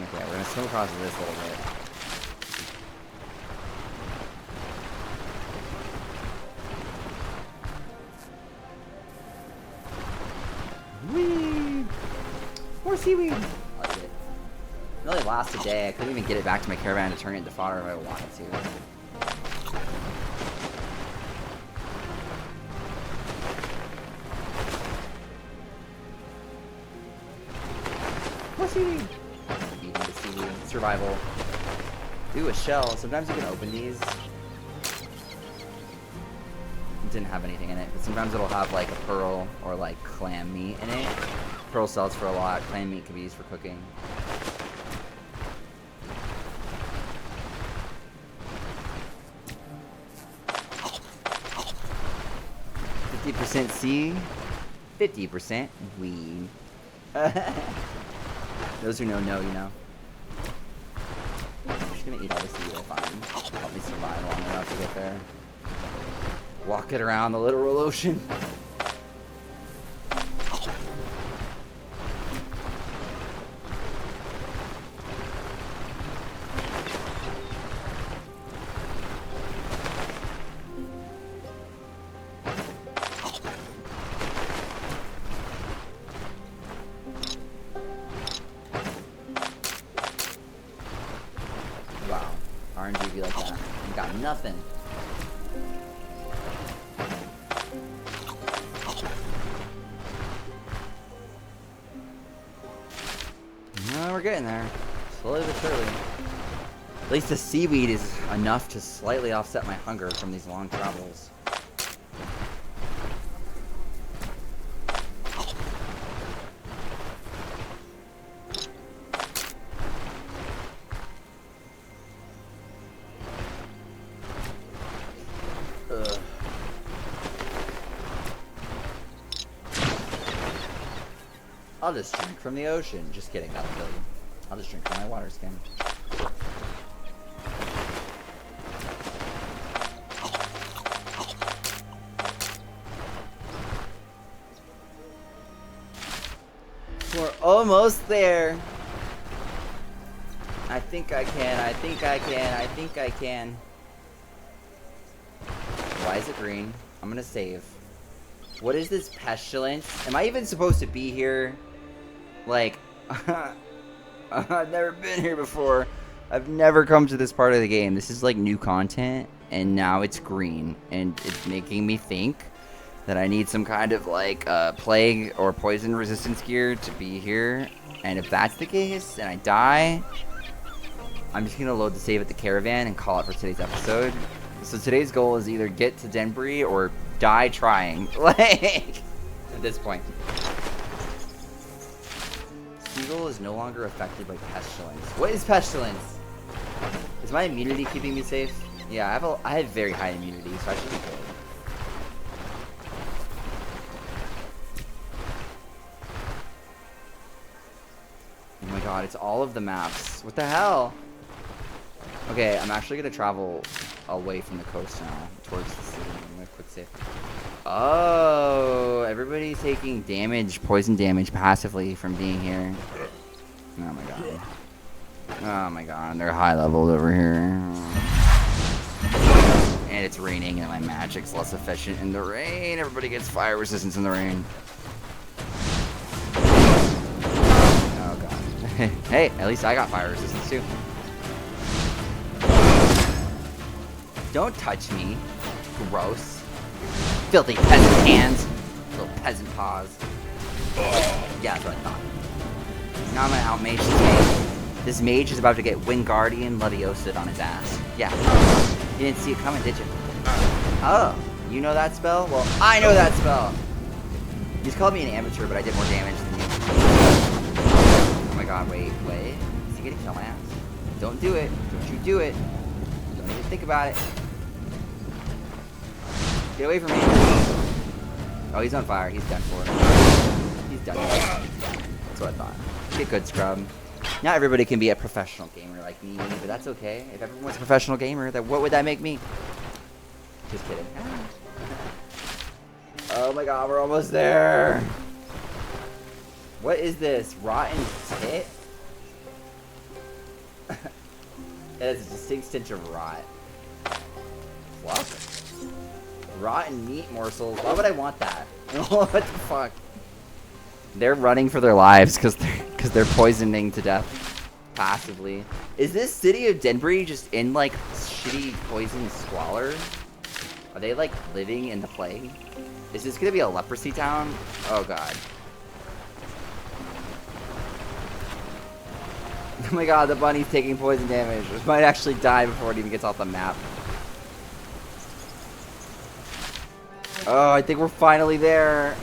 Okay, we're gonna swim across this little bit. Whee! More seaweed! I like it. It really lasts a day. I couldn't even get it back to my caravan to turn it into fodder if I wanted to. More seaweed! Eating the seaweed. Survival. Ooh, a shell. Sometimes you can open these. It didn't have anything in it, but sometimes it'll have like a pearl or like clam meat in it. Pearl sells for a lot. Clam meat can be used for cooking. %50 sea, 50% weed. Those who know, you know. I'm just gonna eat all the seaweed I find. Help me survive long enough to get there. Walk it around the literal ocean. Wow, RNG be like that. You got nothing. We're getting there. Slowly but surely. At least the seaweed is enough to slightly offset my hunger from these long travels. Ugh. I'll just drink from the ocean. Just kidding, that'll kill you. I'll just drink from my water skin. We're almost there. I think I can, I think I can, I think I can. Why is it green? I'm gonna save. What is this pestilence? Am I even supposed to be here? Like, I've never been here before. I've never come to this part of the game. This is like new content, and now it's green, and it's making me think that I need some kind of like plague or poison resistance gear to be here. And if that's the case, and I die, I'm just gonna load the save at the caravan and call it for today's episode. So today's goal is either get to Denbury or die trying. Like, at this point. Seagull is no longer affected by pestilence. What is pestilence? Is my immunity keeping me safe? Yeah, I have very high immunity, so I should be good. god, it's all of the maps. What the hell? Okay, I'm actually gonna travel away from the coast now, towards the city. I'm gonna quick save. Oh, everybody's taking damage, poison damage passively from being here. Oh my god. Oh my god, they're high leveled over here. And it's raining and my magic's less efficient in the rain. Everybody gets fire resistance in the rain. Oh god. Hey, at least I got fire resistance too. Don't touch me. Gross. Filthy peasant hands. Little peasant paws. Yeah, that's what I thought. Now I'm gonna outmage this mage. This mage is about to get Wingardium Leviosa on his ass. Yeah. You didn't see it coming, did you? Oh, you know that spell? Well, I know that spell. You just called me an amateur, but I did more damage than you. Oh my god, wait. Is he gonna kill my ass? Don't do it. Don't you do it. Don't even think about it. Get away from me. Oh, he's on fire. He's done for. He's done. That's what I thought. Get good, scrub. Not everybody can be a professional gamer like me, but that's okay. If everyone was a professional gamer, then what would that make me? Just kidding. Oh my god, we're almost there. What is this? Rotten tit? It has a distinct stench of rot. What? Rotten meat morsels. Why would I want that? What the fuck? They're running for their lives because they're poisoning to death passively. Is this city of Denbury just in like shitty poison squalor? Are they like living in the plague? Is this gonna be a leprosy town? Oh god. Oh my god, the bunny's taking poison damage. It might actually die before it even gets off the map. Oh, I think we're finally there.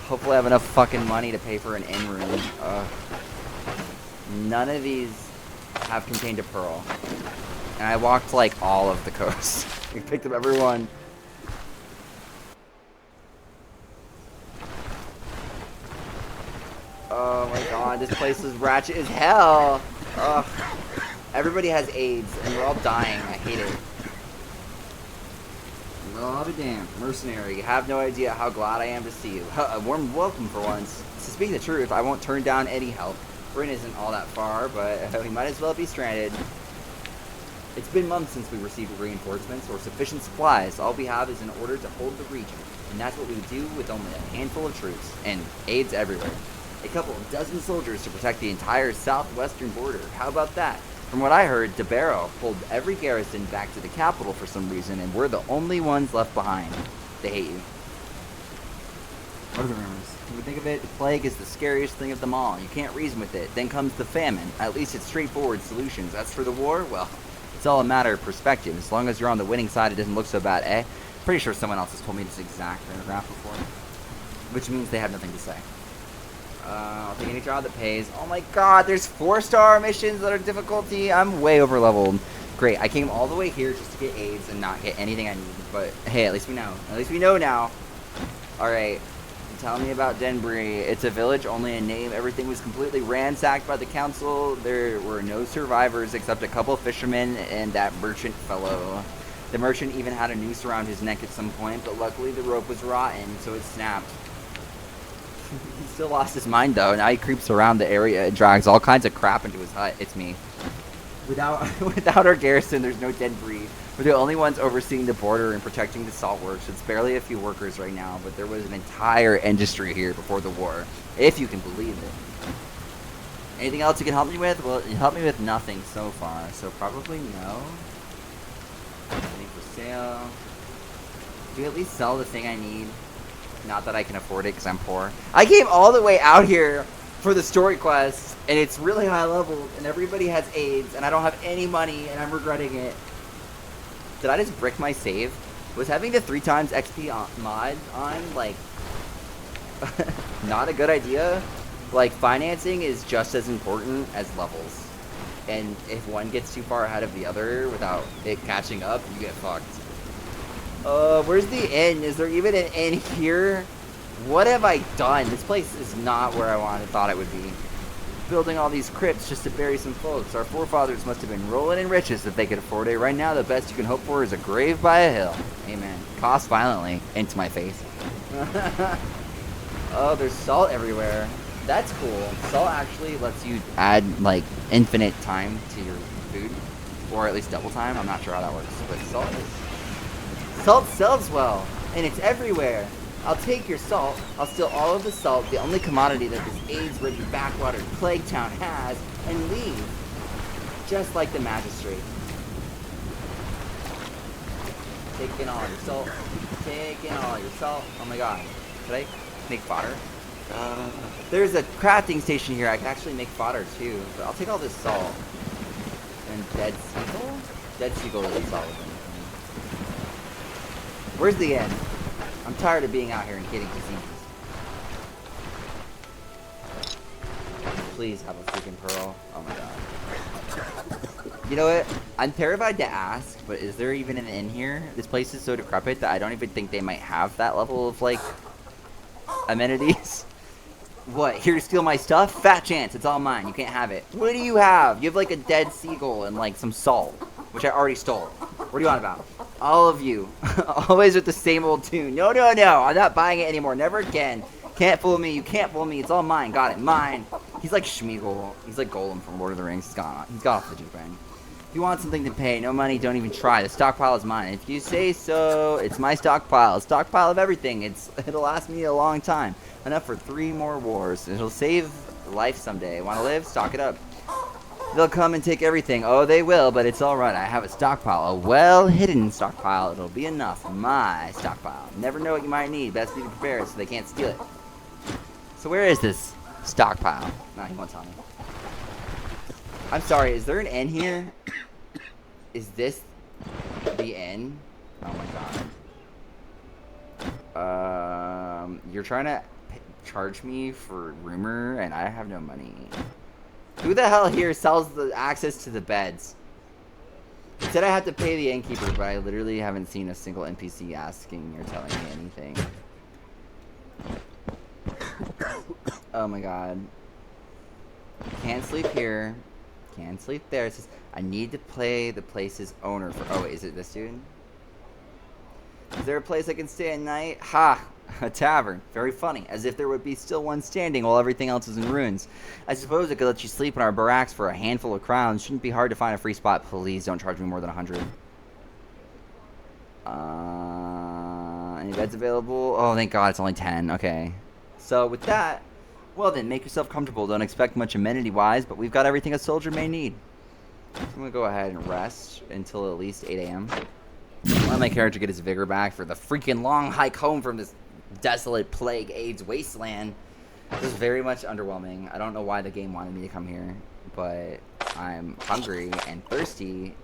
Hopefully I have enough fucking money to pay for an inn room. None of these have contained a pearl. And I walked like all of the coast. I picked up every one. Oh my god, this place is ratchet as hell. Ugh. Everybody has AIDS and we're all dying. I hate it. Well, I'll be damned. Mercenary, you have no idea how glad I am to see you. A warm welcome for once. To speak the truth, I won't turn down any help. Bryn isn't all that far, but we might as well be stranded. It's been months since we received reinforcements or sufficient supplies. All we have is an order to hold the region. And that's what we do with only a handful of troops. And aides everywhere. A couple of dozen soldiers to protect the entire southwestern border. How about that? From what I heard, DeBarrow pulled every garrison back to the capital for some reason, and we're the only ones left behind. They hate you. What are the rumors? When you think of it, the plague is the scariest thing of them all. You can't reason with it. Then comes the famine. At least it's straightforward solutions. As for the war, well, it's all a matter of perspective. As long as you're on the winning side, it doesn't look so bad, eh? Pretty sure someone else has told me this exact paragraph before. Which means they have nothing to say. I'll take any job that pays. Oh my god, there's 4-star missions that are difficulty. I'm way over leveled. Great, I came all the way here just to get AIDS and not get anything I need. But hey, at least we know. At least we know now. Alright, tell me about Denbury. It's a village, only a name. Everything was completely ransacked by the council. There were no survivors except a couple of fishermen and that merchant fellow. The merchant even had a noose around his neck at some point, but luckily the rope was rotten, so it snapped. He still lost his mind though. Now he creeps around the area and drags all kinds of crap into his hut. It's me. Without our garrison, there's no Denbury. We're the only ones overseeing the border and protecting the salt works. It's barely a few workers right now, but there was an entire industry here before the war, if you can believe it. Anything else you can help me with? Well, you helped me with nothing so far, so probably no. Anything for sale? Do you at least sell the thing I need? Not that I can afford it because I'm poor. I came all the way out here for the story quest, and it's really high leveled, and everybody has AIDS, and I don't have any money, and I'm regretting it. Did I just brick my save? Was having the 3x XP mod on, like, not a good idea? Like, financing is just as important as levels. And if one gets too far ahead of the other without it catching up, you get fucked. Where's the inn? Is there even an inn here? What have I done? This place is not where I thought it would be. building all these crypts just to bury some folks. Our forefathers must have been rolling in riches if they could afford it. Right now, the best you can hope for is a grave by a hill. Amen. Cost violently into my face. Oh, there's salt everywhere. That's cool. Salt actually lets you add, like, infinite time to your food. Or at least double time. I'm not sure how that works. But salt sells well. And it's everywhere. I'll take your salt. I'll steal all of the salt, the only commodity that this AIDS-ridden backwater plague town has, and leave. Just like the magistrate. Taking all your salt. Taking all your salt. Oh my god. Could I make fodder? There's a crafting station here. I can actually make fodder too. But I'll take all this salt. And dead seagull? Dead seagull isn't salt. Where's the end? I'm tired of being out here and getting diseases. Please have a freaking pearl. Oh my god. You know what? I'm terrified to ask, but is there even an inn here? This place is so decrepit that I don't even think they might have that level of, like, amenities. What? Here to steal my stuff? Fat chance. It's all mine. You can't have it. What do you have? You have, like, a dead seagull and, like, some salt, which I already stole. What are you on about? All of you. Always with the same old tune. No, no, no. I'm not buying it anymore. Never again. Can't fool me. You can't fool me. It's all mine. Got it. Mine. He's like Schmeagol. He's like Golem from Lord of the Rings. He's got off the Jeep-Bang. If you want something to pay, no money, don't even try. The stockpile is mine. If you say so, it's my stockpile. A stockpile of everything. It'll last me a long time. Enough for 3 more wars. It'll save life someday. Want to live? Stock it up. They'll come and take everything. Oh, they will, but it's alright. I have a stockpile. A well-hidden stockpile. It'll be enough. My stockpile. Never know what you might need. Best be prepared so they can't steal it. So where is this stockpile? Nah, he won't tell me. I'm sorry, is there an inn here? Is this the inn? Oh my god. You're trying to charge me for rumor and I have no money. Who the hell here sells the access to the beds? It said I have to pay the innkeeper, but I literally haven't seen a single NPC asking or telling me anything. Oh my god. Can't sleep here. Can't sleep there. It says, I need to play the place's owner for... Oh, wait, is it this dude? Is there a place I can stay at night? Ha! A tavern. Very funny. As if there would be still one standing while everything else is in ruins. I suppose I could let you sleep in our barracks for a handful of crowns. Shouldn't be hard to find a free spot. Please don't charge me more than 100. Any beds available? Oh, thank God, it's only 10. Okay. So, with that, well then, make yourself comfortable. Don't expect much amenity-wise, but we've got everything a soldier may need. So I'm going to go ahead and rest until at least 8 a.m. Let my character get his vigor back for the freaking long hike home from this desolate plague AIDS wasteland. This is very much underwhelming. I don't know why the game wanted me to come here, but I'm hungry and thirsty.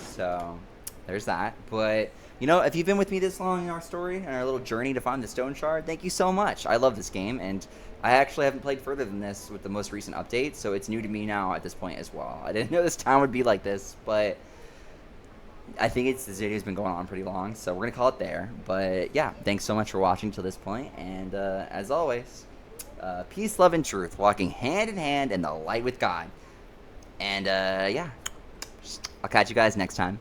So, there's that. But, you know, if you've been with me this long in our story and our little journey to find the Stoneshard, thank you so much. I love this game, and I actually haven't played further than this with the most recent update, so it's new to me now at this point as well. I didn't know this town would be like this, but I think this video's been going on pretty long, so we're going to call it there. But, yeah, thanks so much for watching to this point, and as always, peace, love, and truth, walking hand in hand in the light with God. And, yeah, I'll catch you guys next time.